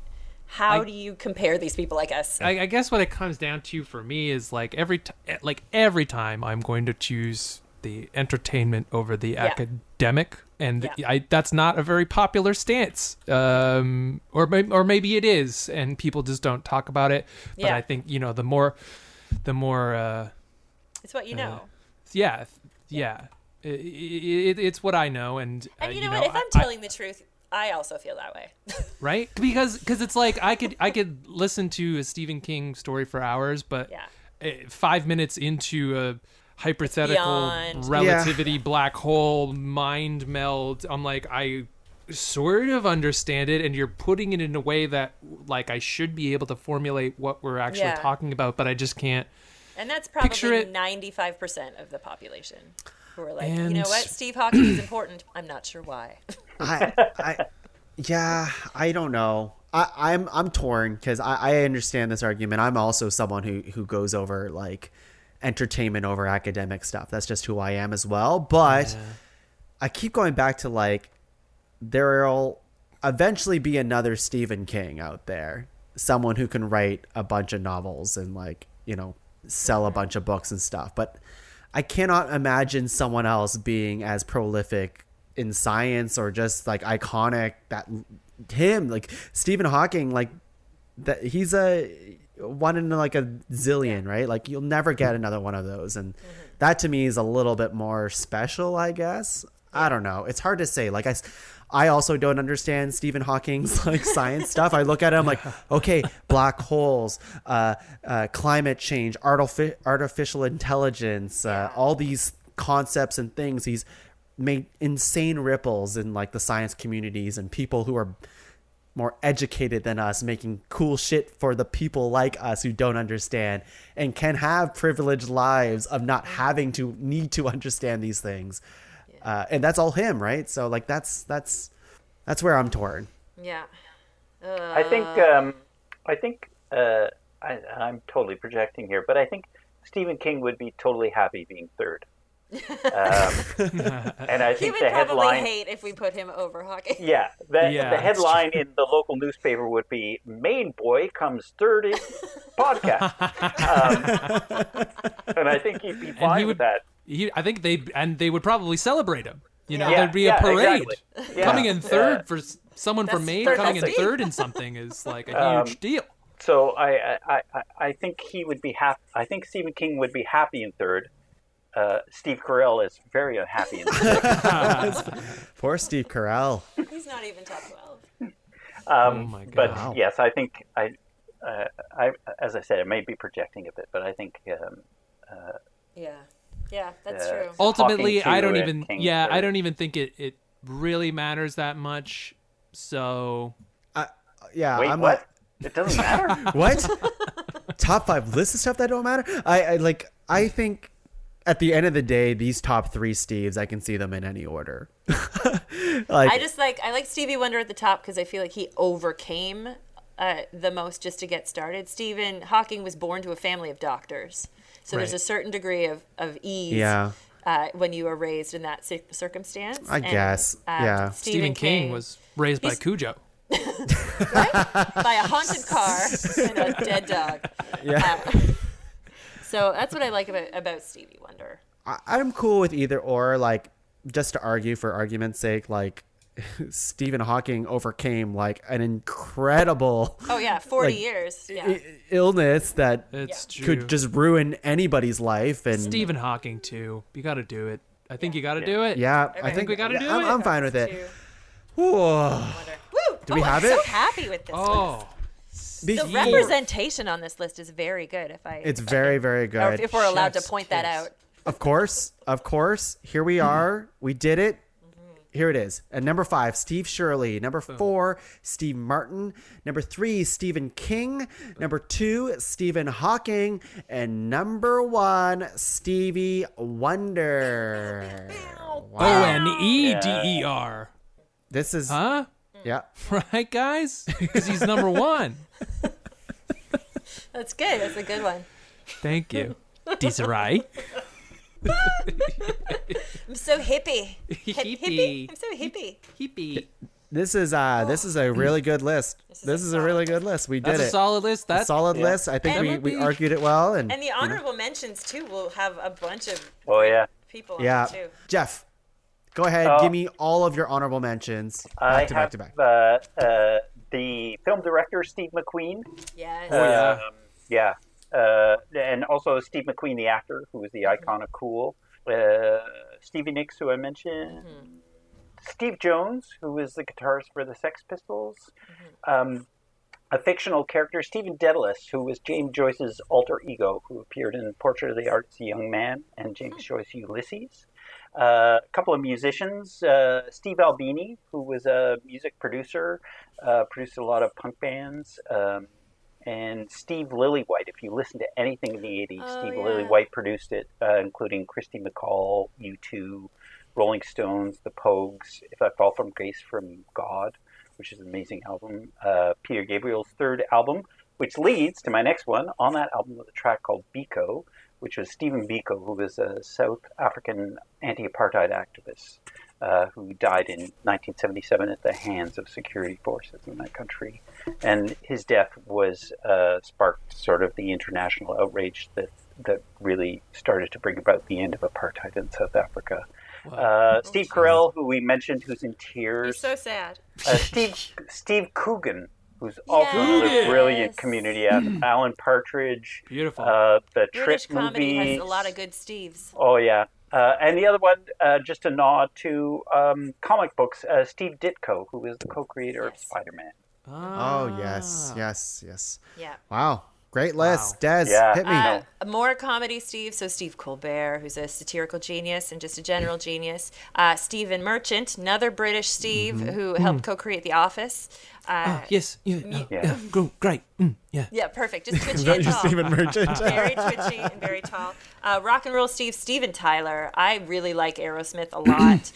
how do you compare these people like us? I guess what it comes down to for me is like every time I'm going to choose the entertainment over the academic, and that's not a very popular stance, or maybe it is, and people just don't talk about it. But I think the more, it's what you know. It's what I know, and you know what? If I'm telling the truth, I also feel that way. right? Because it's like I could listen to a Stephen King story for hours, but 5 minutes into a hypothetical relativity black hole mind meld, I'm like, I sort of understand it, and you're putting it in a way that like I should be able to formulate what we're actually talking about, but I just can't. And that's probably 95% of the population who are like, you know what, Steve Hawking is important. I'm not sure why. I don't know. I'm torn because I understand this argument. I'm also someone who goes over like entertainment over academic stuff. That's just who I am as well. But I keep going back to like there eventually be another Stephen King out there, someone who can write a bunch of novels and like, you know, sell a bunch of books and stuff. But I cannot imagine someone else being as prolific in science or just like iconic that him, like Stephen Hawking, like that he's a one in like a zillion, right? Like you'll never get another one of those. And that to me is a little bit more special, I guess. I don't know. It's hard to say. Like I also don't understand Stephen Hawking's like science stuff. I look at him like, okay, black holes, climate change, artificial intelligence, all these concepts and things. He's made insane ripples in like the science communities and people who are more educated than us making cool shit for the people like us who don't understand and can have privileged lives of not having to need to understand these things. And that's all him, right? So like that's where I'm torn. Yeah. I think I'm totally projecting here, but I think Stephen King would be totally happy being third. And I think He would the probably headline hate if we put him over Hawking. Yeah, the headline in the local newspaper would be "Maine boy comes third in podcast," and I think he'd be fine with that. I think they would probably celebrate him. You know, Yeah, there'd be a parade. exactly. Coming in third for someone from Maine coming in fantastic. third in something is like a huge deal. So I think he would be happy. I think Stephen King would be happy in third. Steve Carell is very unhappy in third. Poor Steve Carell. He's not even top 12. Oh my God. But Wow. yes, I think I as I said, I may be projecting a bit, but I think Yeah, that's true. Ultimately, Hawking I don't to even. King Yeah, third. I don't even think it really matters that much. So Yeah, Wait, I'm what? It doesn't matter. What? Top 5 lists of stuff that don't matter? I think at the end of the day, these top 3 Steves, I can see them in any order. I like Stevie Wonder at the top because I feel like he overcame the most just to get started. Stephen Hawking was born to a family of doctors. So there's a certain degree of ease when you are raised in that circumstance. I guess. Yeah. Stephen King was raised by Cujo. Right? By a haunted car and a dead dog. Yeah. So that's what I like about Stevie Wonder. I'm cool with either or, like, just to argue for argument's sake, like, Stephen Hawking overcame, like, an incredible 40 years. Yeah. illness that It's true. could just ruin anybody's life. And Stephen Hawking too. You got to do it. I think you got to do it. yeah, I think we got to do it. I'm fine with it. Whoa. Woo! Do we have I'm it? so happy with this list. Oh, The representation on this list is very good. It's very, very or good. if we're allowed to Chef's point that kiss. out. Of course. Here we are. We did it. Here it is. At number 5, Steve Shirley. Number 4, Steve Martin. Number 3, Stephen King. Number 2, Stephen Hawking. And number 1, Stevie Wonder. Oneder. This is Huh? yeah. Right, guys? Because he's number 1. That's good. That's a good one. Thank you, Desiree. I'm so hippie. Hippie. I'm so hippie. Hippie. This is a really good list. This is a really good list. We did That's it. a solid list. A solid list. I think And- we argued it well and And the honorable mentions too will have a bunch of people yeah. on it too. Jeff, go ahead. Give me all of your honorable mentions. I Back to have back to back. the film director Steve McQueen. Yes. yeah. And also Steve McQueen, the actor, who was the icon of cool. Stevie Nicks, who I mentioned. Steve Jones, who was the guitarist for the Sex Pistols. A fictional character, Stephen Dedalus, who was James Joyce's alter ego, who appeared in Portrait of the Artsy Young Man and James Joyce Ulysses. A couple of musicians, Steve Albini, who was a music producer, produced a lot of punk bands, and Steve Lillywhite. If you listen to anything in the 80s, Steve Lillywhite produced it, including Christy McCall, U2, Rolling Stones, The Pogues, If I Fall from Grace from God, which is an amazing album, Peter Gabriel's third album, which leads to my next one. On that album was a track called Biko, which was Stephen Biko, who was a South African anti-apartheid activist. who died in 1977 at the hands of security forces in that country. And his death was sparked sort of the international outrage that really started to bring about the end of apartheid in South Africa. Wow. Steve Carell, who we mentioned, who's in tears. He's so sad. Steve Coogan, who's also another brilliant community actor. Alan Partridge. Beautiful. The British Trip comedy movies. has a lot of good Steves. Oh, yeah. And the other one, just a nod to comic books, Steve Ditko, who is the co-creator of Spider-Man. Oh, yes. Yeah. Wow. Great list. Wow. Des, hit me. More comedy Steve. So Steve Colbert, who's a satirical genius and just a general genius. Stephen Merchant, another British Steve who helped co-create The Office. Yes. Great. Yeah, perfect. Just twitchy and tall. Stephen Merchant. Very twitchy and very tall. Rock and Roll Steve, Steven Tyler. I really like Aerosmith a lot.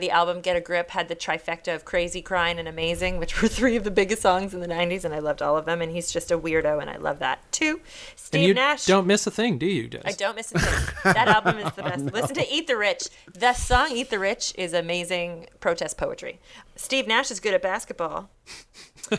The album Get a Grip had the trifecta of Crazy, Crying, and Amazing, which were 3 of the biggest songs in the 90s, and I loved all of them, and he's just a weirdo, and I love that too. Steve and you Nash. Don't miss a thing, do you, Des? I don't miss a thing. That album is the best. Listen to Eat the Rich. The song Eat the Rich is amazing protest poetry. Steve Nash is good at basketball.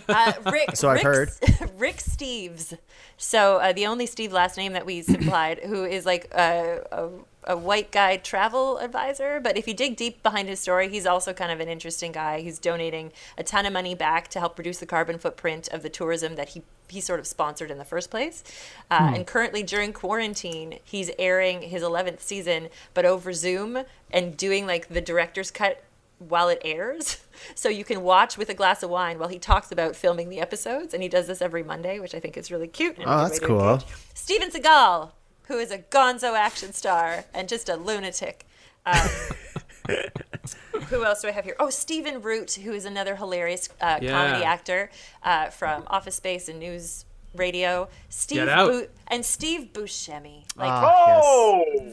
I've heard. Rick Steves. So the only Steve last name that we supplied, who is like a white guy travel advisor. But if you dig deep behind his story, he's also kind of an interesting guy. He's donating a ton of money back to help reduce the carbon footprint of the tourism that he sort of sponsored in the first place. And currently during quarantine, he's airing his 11th season, but over Zoom and doing like the director's cut while it airs. So you can watch with a glass of wine while he talks about filming the episodes. And he does this every Monday, which I think is really cute. Oh, that's cool. Steven Seagal, who is a gonzo action star and just a lunatic. Who else do I have here? Oh, Stephen Root, who is another hilarious comedy actor from Office Space and News Radio. Steve Buscemi.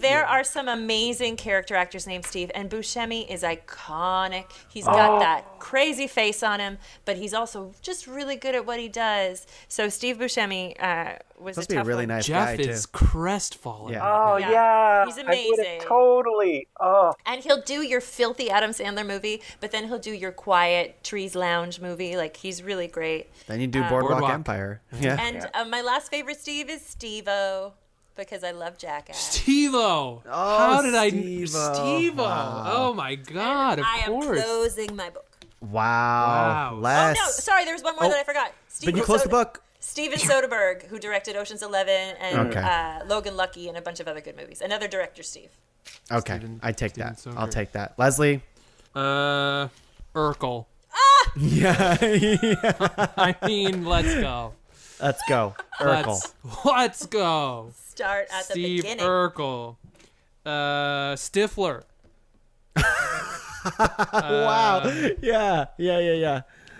There are some amazing character actors named Steve, and Buscemi is iconic. He's got that crazy face on him, but he's also just really good at what he does. So Steve Buscemi was Must a be tough a really one. nice Jeff guy, too. is crestfallen. Yeah. Oh, yeah. He's amazing. Totally. Oh. And he'll do your filthy Adam Sandler movie, but then he'll do your quiet Trees Lounge movie. Like, he's really great. Then you do Boardwalk Empire. Yeah. And my last favorite Steve is Steve-O, because I love Jackass. Steve-O. Oh, How did Steve-O. Wow. Oh, my God. And I course. am closing my book. Wow. Wow. Les. Oh, no. Sorry, there was one more that I forgot. But you closed the book. Steven Soderbergh, who directed Ocean's 11 and Logan Lucky and a bunch of other good movies. Another director, Steve. Okay. Steven I take that. Soderbergh. I'll take that. Leslie. Urkel. Yeah. I mean, let's go. Let's go. Urkel. Let's go. Start at the Steve beginning. Urkel. Stifler. Wow. Yeah.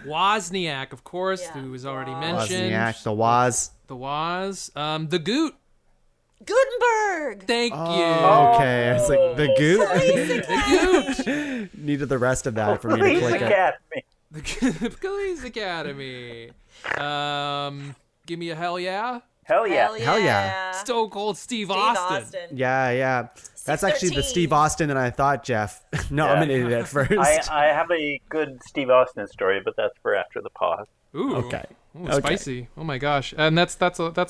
Wozniak, of course, Yeah. who was already mentioned. Wozniak, the Woz. The Woz. The Goot. Gutenberg. Thank you. Okay. It's like the Goot. The Goot. Needed the rest of that for me to Police click it. Academy. The Police Academy. Give me a hell yeah. Hell yeah. Hell yeah. Stone Cold Steve Steve Austin. Yeah. That's actually the 613. Steve Austin that I thought, Jeff. No, I'm an idiot at first. I have a good Steve Austin story, but that's for after the pause. Ooh. Okay. Ooh, spicy. Oh my gosh. And that's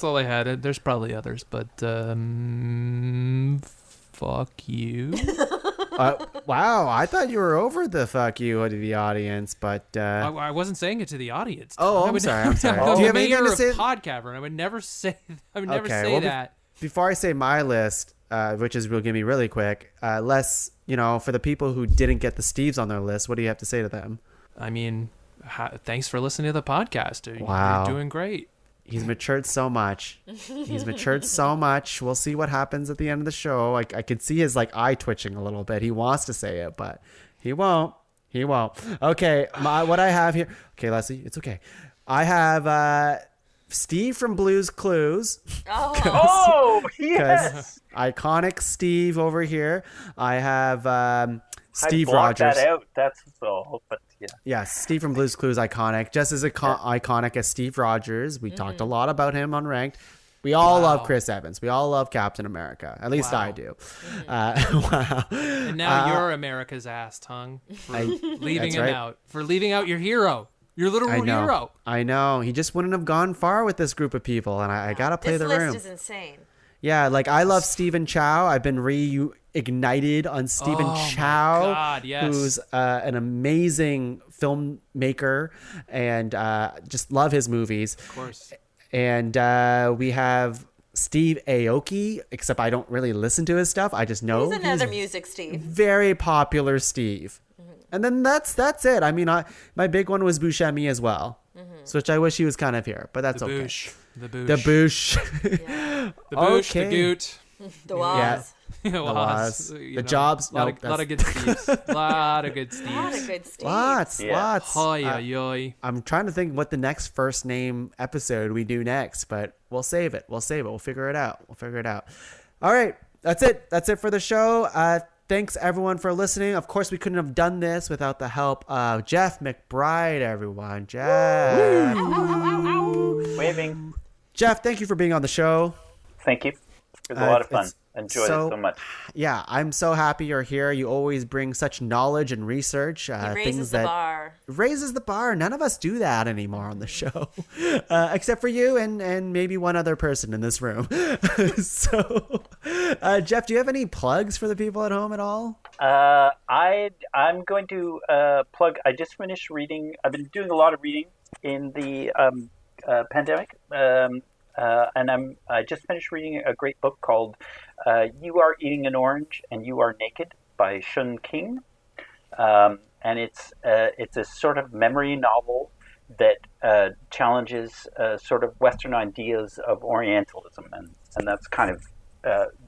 all I had. There's probably others, but fuck you. Wow, I thought you were over the fuck you to the audience, but I wasn't saying it to the audience. Oh, I I'm would sorry. never- Do I'm you a have anything mayor to of say? Podcavern. I would never say well, that. Before I say my list, which is going to be really quick, Les, for the people who didn't get the Steves on their list, what do you have to say to them? I mean, thanks for listening to the podcast. Wow. You're doing great. He's matured so much. We'll see what happens at the end of the show. I could see his eye twitching a little bit. He wants to say it, but he won't. Okay, what I have here. Okay, Leslie, it's okay. I have Steve from Blue's Clues. Oh, yes. Iconic Steve over here. I have Steve I blocked Rogers. that out. That's all, but yeah. Yes, Steve from Blue's Clues, iconic. Just as iconic as Steve Rogers. We talked a lot about him on Ranked. We all love Chris Evans. We all love Captain America. At least I do. Wow. And now you're America's ass, Tung, for leaving him out. For leaving out your hero. Your literal hero. I know. He just wouldn't have gone far with this group of people, and I got to play the room. This list is insane. Yeah, like I love Stephen Chow. I've been reignited on Stephen Chow, my God, yes. who's an amazing filmmaker, and just love his movies. Of course. And we have Steve Aoki, except I don't really listen to his stuff. I just know he's another music Steve. Very popular Steve. And then that's it. I mean, my big one was Buscemi as well, which I wish he was kind of here, but that's okay. The Boosh. The Boosh. Yeah. The Boosh, the Goot. The Waz. The Waz. The Jobs. A lot of good Steves. A lot of good Steves. Lots. I'm trying to think what the next first name episode we do next, but we'll save it. We'll figure it out. All right. That's it. That's it for the show. Thanks everyone for listening. Of course, we couldn't have done this without the help of Geoff McBride, everyone. Geoff. Waving. Geoff, thank you for being on the show. Thank you. It was a lot of fun. Enjoyed it so much. Yeah, I'm so happy you're here. You always bring such knowledge and research. He raises the bar. Raises the bar. None of us do that anymore on the show, except for you and maybe one other person in this room. So, Geoff, do you have any plugs for the people at home at all? I'm going to plug. I just finished reading. I've been doing a lot of reading in the pandemic. And I just finished reading a great book called You Are Eating an Orange and You Are Naked by Shun King. And it's a sort of memory novel that challenges sort of Western ideas of Orientalism. And that's kind of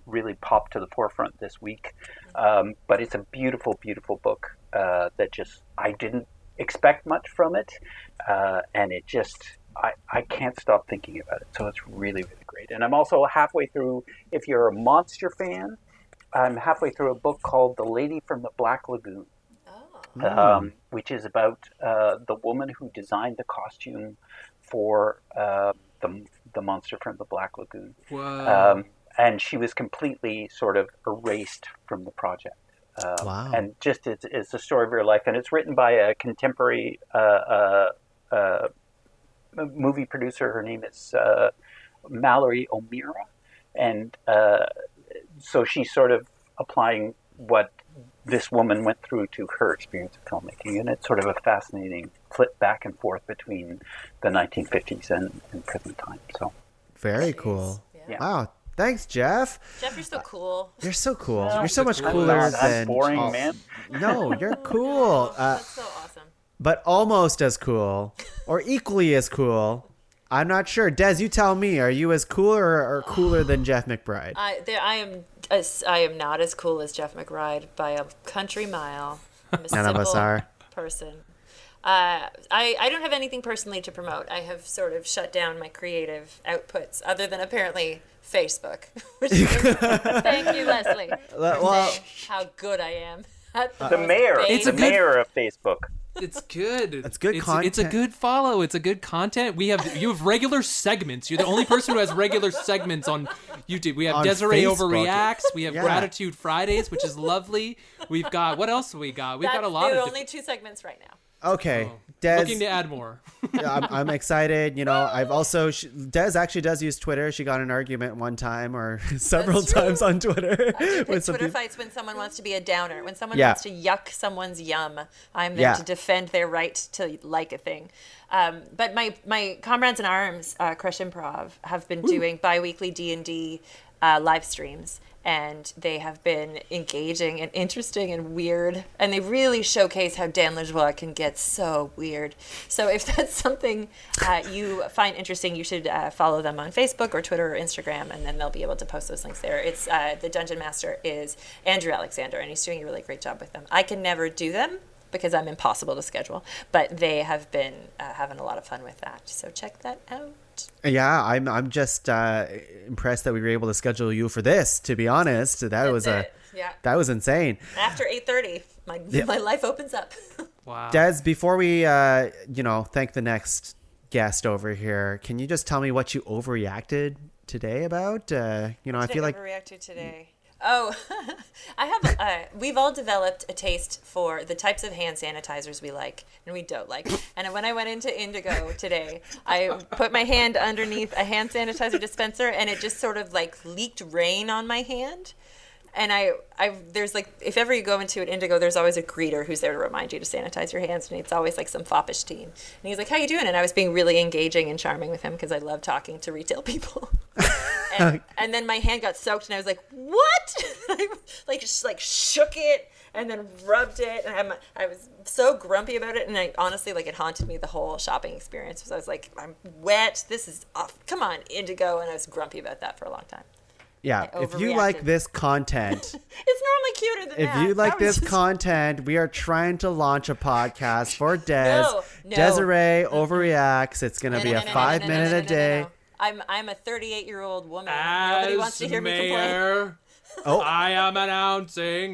really popped to the forefront this week. But it's a beautiful, beautiful book that just, I didn't expect much from it. And it just... I can't stop thinking about it. So it's really, really great. And I'm also halfway through, if you're a monster fan, I'm halfway through a book called The Lady from the Black Lagoon, which is about the woman who designed the costume for the monster from the Black Lagoon. Wow. And she was completely sort of erased from the project. Wow. And just it's a story of her life. And it's written by a contemporary movie producer. Her name is Mallory O'Meara, and so she's sort of applying what this woman went through to her experience of filmmaking, and it's sort of a fascinating flip back and forth between the 1950s and present time. So very cool. Yeah. Wow. Thanks, Geoff. Geoff, you're so cool. You're so cool. Well, you're so much I'm cooler not. than... I'm boring, man. No, you're cool. That's so awesome. But almost as cool, or equally as cool. I'm not sure. Des, you tell me. Are you as cool or cooler than Geoff McBride? I am not as cool as Geoff McBride by a country mile. I'm a None of us are. Person. I don't have anything personally to promote. I have sort of shut down my creative outputs, other than apparently Facebook. Thank you, Leslie. Well, how good I am. The mayor of Facebook. It's good. It's good content. It's a good follow. It's a good content. You have regular segments. You're the only person who has regular segments on YouTube. We have Desiree Overreacts. We have Gratitude Fridays, which is lovely. We've got, what else have we got? We've got a lot of only 2 segments right now. Okay, Des. Looking to add more. I'm excited. You know, I've also Des actually does use Twitter. She got in an argument one time or several times on Twitter. Twitter fights when someone wants to be a downer, when someone wants to yuck someone's yum. I'm there to defend their right to like a thing. But my comrades in arms, Crush Improv, have been doing bi-weekly D&D live streams. And they have been engaging and interesting and weird. And they really showcase how Dan Lajoie can get so weird. So if that's something you find interesting, you should follow them on Facebook or Twitter or Instagram, and then they'll be able to post those links there. It's the Dungeon Master is Andrew Alexander, and he's doing a really great job with them. I can never do them because I'm impossible to schedule, but they have been having a lot of fun with that. So check that out. Yeah, I'm just impressed that we were able to schedule you for this. To be honest, that was insane. After 8:30, my life opens up. Wow. Des, before we thank the next guest over here, can you just tell me what you overreacted today about? I feel like overreact to today. Oh, I have. We've all developed a taste for the types of hand sanitizers we like and we don't like. And when I went into Indigo today, I put my hand underneath a hand sanitizer dispenser, and it just sort of like leaked rain on my hand. And there's like, if ever you go into an Indigo, there's always a greeter who's there to remind you to sanitize your hands. And it's always like some foppish teen. And he's like, how you doing? And I was being really engaging and charming with him because I love talking to retail people. and then my hand got soaked and I was like, what? I just shook it and then rubbed it. And I was so grumpy about it. And I honestly, it haunted me the whole shopping experience because I was like, I'm wet. This is off. Come on, Indigo. And I was grumpy about that for a long time. Yeah, if you like this content, it's normally cuter than that. If you like this content, we are trying to launch a podcast for Des. No. Desiree overreacts. It's going to be a 5 minute a day. I'm a 38-year-old woman. Nobody wants to hear me complain. Oh, I am announcing.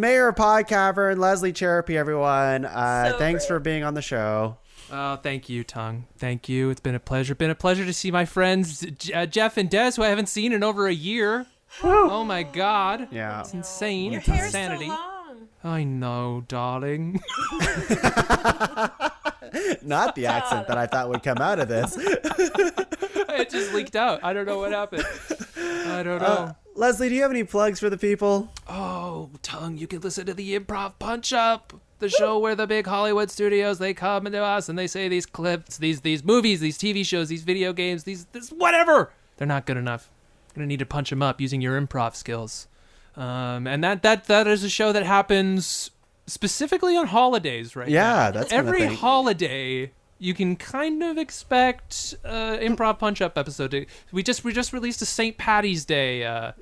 Mayor of Pod Cavern, Leslie Cserepy, everyone. Thanks for being on the show. Oh, thank you, Tuong. Thank you. It's been a pleasure. Been a pleasure to see my friends, Geoff and Des, who I haven't seen in over a year. Oh, my God. Yeah. It's insane. Your it's hair's insanity. so long. I know, darling. Not the accent that I thought would come out of this. It just leaked out. I don't know what happened. I don't know. Leslie, do you have any plugs for the people? Oh, Tuong, you can listen to the Improv Punch-Up. The show where the big Hollywood studios, they come into us and they say these clips, these movies, these TV shows, these video games, this whatever, they're not good enough. You're going to need to punch them up using your improv skills. And that is a show that happens specifically on holidays now. Yeah, that's every holiday you can kind of expect Improv Punch-Up episode. We just released a St. Patty's Day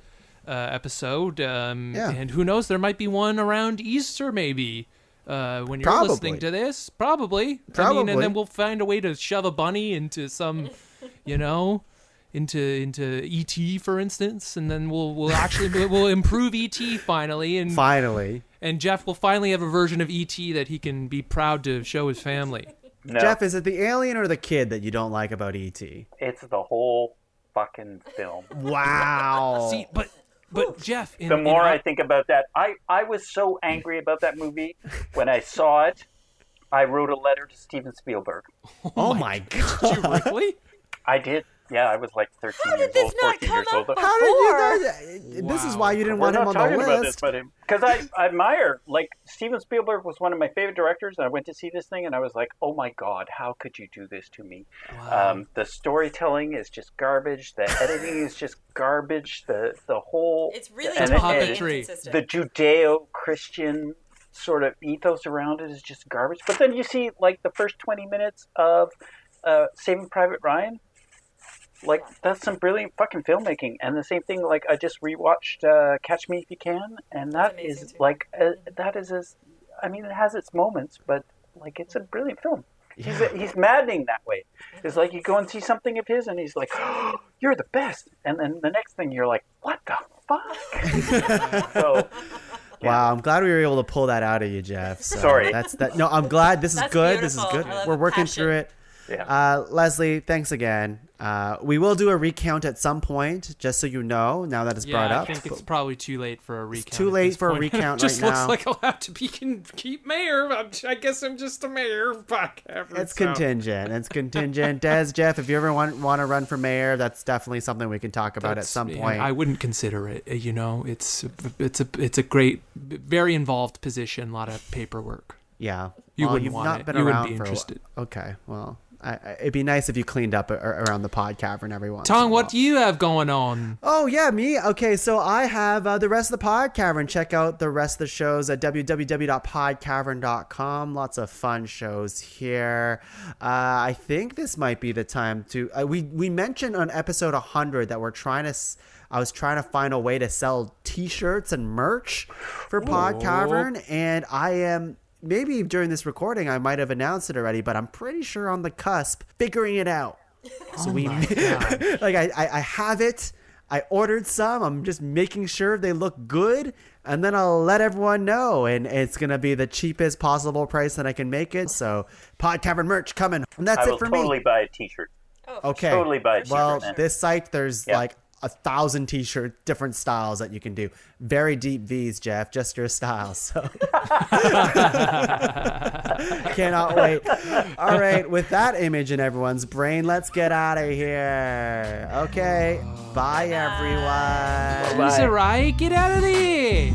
episode. And who knows, there might be one around Easter maybe. When you're listening to this, probably. I mean, and then we'll find a way to shove a bunny into some, into ET, for instance, and then we'll improve ET finally, and Geoff will finally have a version of ET that he can be proud to show his family. No. Geoff, is it the alien or the kid that you don't like about ET? It's the whole fucking film. Wow. See, but Geoff, the more I think about that, I was so angry about that movie when I saw it. I wrote a letter to Steven Spielberg. Oh my God! Did you really? I did. Yeah, I was like 13 How years did this old, not 14 come years up old. before? How did you know? This is why you didn't want him on the list. Because I admire, Steven Spielberg was one of my favorite directors, and I went to see this thing, and I was like, oh my God, how could you do this to me? Wow. The storytelling is just garbage. The editing is just garbage. The whole... It's really puppetry. The Judeo-Christian sort of ethos around it is just garbage. But then you see, the first 20 minutes of Saving Private Ryan, that's some brilliant fucking filmmaking. And the same thing, I just rewatched Catch Me If You Can, and that is it has its moments, but it's a brilliant film. Yeah. He's maddening that way. It's like you go and see something of his, and he's like, oh, "You're the best," and then the next thing you're like, "What the fuck?" So. Yeah. Wow, I'm glad we were able to pull that out of you, Geoff. So Sorry. No, I'm glad. This is good. Beautiful. This is good. I love We're working passion. through it. Yeah. Leslie, thanks again. We will do a recount at some point, just so you know, now that it's brought up. I think it's probably too late for a recount. It's too late for a recount just right now. looks like I'll have to keep mayor. I guess I'm just a mayor. It's contingent. It's contingent. Des, Geoff, if you ever want to run for mayor, that's definitely something we can talk about at some point. I wouldn't consider it. It's a great, very involved position. A lot of paperwork. Yeah. You wouldn't you've want not it. been You around wouldn't be for interested. Okay. Well, it'd be nice if you cleaned up around the Pod Cavern every once in a Tuong, while. what do you have going on? Oh, yeah, me? Okay, so I have the rest of the Pod Cavern. Check out the rest of the shows at www.podcavern.com. Lots of fun shows here. I think this might be the time to... we mentioned on episode 100 that I was trying to find a way to sell T-shirts and merch for Pod Cavern, and I am... Maybe during this recording, I might have announced it already, but I'm pretty sure on the cusp, figuring it out. So I have it. I ordered some. I'm just making sure they look good, and then I'll let everyone know. And it's going to be the cheapest possible price that I can make it. So Pod Tavern merch coming. And that's it for me. I will totally buy a t-shirt. Oh, Okay. Totally buy a t-shirt. Well, man. this site, there's like 1,000 t-shirt, different styles that you can do. Very deep V's, Geoff, just your style. So cannot wait. All right, with that image in everyone's brain, let's get out of here. Okay, bye everyone. Desiree, get out of there.